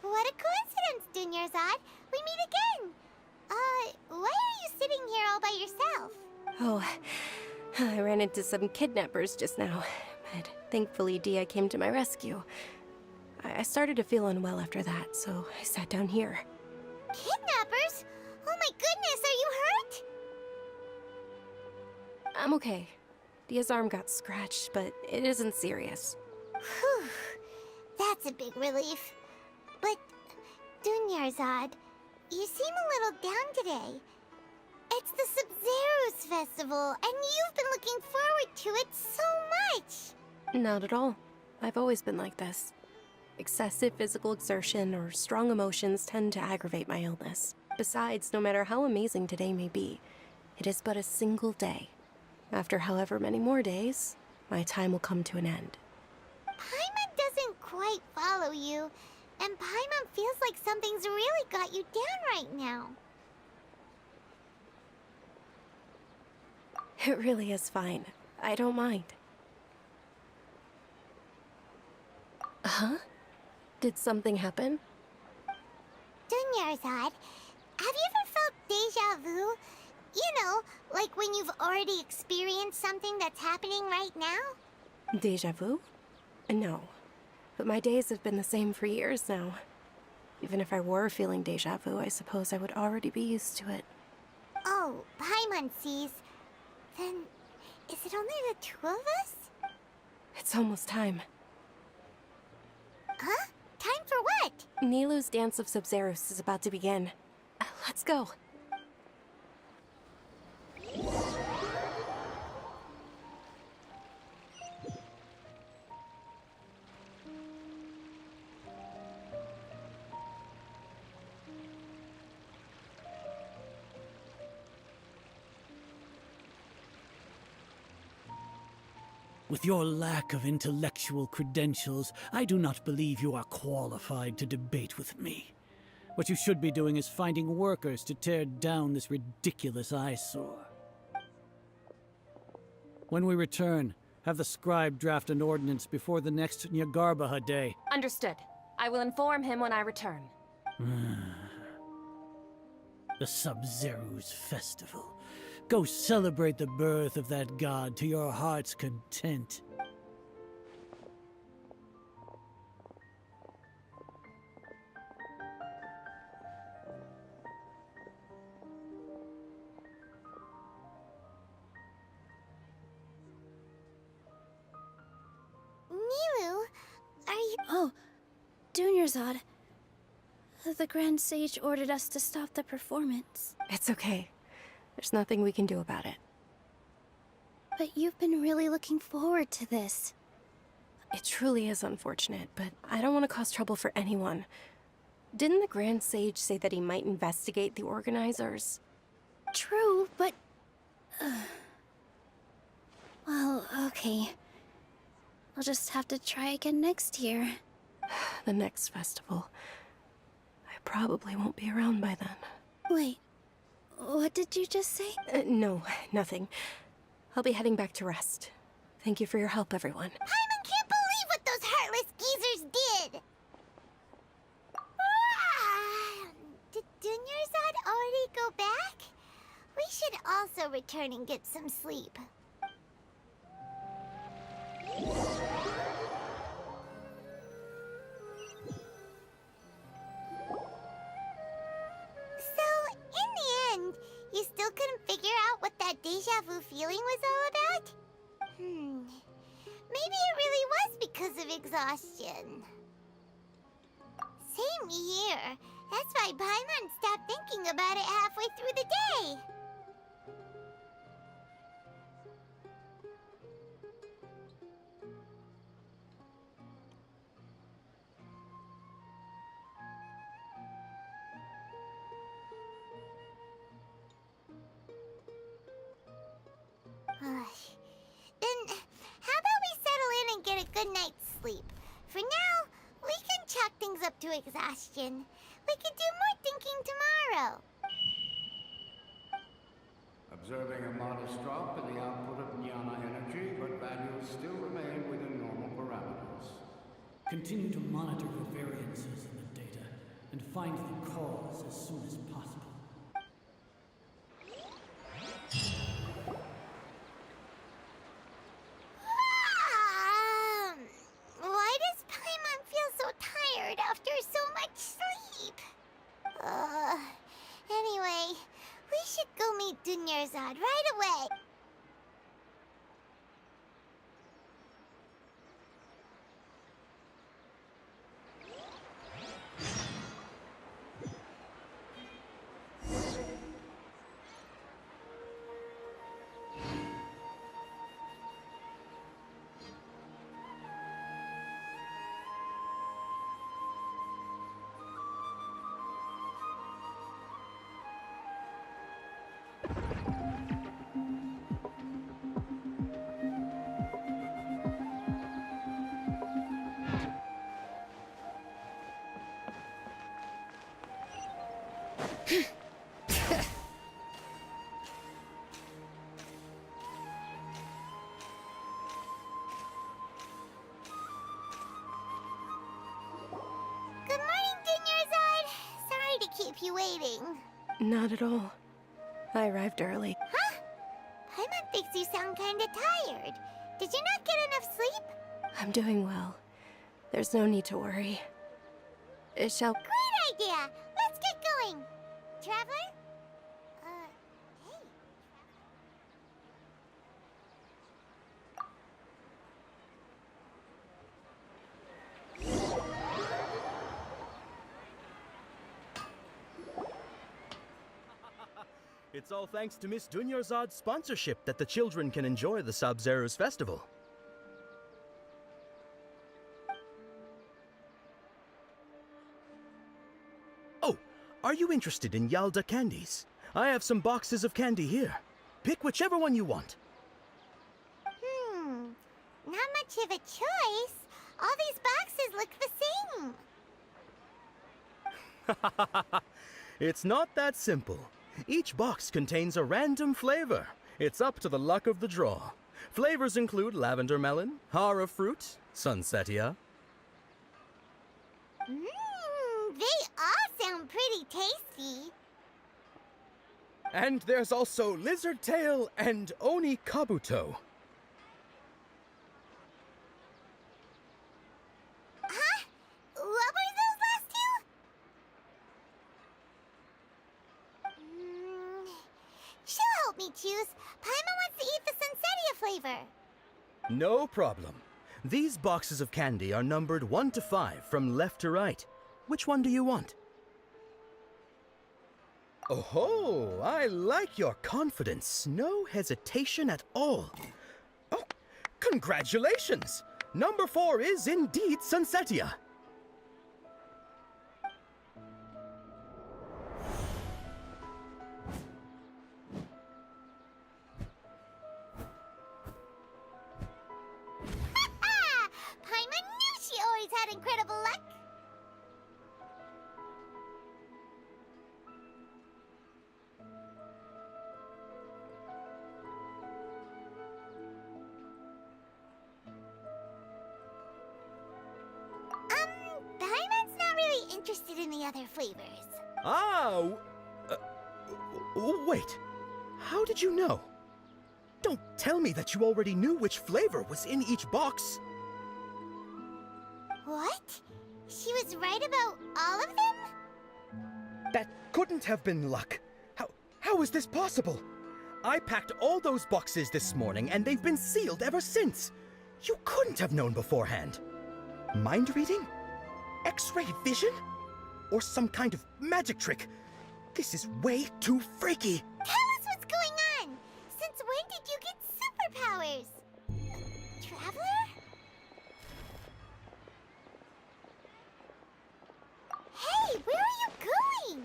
What a coincidence, Dinyarzad. We meet again. Why are you sitting here all by yourself? Oh, I ran into some kidnappers just now, but thankfully Dehya came to my rescue. I started to feel unwell after that, so I sat down here. Kidnappers? Oh my goodness, are you hurt? I'm okay. Dehya's arm got scratched, but it isn't serious. Whew, that's a big relief. But, Dunyarzad, you seem a little down today. It's the Sabzeruz Festival, and you've been looking forward to it so much. Not at all. I've always been like this. Excessive physical exertion or strong emotions tend to aggravate my illness. Besides, no matter how amazing today may be, it is but a single day. After however many more days, my time will come to an end. Paimon doesn't quite follow you, and Paimon feels like something's really got you down right now. It really is fine. I don't mind. Huh? Did something happen? Dunyarzad, have you ever felt deja vu? You know, like when you've already experienced something that's happening right now? Deja vu? No. But my days have been the same for years now. Even if I were feeling deja vu, I suppose I would already be used to it. Oh, Paimon sees. Then, is it only the two of us? It's almost time. Huh? Time for what? Nilou's Dance of Sabzeruz is about to begin. Let's go. With your lack of intellectual credentials, I do not believe you are qualified to debate with me. What you should be doing is finding workers to tear down this ridiculous eyesore. When we return, have the scribe draft an ordinance before the next Nyagarbaha day. Understood. I will inform him when I return. The Sabzeruz Festival. Go celebrate the birth of that god to your heart's content. Nilu, are you... Oh, Dunyarzad. The Grand Sage ordered us to stop the performance. It's okay. There's nothing we can do about it. But you've been really looking forward to this. It truly is unfortunate, but I don't want to cause trouble for anyone. Didn't the Grand Sage say that he might investigate the organizers? True, but... well, okay. I'll just have to try again next year. The next festival. I probably won't be around by then. Wait, what did you just say? No, nothing. I'll be heading back to rest. Thank you for your help, everyone. Paimon can't believe what those heartless geezers did! Did Dunyarzad already go back? We should also return and get some sleep. So, in the end, you still couldn't figure out what that deja vu feeling was all about? Maybe it really was because of exhaustion. Same here. That's why Paimon stopped thinking about it halfway through the day. Then, how about we settle in and get a good night's sleep? For now, we can chalk things up to exhaustion. We can do more thinking tomorrow. Observing a modest drop in the output of jnana energy, but values still remain within normal parameters. Continue to monitor the variances in the data and find the cause as soon as possible. Why does Paimon feel so tired after so much sleep? Anyway, we should go meet Dunyarzad right away. Good morning, Dunyarzad. Sorry to keep you waiting. Not at all. I arrived early. Huh? Paimon thinks you sound kinda tired. Did you not get enough sleep? I'm doing well. There's no need to worry. It shall... Great idea! Let's get going! Traveler? Hey. It's all thanks to Miss Dunyarzad's sponsorship that the children can enjoy the Sabzeruz Festival. Oh, are you interested in Yalda candies? I have some boxes of candy here. Pick whichever one you want. Not much of a choice. All these boxes look the same. It's not that simple. Each box contains a random flavor. It's up to the luck of the draw. Flavors include lavender melon, hara fruit, sunsetia. They all sound pretty tasty. And there's also lizard tail and oni kabuto. Huh? What were those last two? She'll help me choose. Paimon wants to eat the sunsetia flavor. No problem. These boxes of candy are numbered 1 to 5 from left to right. Which one do you want? Oh, I like your confidence. No hesitation at all. Oh, congratulations! Number 4 is indeed sunsetia. Paimon knew she always had incredible luck. Paimon's not really interested in the other flavors. Ah, wait. How did you know? Don't tell me that you already knew which flavor was in each box. What? She was right about all of them? That couldn't have been luck. How is this possible? I packed all those boxes this morning and they've been sealed ever since. You couldn't have known beforehand. Mind reading? X-ray vision? Or some kind of magic trick? This is way too freaky. Tell us what's going on! Since when did you get superpowers? Traveler? Hey, where are you going?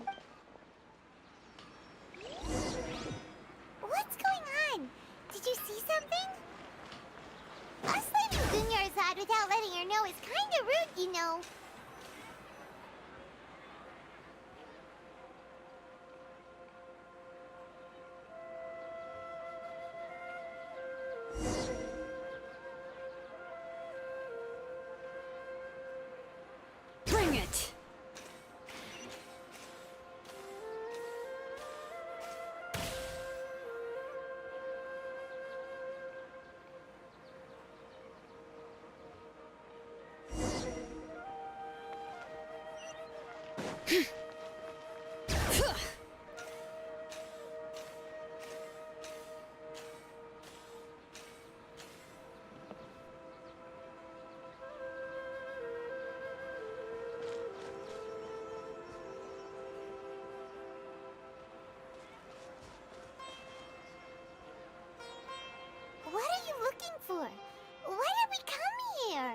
What's going on? Did you see something? Us leaving Dunyarzad without letting her know is kinda rude, you know. Bring it! What are you looking for? Why did we come here?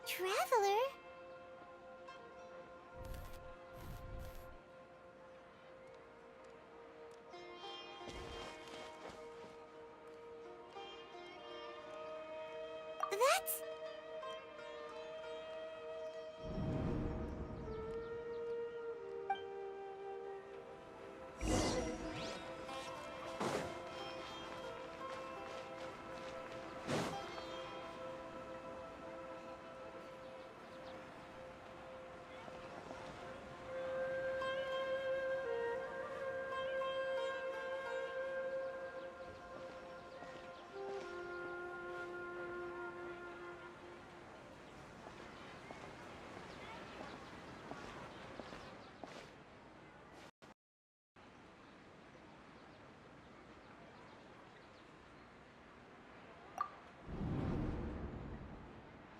Traveler? That's...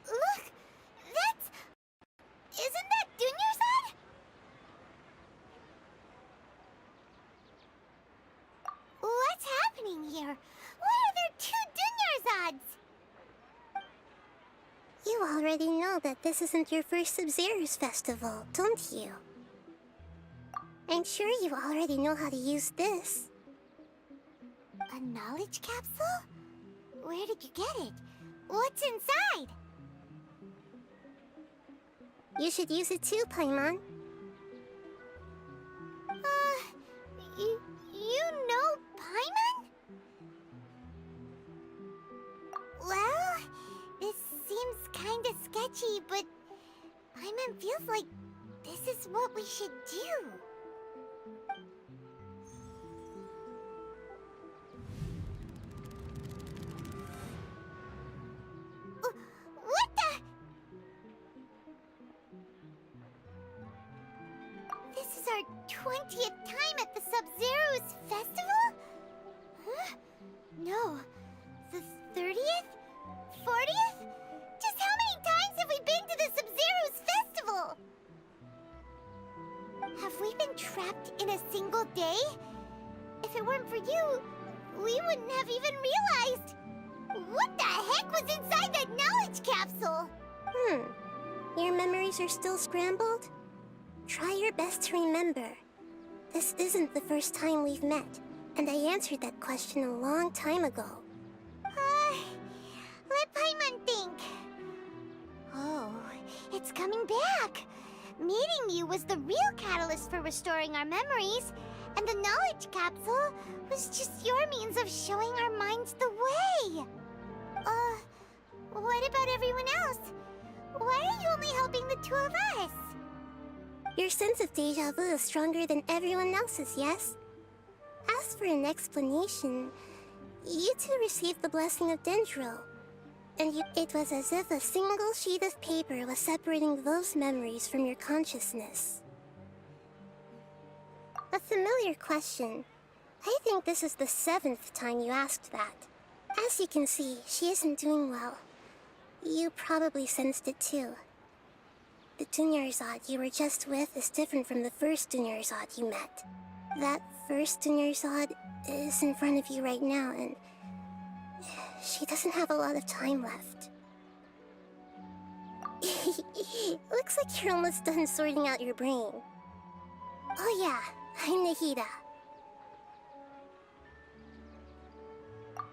Look! That's... Isn't that Dunyarzad? What's happening here? Why are there 2 Dunyarzads? You already know that this isn't your first Sabzeruz Festival, don't you? I'm sure you already know how to use this. A knowledge capsule? Where did you get it? What's inside? You should use it too, Paimon. You know Paimon? Well, this seems kinda sketchy, but Paimon feels like this is what we should do. What the? This is our 20th time at the Sabzeruz Festival? Huh? No. The 30th? 40th? Just how many times have we been to the Sabzeruz Festival? Have we been trapped in a single day? If it weren't for you, we wouldn't have even realized. What the heck was inside that knowledge capsule? Your memories are still scrambled? Try your best to remember. This isn't the first time we've met, and I answered that question a long time ago. Let Paimon think. Oh, it's coming back. Meeting you was the real catalyst for restoring our memories, and the knowledge capsule was just your means of showing our minds the way. What about everyone else? Why are you only helping the two of us? Your sense of deja vu is stronger than everyone else's, yes? As for an explanation, you two received the blessing of Dendro, and it was as if a single sheet of paper was separating those memories from your consciousness. A familiar question. I think this is the 7th time you asked that. As you can see, she isn't doing well. You probably sensed it too. The Dunyarzad you were just with is different from the first Dunyarzad you met. That first Dunyarzad is in front of you right now, and she doesn't have a lot of time left. Looks like you're almost done sorting out your brain. Oh yeah, I'm Nahida.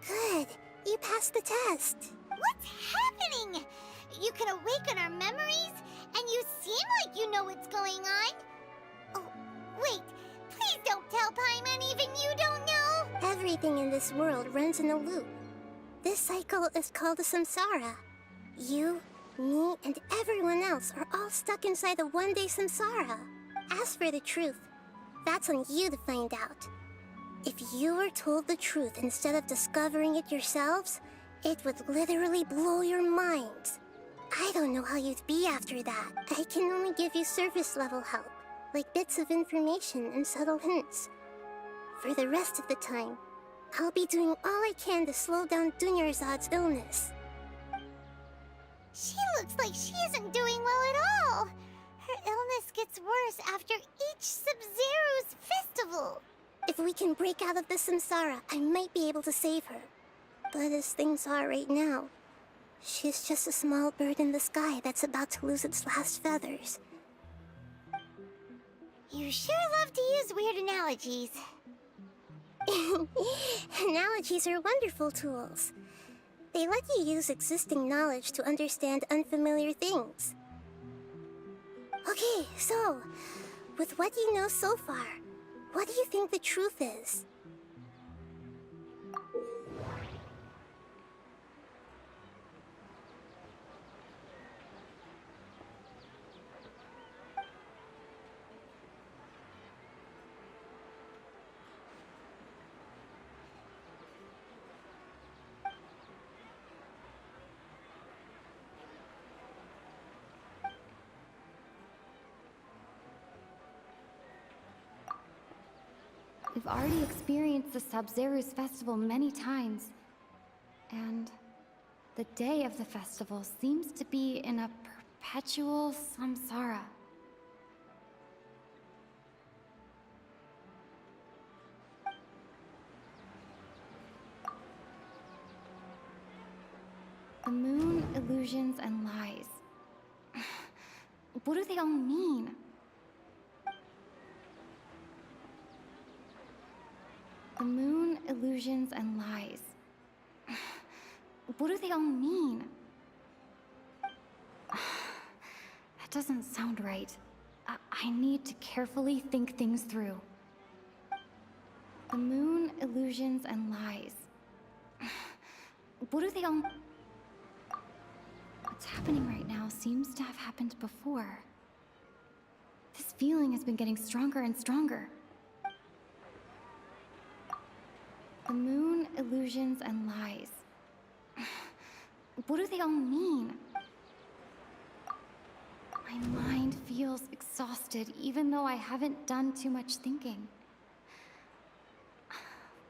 Good, you passed the test. What's happening? You can awaken our memories, and you seem like you know what's going on. Oh, wait, please don't tell Paimon even you don't know. Everything in this world runs in a loop. This cycle is called a samsara. You, me, and everyone else are all stuck inside a one-day samsara. As for the truth, that's on you to find out. If you were told the truth instead of discovering it yourselves, it would literally blow your minds. I don't know how you'd be after that. I can only give you surface-level help, like bits of information and subtle hints. For the rest of the time, I'll be doing all I can to slow down Dunyarzad's illness. She looks like she isn't doing well at all. Her illness gets worse after each Sabzeruz Festival. If we can break out of the samsara, I might be able to save her. But as things are right now, she's just a small bird in the sky that's about to lose its last feathers. You sure love to use weird analogies. Analogies are wonderful tools. They let you use existing knowledge to understand unfamiliar things. Okay, so, with what you know so far, what do you think the truth is? We've already experienced the Sabzeruz Festival many times, and the day of the festival seems to be in a perpetual samsara. The moon, illusions, and lies. What do they all mean? The moon, illusions, and lies. What do they all mean? That doesn't sound right. I need to carefully think things through. The moon, illusions, and lies. What do they all... What's happening right now seems to have happened before. This feeling has been getting stronger and stronger. The moon, illusions, and lies. What do they all mean? My mind feels exhausted, even though I haven't done too much thinking.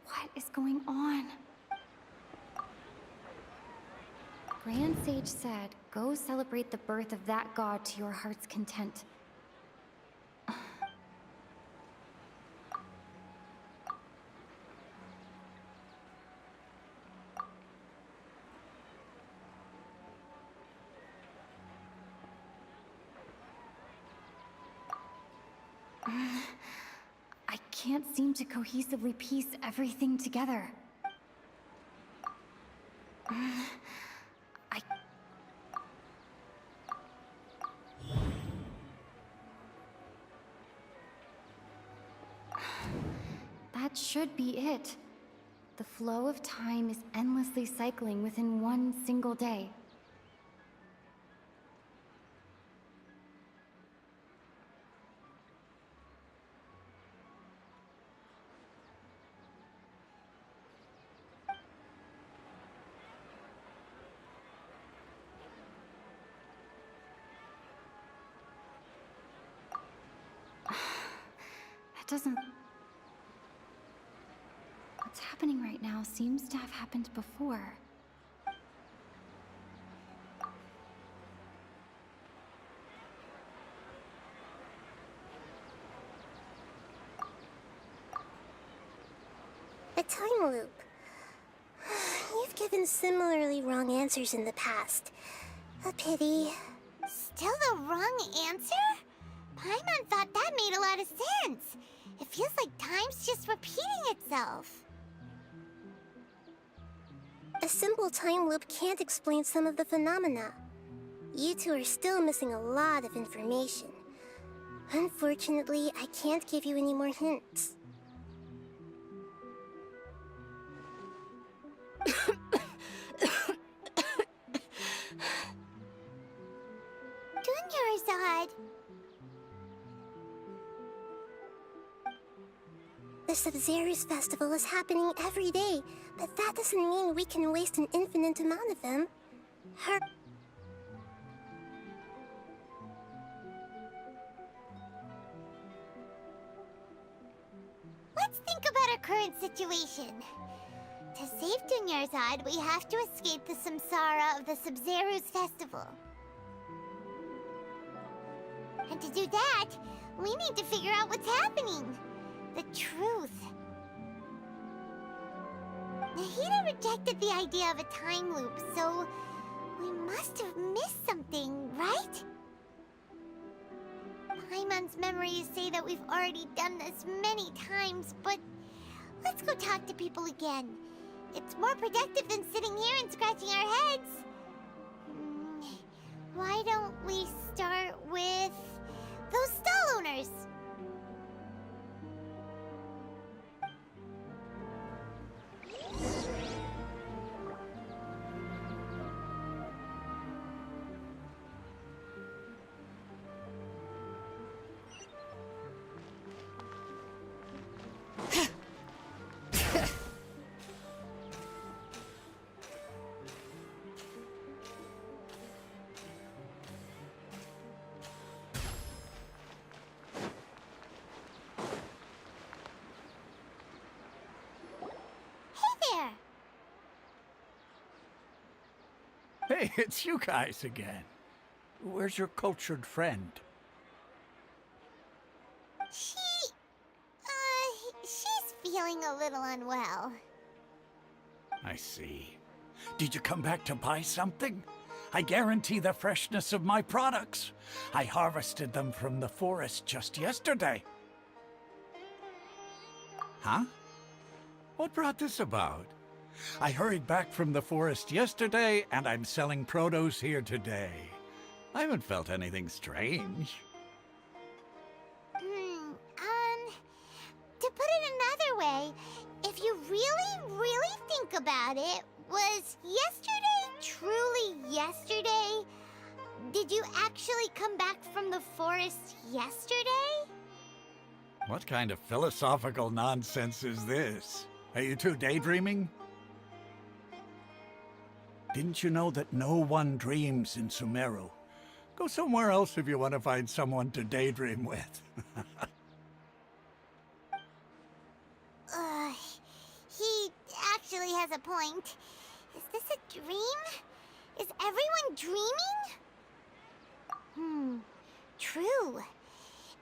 What is going on? Grand Sage said, go celebrate the birth of that god to your heart's content. I can't seem to cohesively piece everything together. That should be it. The flow of time is endlessly cycling within one single day. That doesn't... What's happening right now seems to have happened before. A time loop. You've given similarly wrong answers in the past. A pity. Still the wrong answer? Paimon thought that made a lot of sense. It feels like time's just repeating itself. A simple time loop can't explain some of the phenomena. You two are still missing a lot of information. Unfortunately, I can't give you any more hints. Dunyarzad. The Sabzeruz Festival is happening every day, but that doesn't mean we can waste an infinite amount of them. Let's think about our current situation. To save Dunyarzad, we have to escape the samsara of the Sabzeruz Festival. And to do that, we need to figure out what's happening. The truth. Nahida rejected the idea of a time loop, so we must have missed something, right? Paimon's memories say that we've already done this many times, but let's go talk to people again. It's more productive than sitting here and scratching our heads. Why don't we start with those stall owners? Hey, it's you guys again. Where's your cultured friend? She's feeling a little unwell. I see. Did you come back to buy something? I guarantee the freshness of my products. I harvested them from the forest just yesterday. Huh? What brought this about? I hurried back from the forest yesterday, and I'm selling produce here today. I haven't felt anything strange. To put it another way, if you really think about it, was yesterday truly yesterday? Did you actually come back from the forest yesterday? What kind of philosophical nonsense is this? Are you two daydreaming? Didn't you know that no one dreams in Sumeru? Go somewhere else if you want to find someone to daydream with. He actually has a point. Is this a dream? Is everyone dreaming? True.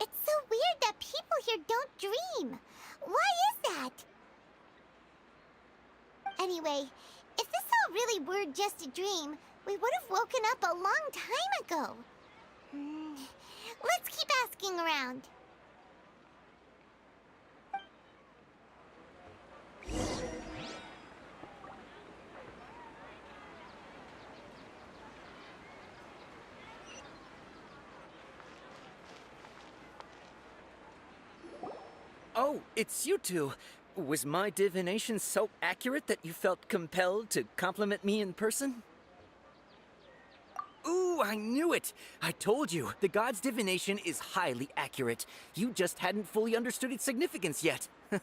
It's so weird that people here don't dream. Why is that? Anyway, if this all really were just a dream, we would have woken up a long time ago. Let's keep asking around. Oh, it's you two. Was my divination so accurate that you felt compelled to compliment me in person? Ooh, I knew it! I told you, the god's divination is highly accurate. You just hadn't fully understood its significance yet. You're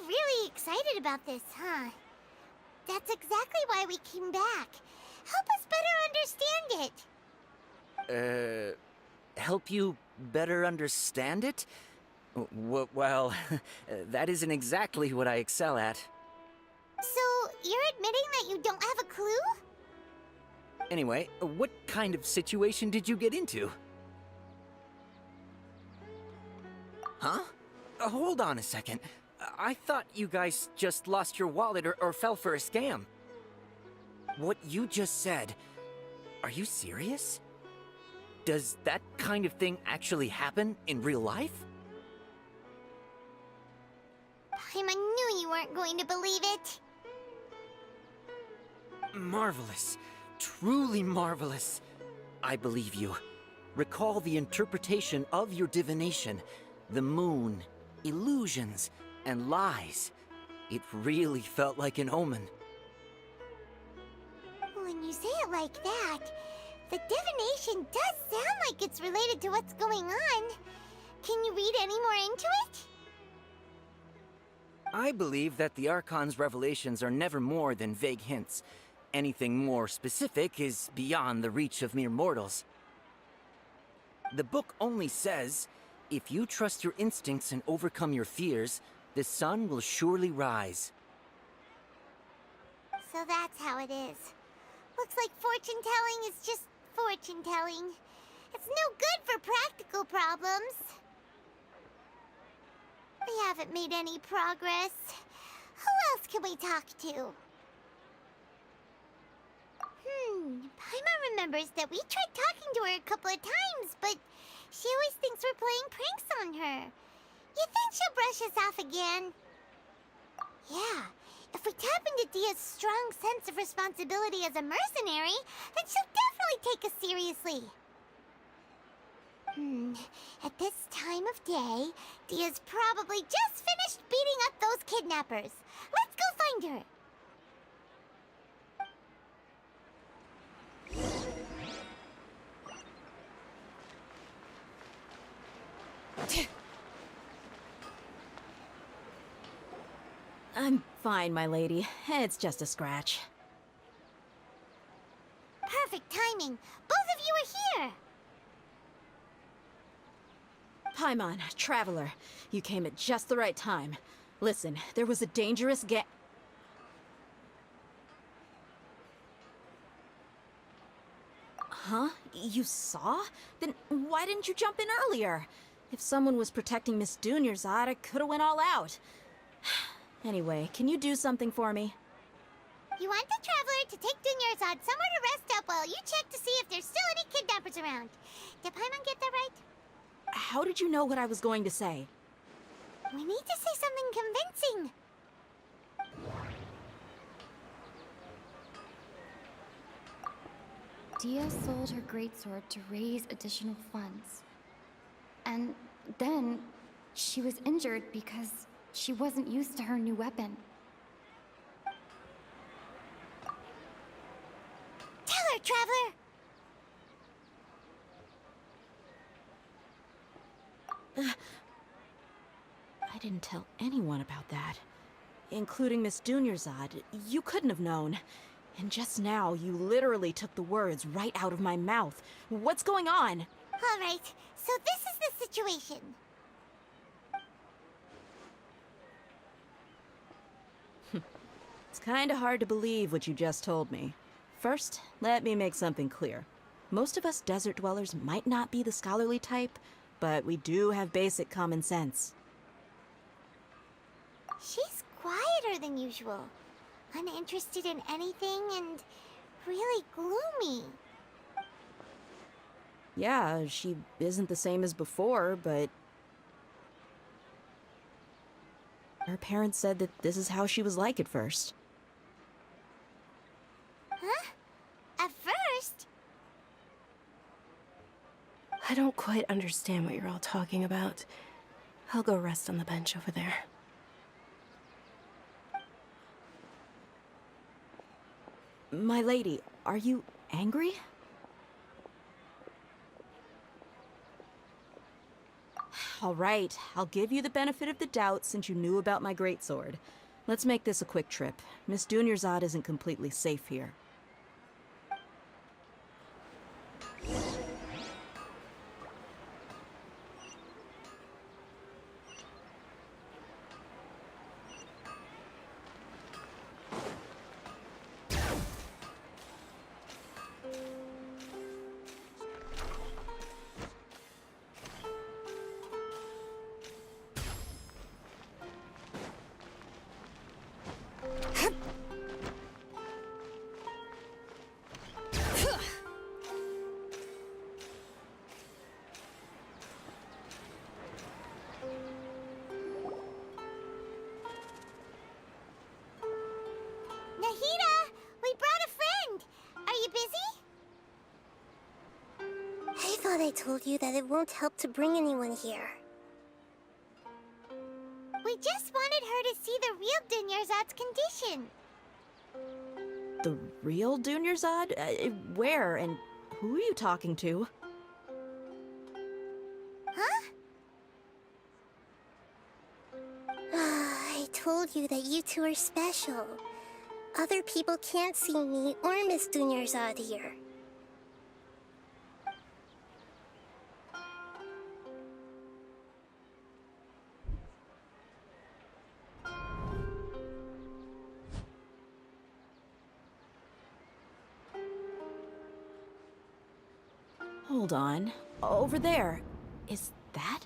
really excited about this, huh? That's exactly why we came back. Help us better understand it. Help you better understand it? Well, that isn't exactly what I excel at. So, you're admitting that you don't have a clue? Anyway, what kind of situation did you get into? Huh? Hold on a second. I thought you guys just lost your wallet or fell for a scam. What you just said, are you serious? Does that kind of thing actually happen in real life? Paimon knew you weren't going to believe it. Marvelous. Truly marvelous. I believe you. Recall the interpretation of your divination. The moon, illusions, and lies. It really felt like an omen. When you say it like that, the divination does sound like it's related to what's going on. Can you read any more into it? I believe that the Archon's revelations are never more than vague hints. Anything more specific is beyond the reach of mere mortals. The book only says, if you trust your instincts and overcome your fears, the sun will surely rise. So that's how it is. Looks like fortune-telling is just fortune-telling. It's no good for practical problems. We haven't made any progress. Who else can we talk to? Paimon remembers that we tried talking to her a couple of times, but she always thinks we're playing pranks on her. You think she'll brush us off again? Yeah, if we tap into Dehya's strong sense of responsibility as a mercenary, then she'll definitely take us seriously. At this time of day, Dehya's probably just finished beating up those kidnappers. Let's go find her. I'm fine, my lady. It's just a scratch. Perfect timing. Both of you are here. Paimon, Traveler, you came at just the right time. Listen, there was a dangerous Huh? You saw? Then why didn't you jump in earlier? If someone was protecting Miss Dunyarzad, I could've went all out. Anyway, can you do something for me? You want the Traveler to take Dunyarzad somewhere to rest up while you check to see if there's still any kidnappers around. Did Paimon get that right? How did you know what I was going to say? We need to say something convincing. Dehya sold her greatsword to raise additional funds. And then she was injured because she wasn't used to her new weapon. Tell her, Traveler! I didn't tell anyone about that. Including Miss Dunyarzad. You couldn't have known. And just now, you literally took the words right out of my mouth. What's going on? All right, so this is the situation. It's kinda hard to believe what you just told me. First, let me make something clear. Most of us desert dwellers might not be the scholarly type, but we do have basic common sense. She's quieter than usual. Uninterested in anything and really gloomy. Yeah, she isn't the same as before, but... her parents said that this is how she was like at first. Huh? At first? I don't quite understand what you're all talking about. I'll go rest on the bench over there. My lady, are you angry? All right, I'll give you the benefit of the doubt since you knew about my greatsword. Let's make this a quick trip. Miss Dunyarzad isn't completely safe here. Nahida, we brought a friend. Are you busy? I thought I told you that it won't help to bring anyone here. We just wanted her to see the real Dunyarzad's condition. The real Dunyarzad? Where and who are you talking to? Huh? I told you that you two are special. Other people can't see me or Miss Dunyarzad here. Hold on. Over there. Is that?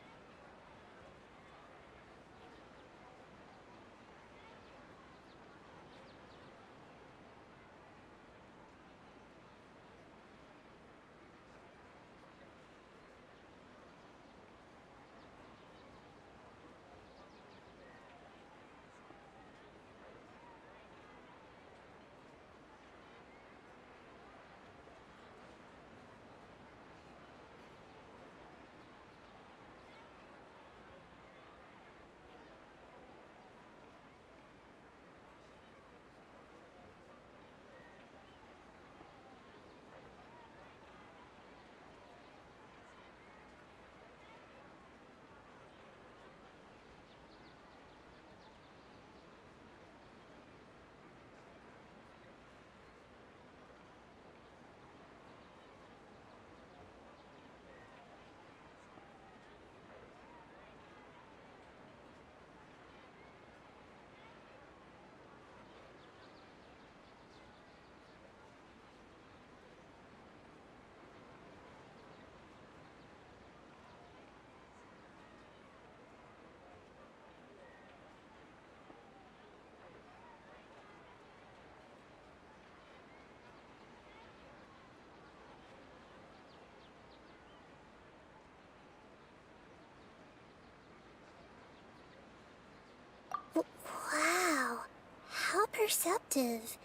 Wow, how perceptive.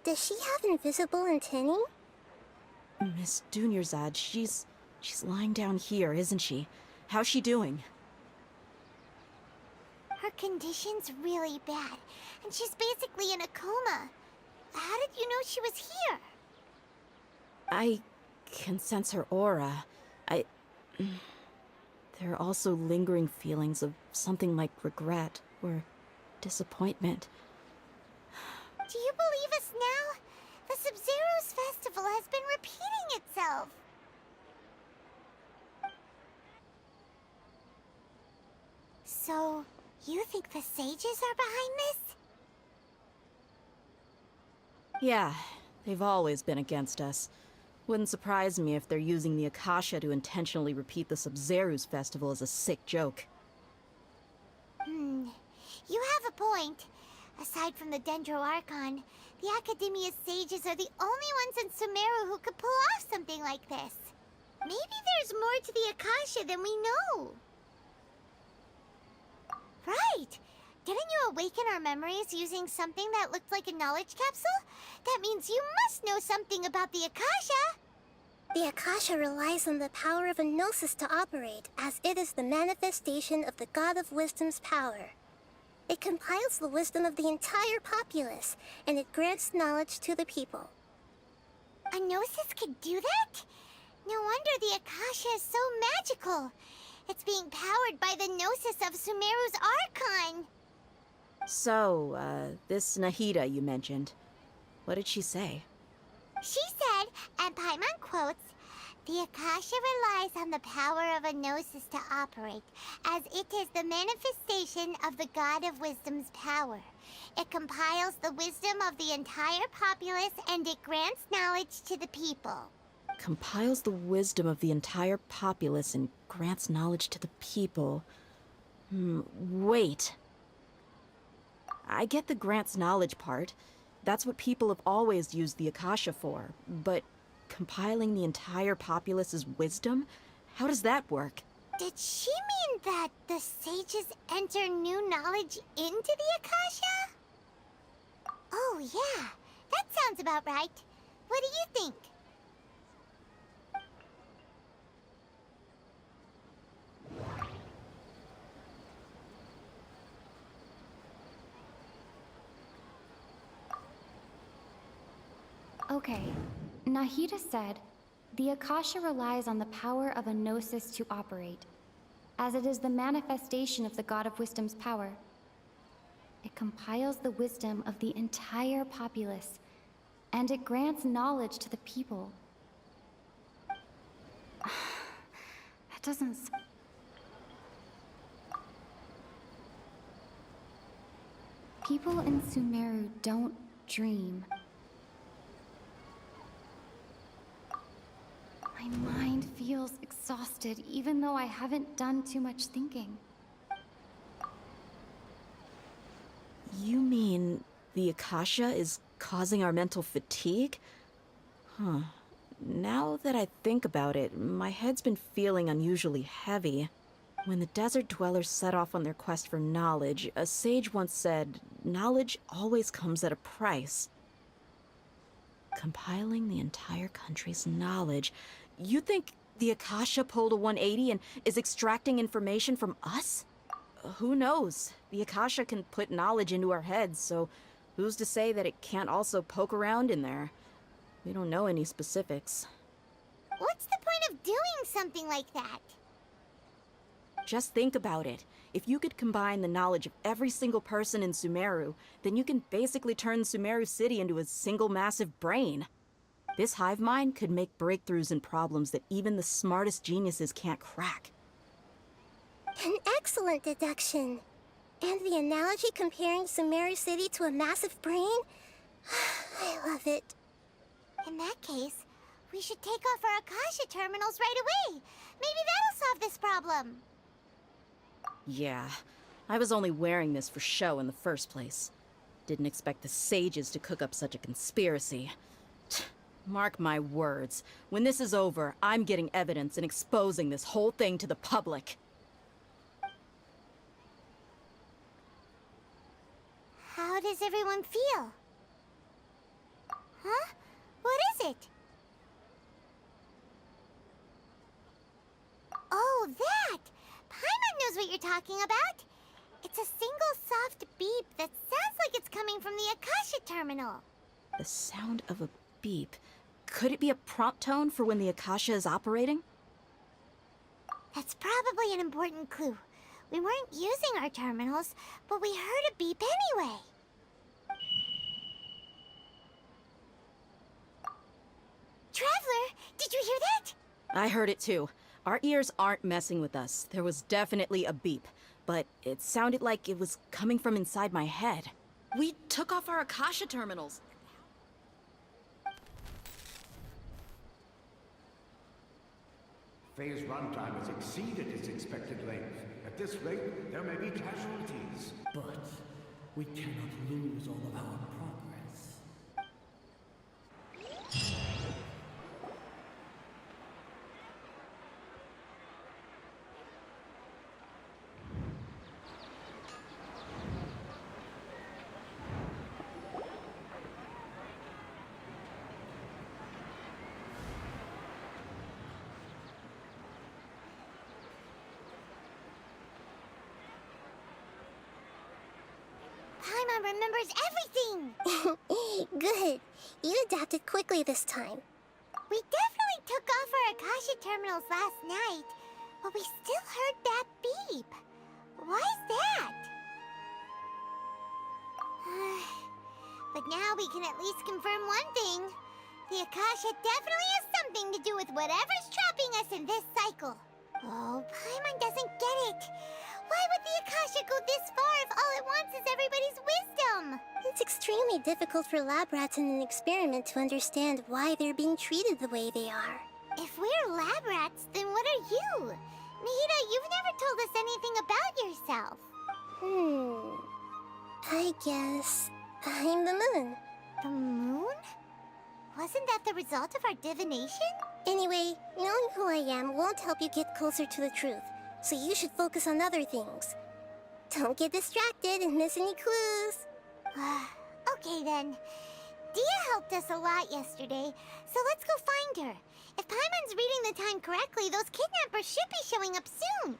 Does she have invisible antennae? Miss Dunyarzad, she's lying down here, isn't she? How's she doing? Her condition's really bad, and she's basically in a coma. How did you know she was here? I can sense her aura. There are also lingering feelings of something like regret or disappointment. Do you believe us now? The Sabzeruz Festival has been repeating itself. So, you think the sages are behind this? Yeah, they've always been against us. Wouldn't surprise me if they're using the Akasha to intentionally repeat the Sabzeruz Festival as a sick joke. You have a point. Aside from the Dendro Archon, the Academia's sages are the only ones in Sumeru who could pull off something like this. Maybe there's more to the Akasha than we know. Right! Didn't you awaken our memories using something that looked like a knowledge capsule? That means you must know something about the Akasha! The Akasha relies on the power of a gnosis to operate, as it is the manifestation of the God of Wisdom's power. It compiles the wisdom of the entire populace, and it grants knowledge to the people. A gnosis could do that? No wonder the Akasha is so magical. It's being powered by the gnosis of Sumeru's Archon. So, this Nahida you mentioned, what did she say? She said, and Paimon quotes, "The Akasha relies on the power of a gnosis to operate, as it is the manifestation of the God of Wisdom's power. It compiles the wisdom of the entire populace, and it grants knowledge to the people." Compiles the wisdom of the entire populace and grants knowledge to the people. Wait. I get the grants knowledge part. That's what people have always used the Akasha for. But compiling the entire populace's wisdom? How does that work? Did she mean that the sages enter new knowledge into the Akasha? Oh yeah, that sounds about right. What do you think? Okay, Nahida said, the Akasha relies on the power of a gnosis to operate, as it is the manifestation of the God of Wisdom's power. It compiles the wisdom of the entire populace, and it grants knowledge to the people. That doesn't... People in Sumeru don't dream. My mind feels exhausted, even though I haven't done too much thinking. You mean the Akasha is causing our mental fatigue? Huh. Now that I think about it, my head's been feeling unusually heavy. When the desert dwellers set off on their quest for knowledge, a sage once said, knowledge always comes at a price. Compiling the entire country's knowledge. You think the Akasha pulled a 180 and is extracting information from us? Who knows? The Akasha can put knowledge into our heads, so who's to say that it can't also poke around in there? We don't know any specifics. What's the point of doing something like that? Just think about it. If you could combine the knowledge of every single person in Sumeru, then you can basically turn Sumeru City into a single massive brain. This hive mind could make breakthroughs in problems that even the smartest geniuses can't crack. An excellent deduction. And the analogy comparing Sumeru City to a massive brain? I love it. In that case, we should take off our Akasha terminals right away. Maybe that'll solve this problem. Yeah, I was only wearing this for show in the first place. Didn't expect the sages to cook up such a conspiracy. Mark my words, when this is over, I'm getting evidence and exposing this whole thing to the public. How does everyone feel? Huh? What is it? you're talking about. It's a single soft beep that sounds like it's coming from the Akasha terminal. The sound of a beep. Could it be a prompt tone for when the Akasha is operating? That's probably an important clue. We weren't using our terminals, but we heard a beep anyway. Traveler, did you hear that? I heard it too. Our ears aren't messing with us. There was definitely a beep, but it sounded like it was coming from inside my head. We took off our Akasha terminals. Phase runtime has exceeded its expected length. At this rate, there may be casualties. But we cannot lose all of our progress. Paimon remembers everything! Good. You adapted quickly this time. We definitely took off our Akasha terminals last night, but we still heard that beep. Why is that? But now we can at least confirm one thing. The Akasha definitely has something to do with whatever's trapping us in this cycle. Oh, Paimon doesn't get it. Why would the Akasha go this far if all it wants is everybody's wisdom? It's extremely difficult for lab rats in an experiment to understand why they're being treated the way they are. If we're lab rats, then what are you? Nahida, you've never told us anything about yourself. I guess I'm the moon. The moon? Wasn't that the result of our divination? Anyway, knowing who I am won't help you get closer to the truth, so you should focus on other things. Don't get distracted and miss any clues. Okay then. Dehya helped us a lot yesterday, so let's go find her. If Paimon's reading the time correctly, those kidnappers should be showing up soon.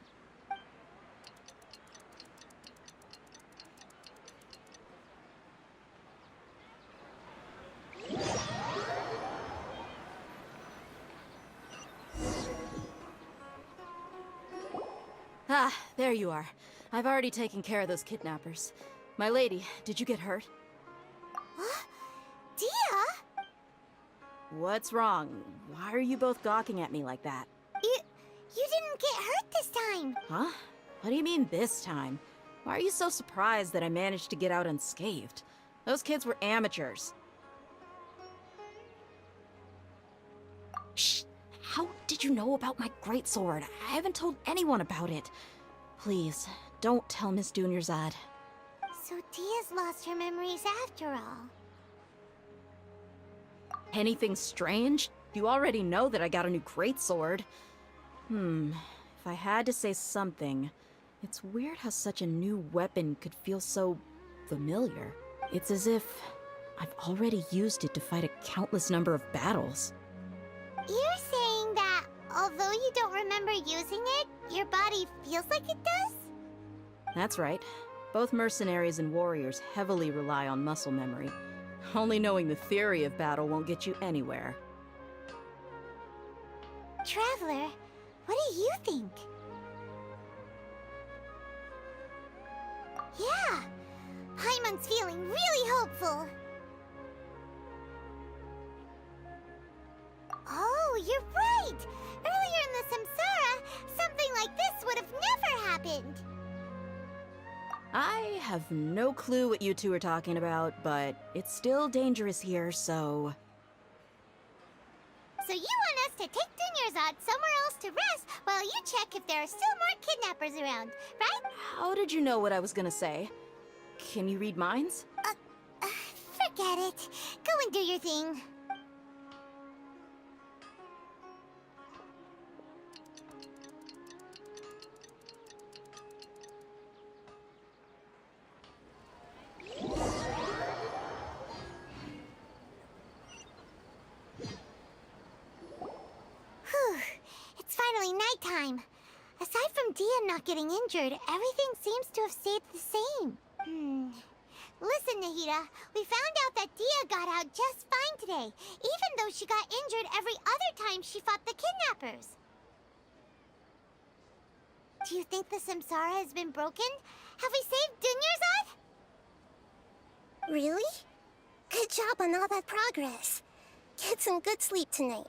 Ah, there you are. I've already taken care of those kidnappers. My lady, did you get hurt? Dehya? What's wrong? Why are you both gawking at me like that? You didn't get hurt this time. Huh? What do you mean this time? Why are you so surprised that I managed to get out unscathed? Those kids were amateurs. Shh! How did you know about my greatsword? I haven't told anyone about it. Please, don't tell Miss Dunyarzad. So Dehya's lost her memories after all. Anything strange? You already know that I got a new greatsword. If I had to say something, it's weird how such a new weapon could feel so familiar. It's as if I've already used it to fight a countless number of battles. You're saying that although you don't remember using it, your body feels like it does? That's right. Both mercenaries and warriors heavily rely on muscle memory. Only knowing the theory of battle won't get you anywhere. Traveler, what do you think? Yeah, Paimon's feeling really hopeful. Oh, you're right! Earlier in the samsara, something like this would have never happened. I have no clue what you two are talking about, but it's still dangerous here, so... So you want us to take Dunyarzad somewhere else to rest while you check if there are still more kidnappers around, right? How did you know what I was gonna say? Can you read minds? Forget it. Go and do your thing. Whew. It's finally nighttime. Aside Aside from Dehya not getting injured, everything seems to have stayed the same. Listen, Nahida, we found out that Dehya got out just fine today, even though she got injured every other time she fought the kidnappers. Do you think the samsara has been broken? Have we saved Dunyarzad? Really? Good job on all that progress. Get some good sleep tonight.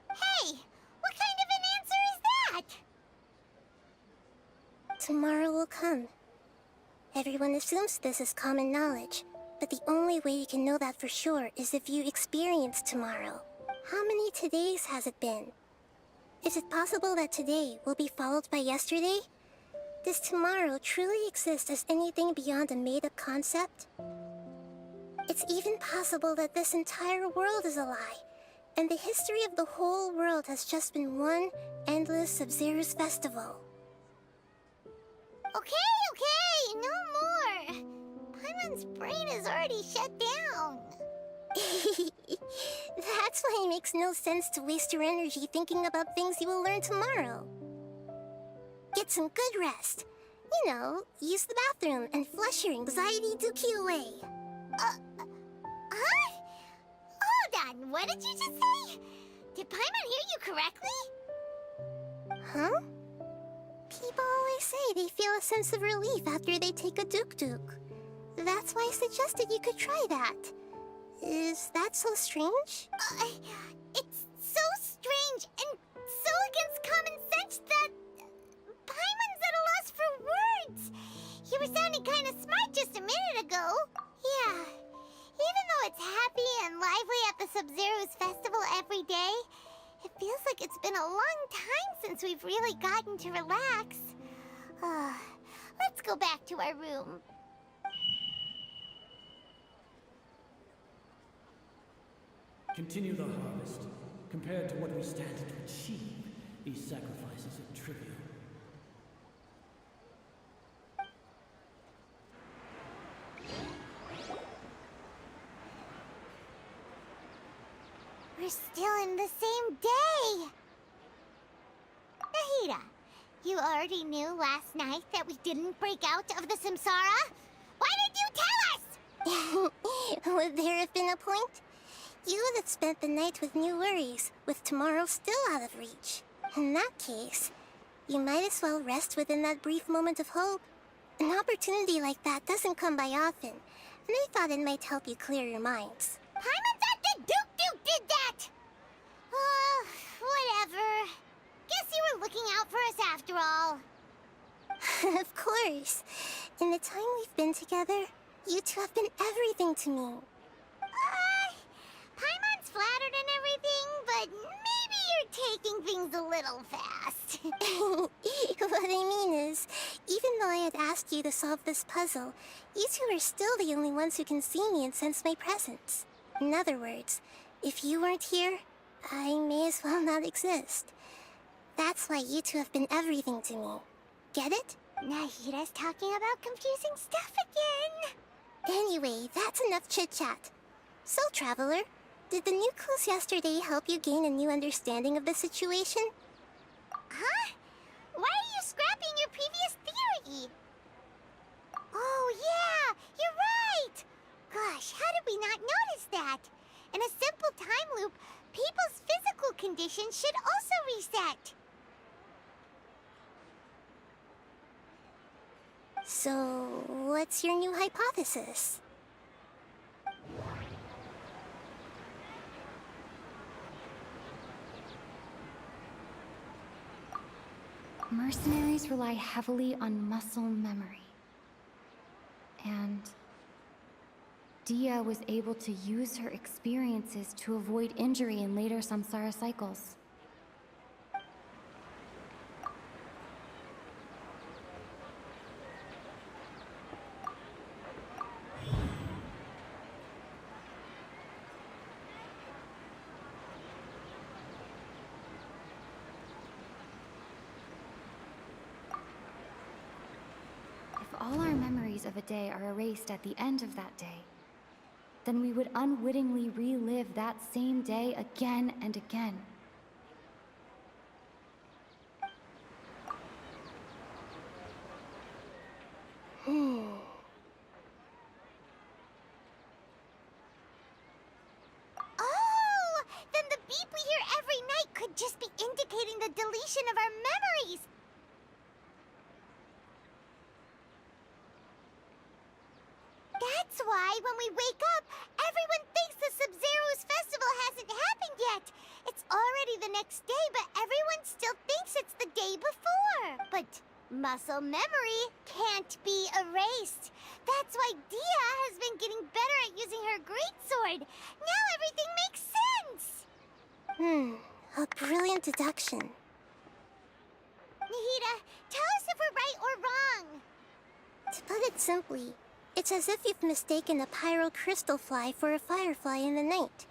Hey, what kind of an answer is that? Tomorrow will come. Everyone assumes this is common knowledge, but the only way you can know that for sure is if you experience tomorrow. How many todays has it been? Is it possible that today will be followed by yesterday? Does tomorrow truly exist as anything beyond a made-up concept? It's even possible that this entire world is a lie, and the history of the whole world has just been one endless Sabzeruz Festival. Okay, no more. Paimon's brain is already shut down. That's why it makes no sense to waste your energy thinking about things you will learn tomorrow. Get some good rest. You know, use the bathroom and flush your anxiety dookie away. Huh? Hold on, what did you just say? Did Paimon hear you correctly? Huh? People always say they feel a sense of relief after they take a duk-duk. That's why I suggested you could try that. Is that so strange? It's so strange and so against common sense that Paimon's at a loss for words. You were sounding kind of smart just a minute ago. Yeah, even though it's happy and lively at the Sabzeruz Festival every day, it feels like it's been a long time since we've really gotten to relax. Let's go back to our room. Continue the harvest. Compared to what we stand to achieve, these sacrifices are trivial. We're still in the same day! Nahida, you already knew last night that we didn't break out of the samsara? Why did you tell us? Would there have been a point? You would have spent the night with new worries, with tomorrow still out of reach. In that case, you might as well rest within that brief moment of hope. An opportunity like that doesn't come by often, and I thought it might help you clear your minds. Paimon thought the Duke did that! Whatever. Guess you were looking out for us after all. Of course. In the time we've been together, you two have been everything to me. Paimon's flattered and everything, but maybe you're taking things a little fast. What I mean is, even though I had asked you to solve this puzzle, you two are still the only ones who can see me and sense my presence. In other words, if you weren't here, I may as well not exist. That's why you two have been everything to me. Get it? Nahida's talking about confusing stuff again. Anyway, that's enough chit-chat. So, Traveler, did the new clues yesterday help you gain a new understanding of the situation? Huh? Why are you scrapping your previous theory? Oh, yeah, you're right! Gosh, how did we not notice that? In a simple time loop, people's physical conditions should also reset. So, what's your new hypothesis? Mercenaries rely heavily on muscle memory. And Dehya was able to use her experiences to avoid injury in later samsara cycles. All our memories of a day are erased at the end of that day, then we would unwittingly relive that same day again and again. beep we hear every night could just be indicating the deletion of our memories. That's why when we wake up, everyone thinks the Sabzeruz Festival hasn't happened yet. It's already the next day, but everyone still thinks it's the day before. But muscle memory can't be erased. That's why Dehya has been getting better at using her greatsword. Now everything makes sense. A brilliant deduction. Nahida, tell us if we're right or wrong. To put it simply, it's as if you've mistaken a pyro crystal fly for a firefly in the night.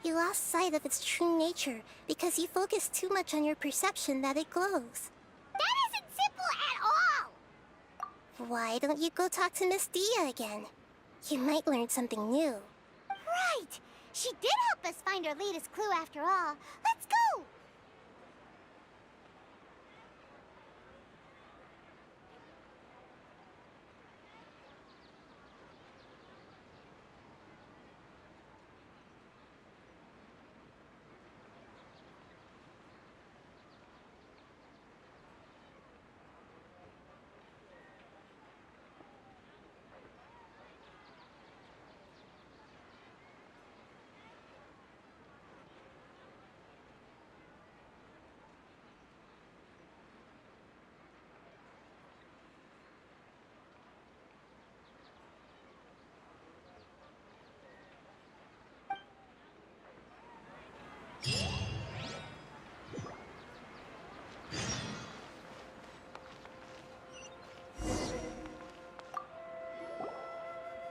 You lost sight of its true nature because you focused too much on your perception that it glows. That isn't simple at all! Why don't you go talk to Miss Dehya again? You might learn something new. Right! She did help us find our latest clue after all. Let's go!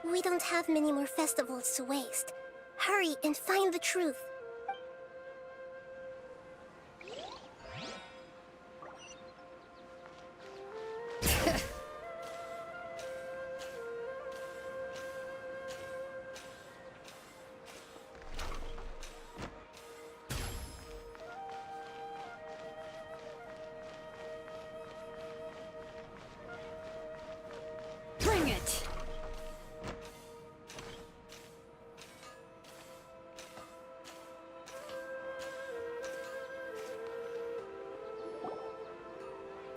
We don't have many more festivals to waste. Hurry and find the truth. Bring it!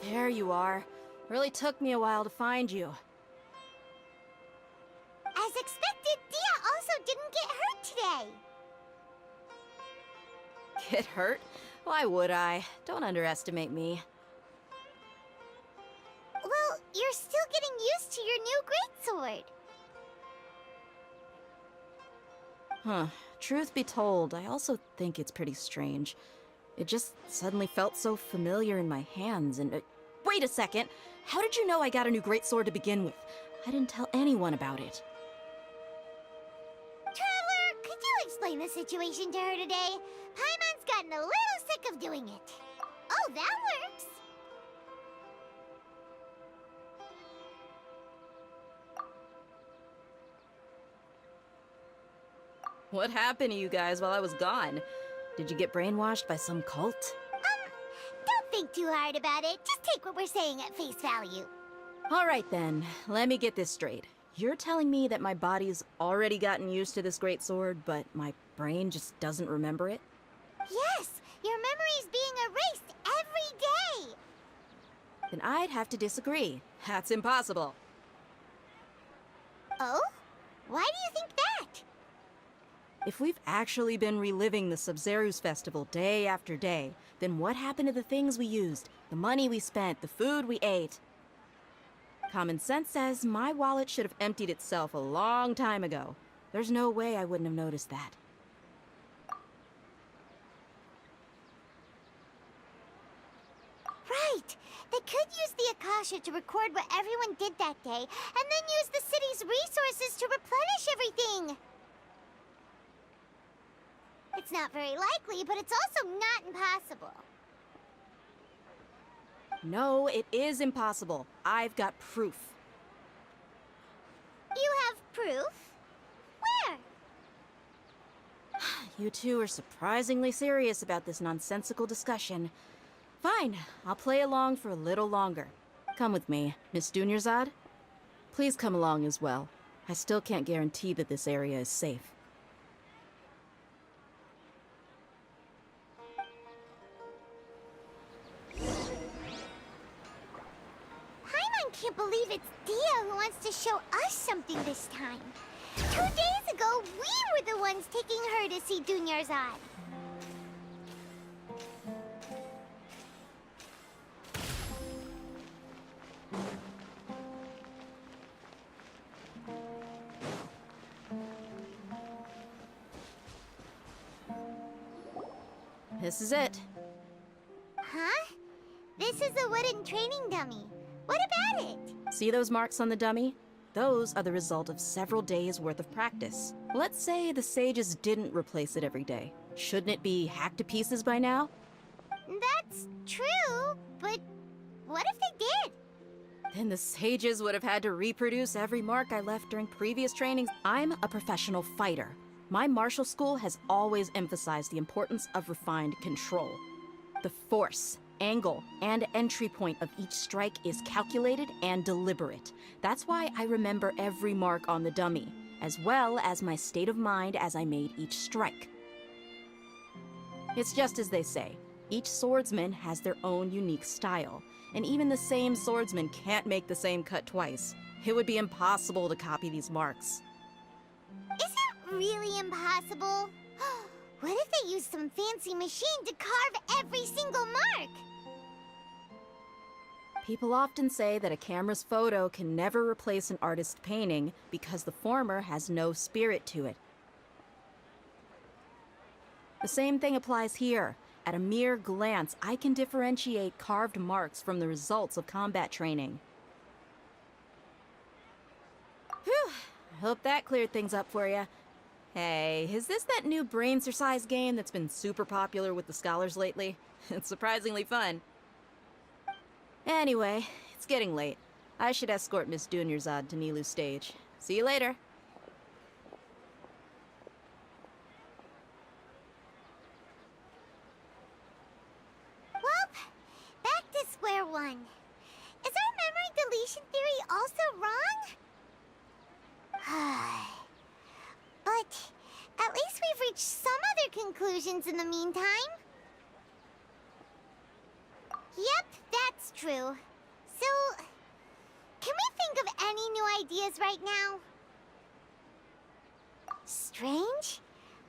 There you are. Really took me a while to find you. As expected, Dehya also didn't get hurt today. Get hurt? Why would I? Don't underestimate me. Well, you're still getting used to your new greatsword. Huh. Truth be told, I also think it's pretty strange. It just suddenly felt so familiar in my hands and... wait a second! How did you know I got a new greatsword to begin with? I didn't tell anyone about it. Traveler, could you explain the situation to her today? Paimon's gotten a little sick of doing it. Oh, that works! What happened to you guys while I was gone? Did you get brainwashed by some cult? Don't think too hard about it. Just take what we're saying at face value. Alright then, let me get this straight. You're telling me that my body's already gotten used to this greatsword, but my brain just doesn't remember it? Yes, your memory's being erased every day. Then I'd have to disagree. That's impossible. Oh? Why do you think that? If we've actually been reliving the Sabzeruz Festival day after day, then what happened to the things we used, the money we spent, the food we ate? Common sense says my wallet should have emptied itself a long time ago. There's no way I wouldn't have noticed that. Right. They could use the Akasha to record what everyone did that day, and then use the city's resources to replenish everything. It's not very likely, but it's also not impossible. No, it is impossible. I've got proof. You have proof? Where? You two are surprisingly serious about this nonsensical discussion. Fine, I'll play along for a little longer. Come with me, Miss Dunyarzad. Please come along as well. I still can't guarantee that this area is safe. Dehya who wants to show us something this time. 2 days ago, we were the ones taking her to see Dunyarzad. This is it. Huh? This is a wooden training dummy. What about it? See those marks on the dummy? Those are the result of several days' worth of practice. Let's say the sages didn't replace it every day. Shouldn't it be hacked to pieces by now? That's true, but what if they did? Then the sages would have had to reproduce every mark I left during previous trainings. I'm a professional fighter. My martial school has always emphasized the importance of refined control. The force, angle, and entry point of each strike is calculated and deliberate. That's why I remember every mark on the dummy, as well as my state of mind as I made each strike. It's just as they say, each swordsman has their own unique style, and even the same swordsman can't make the same cut twice. It would be impossible to copy these marks. Is it really impossible? What if they used some fancy machine to carve every single mark? People often say that a camera's photo can never replace an artist's painting because the former has no spirit to it. The same thing applies here. At a mere glance, I can differentiate carved marks from the results of combat training. Whew, I hope that cleared things up for you. Hey, is this that new brain exercise game that's been super popular with the scholars lately? It's surprisingly fun. Anyway, it's getting late. I should escort Miss Dunyarzad to Nilu's stage. See you later. Well, back to square one. Is our memory deletion theory also wrong? But at least we've reached some other conclusions in the meantime. Yep, that's true. So, can we think of any new ideas right now? Strange?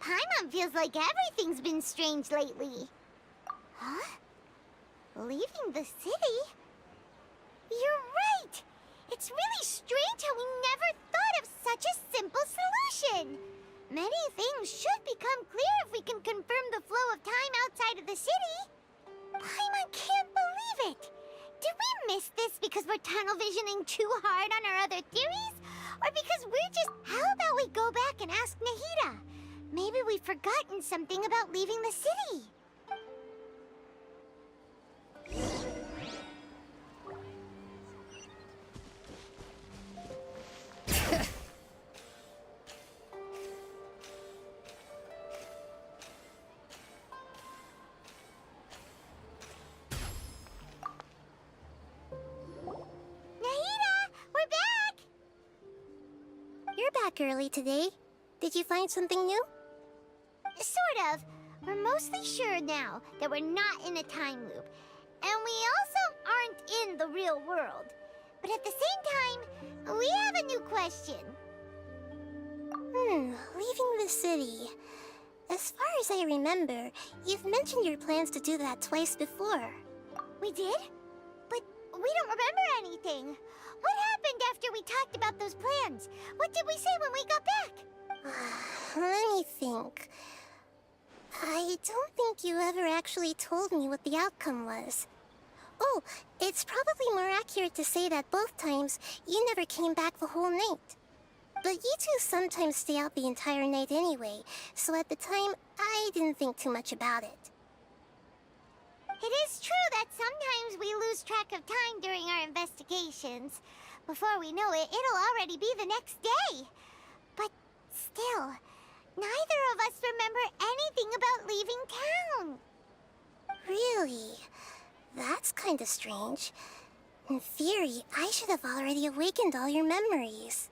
Paimon feels like everything's been strange lately. Huh? Leaving the city? You're right! It's really strange how we never thought of such a simple solution! Many things should become clear if we can confirm the flow of time outside of the city. Paimon can't believe it! Did we miss this because we're tunnel visioning too hard on our other theories? Or because we're just... How about we go back and ask Nahida? Maybe we've forgotten something about leaving the city. Early today. Did you find something new? Sort of. We're mostly sure now that we're not in a time loop. And we also aren't in the real world. But at the same time, we have a new question. Leaving the city. As far as I remember, you've mentioned your plans to do that twice before. We did? But we don't remember anything. What happened after we talked about those plans? What did we say when we got back? Let me think. I don't think you ever actually told me what the outcome was. Oh, it's probably more accurate to say that both times you never came back the whole night. But you two sometimes stay out the entire night anyway, so at the time, I didn't think too much about it. It is true that sometimes we lose track of time during our investigations. Before we know it, it'll already be the next day. But still, neither of us remember anything about leaving town. Really? That's kinda strange. In theory, I should have already awakened all your memories.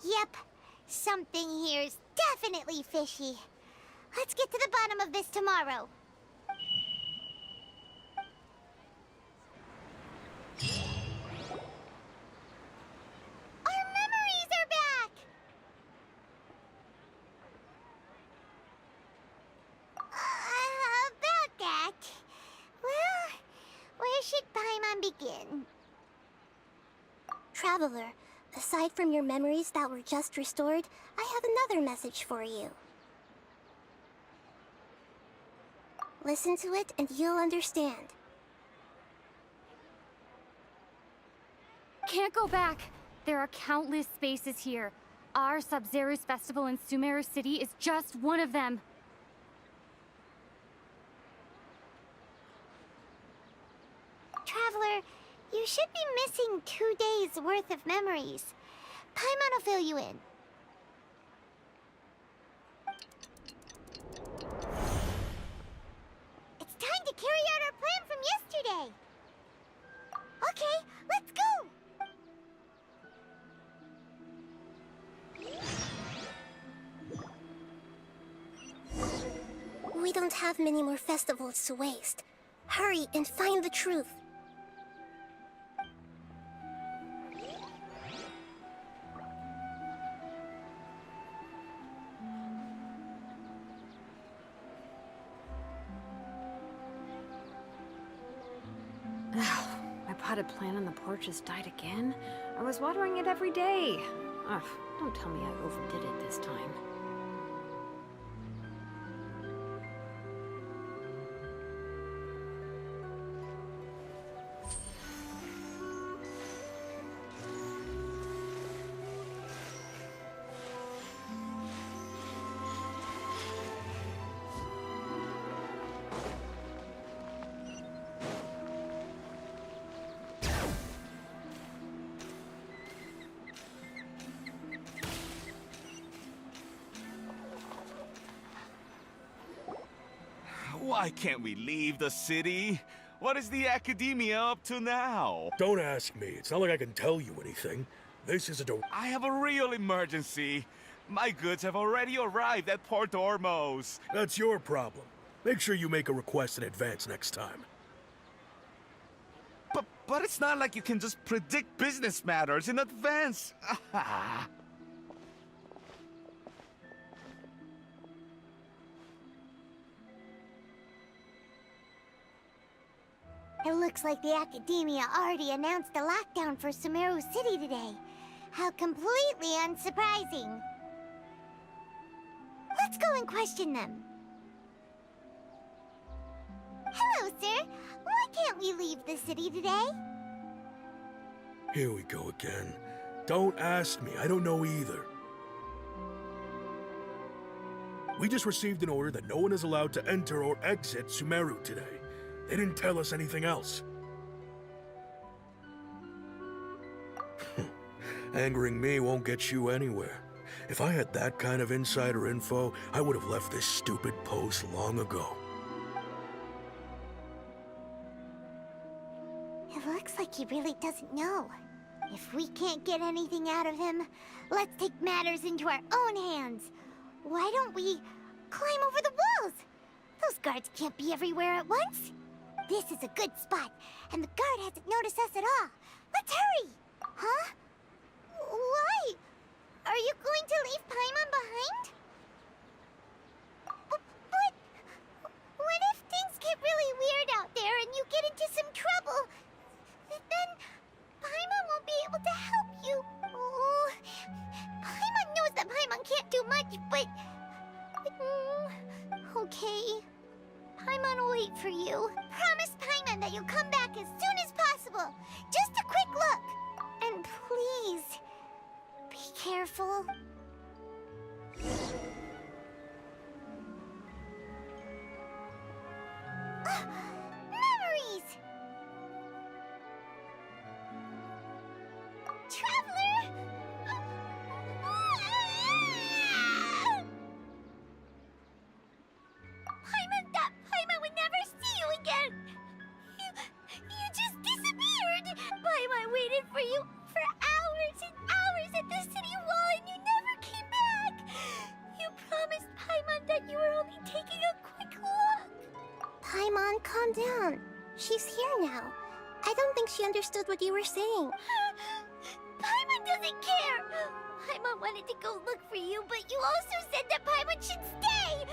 Yep, something here's definitely fishy. Let's get to the bottom of this tomorrow. Traveler, aside from your memories that were just restored, I have another message for you. Listen to it and you'll understand. Can't go back! There are countless spaces here. Our Sabzeruz Festival in Sumeru City is just one of them. Traveler, you should be missing 2 days' worth of memories. Paimon will fill you in. It's time to carry out our plan from yesterday. Okay, let's go! We don't have many more festivals to waste. Hurry and find the truth. My potted plant on the porch has died again. I was watering it every day. Ugh, don't tell me I overdid it this time. Why can't we leave the city? What is the academia up to now? Don't ask me. It's not like I can tell you anything. This is a I have a real emergency. My goods have already arrived at Port Ormos. That's your problem. Make sure you make a request in advance next time. But it's not like you can just predict business matters in advance. It looks like the Academia already announced a lockdown for Sumeru City today. How completely unsurprising. Let's go and question them. Hello, sir. Why can't we leave the city today? Here we go again. Don't ask me. I don't know either. We just received an order that no one is allowed to enter or exit Sumeru today. They didn't tell us anything else. Angering me won't get you anywhere. If I had that kind of insider info, I would have left this stupid post long ago. It looks like he really doesn't know. If we can't get anything out of him, let's take matters into our own hands. Why don't we climb over the walls? Those guards can't be everywhere at once. This is a good spot, and the guard hasn't noticed us at all. Let's hurry! Huh? Why? Are you going to leave Paimon behind? But what if things get really weird out there and you get into some trouble? Then Paimon won't be able to help you. Oh, Paimon knows that Paimon can't do much, but... okay. Paimon will wait for you. Promise Paimon that you'll come back as soon as possible. Just a quick look. And please, be careful. Memories! Traveler! Paimon would never see you again! You just disappeared! Paimon waited for you for hours and hours at the city wall and you never came back! You promised Paimon that you were only taking a quick look! Paimon, calm down. She's here now. I don't think she understood what you were saying. Paimon doesn't care! Paimon wanted to go look for you, but you also said that Paimon should stay!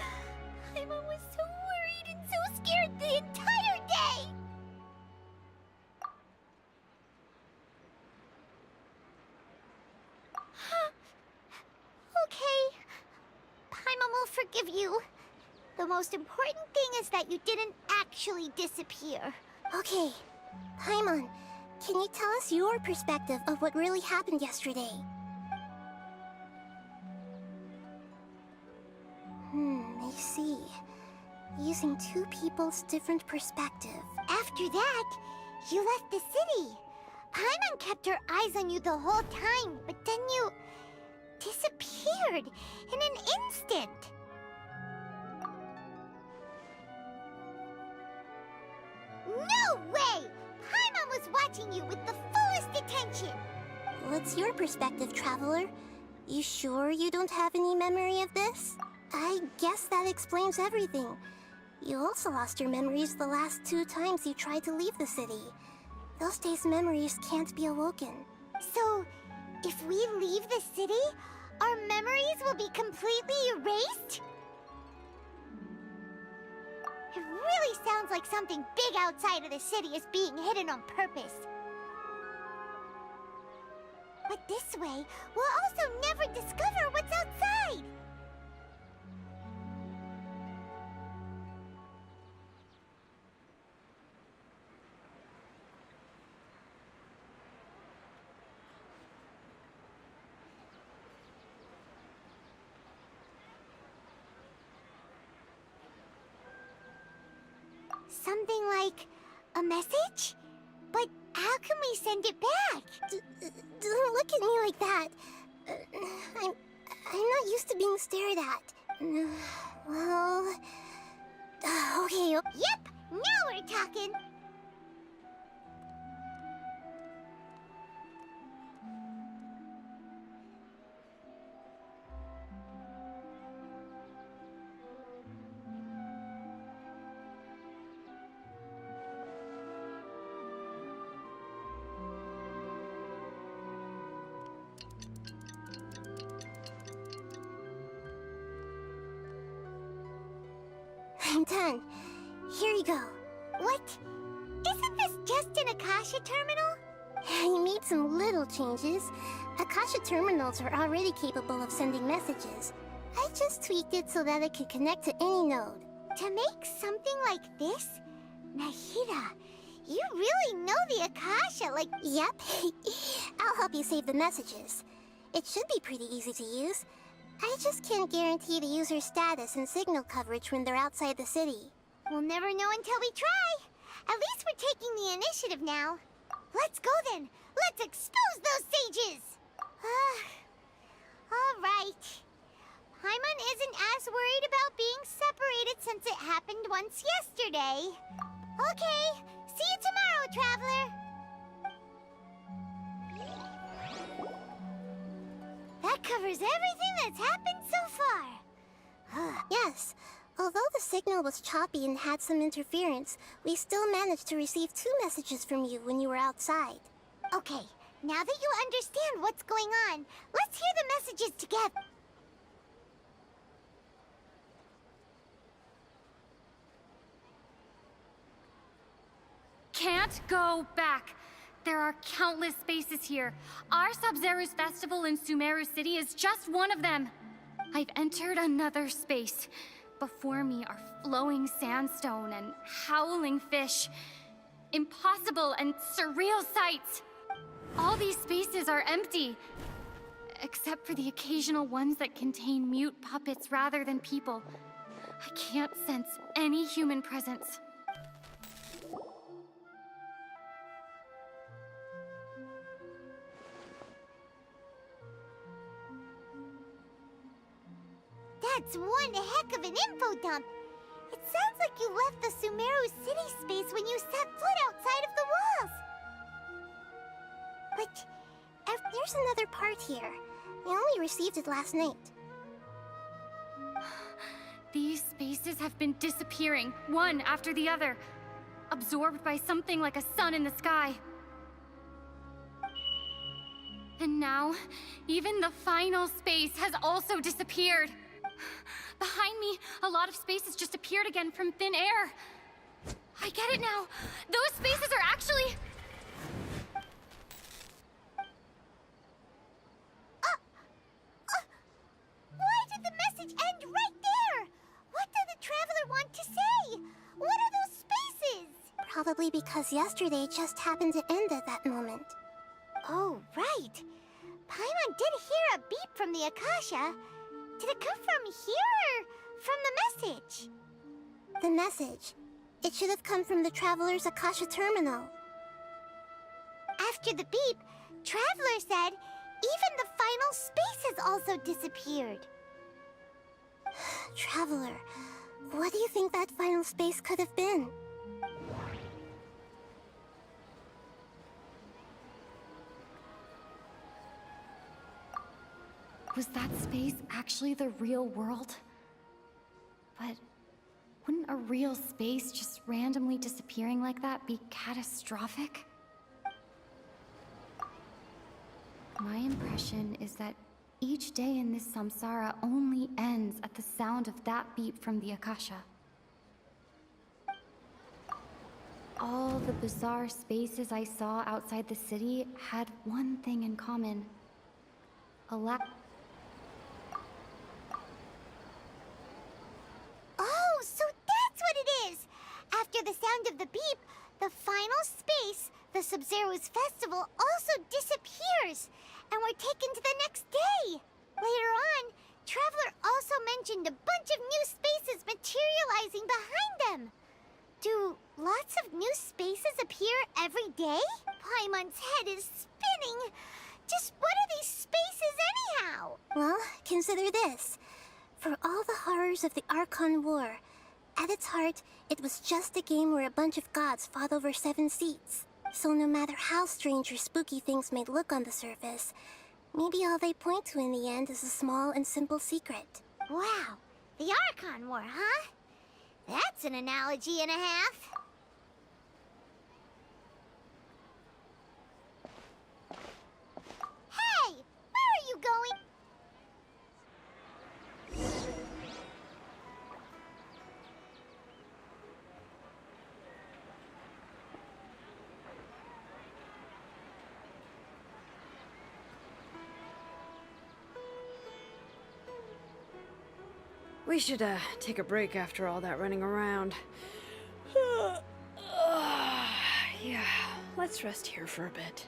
Paimon was so worried and so scared the entire day! you. The most important thing is that you didn't actually disappear. Okay, Paimon, can you tell us your perspective of what really happened yesterday? I see. Using two people's different perspective. After that, you left the city. Paimon kept her eyes on you the whole time, but then you disappeared in an instant. No way! Paimon was watching you with the fullest attention. What's your perspective, Traveler? You sure you don't have any memory of this? I guess that explains everything. You also lost your memories the last 2 times you tried to leave the city. Those days' memories can't be awoken. So, if we leave the city, our memories will be completely erased? It really sounds like something big outside of the city is being hidden on purpose. But this way, we'll also never discover what's outside! Something like a message? But how can we send it back? Don't look at me like that. I'm not used to being stared at. Well... okay. Yep, now we're talking. I'm done. Here you go. What? Isn't this just an Akasha terminal? You made some little changes. Akasha terminals are already capable of sending messages. I just tweaked it so that it could connect to any node. To make something like this? Nahida, you really know the Akasha, like... Yep. I'll help you save the messages. It should be pretty easy to use. I just can't guarantee the user's status and signal coverage when they're outside the city. We'll never know until we try. At least we're taking the initiative now. Let's go then. Let's expose those sages. All right. Paimon isn't as worried about being separated since it happened once yesterday. Okay. See you tomorrow, Traveler. That covers everything that's happened so far. Yes. Although the signal was choppy and had some interference, we still managed to receive 2 messages from you when you were outside. Okay, now that you understand what's going on, let's hear the messages together. Can't go back. There are countless spaces here. Our Sabzeruz Festival in Sumeru City is just one of them. I've entered another space. Before me are flowing sandstone and howling fish. Impossible and surreal sights. All these spaces are empty, except for the occasional ones that contain mute puppets rather than people. I can't sense any human presence. That's one heck of an info dump. It sounds like you left the Sumeru city space when you set foot outside of the walls. But there's another part here. I only received it last night. These spaces have been disappearing, one after the other, absorbed by something like a sun in the sky. And now, even the final space has also disappeared. Behind me, a lot of spaces just appeared again from thin air. I get it now. Those spaces are actually... Why did the message end right there? probably because yesterday just happened to end at that moment. Oh, right. Paimon did hear a beep from the Akasha. Did it come from here or from the message? The message. It should have come from the Traveler's Akasha terminal. After the beep, Traveler said even the final space has also disappeared. Traveler, what do you think that final space could have been? Was that space actually the real world? But wouldn't a real space just randomly disappearing like that be catastrophic? My impression is that each day in this samsara only ends at the sound of that beep from the Akasha. All the bizarre spaces I saw outside the city had one thing in common. Oh, so that's what it is! After the sound of the beep, the final space, the Sabzeruz Festival, also disappears, and we're taken to the next day. Later on, Traveler also mentioned a bunch of new spaces materializing behind them. Do lots of new spaces appear every day? Paimon's head is spinning. Just what are these spaces anyhow? Well, consider this. For all the horrors of the Archon War, at its heart, it was just a game where a bunch of gods fought over 7 seats. So no matter how strange or spooky things may look on the surface, maybe all they point to in the end is a small and simple secret. Wow, the Archon War, huh? That's an analogy and a half. Hey, where are you going? We should, take a break after all that running around. Yeah, let's rest here for a bit.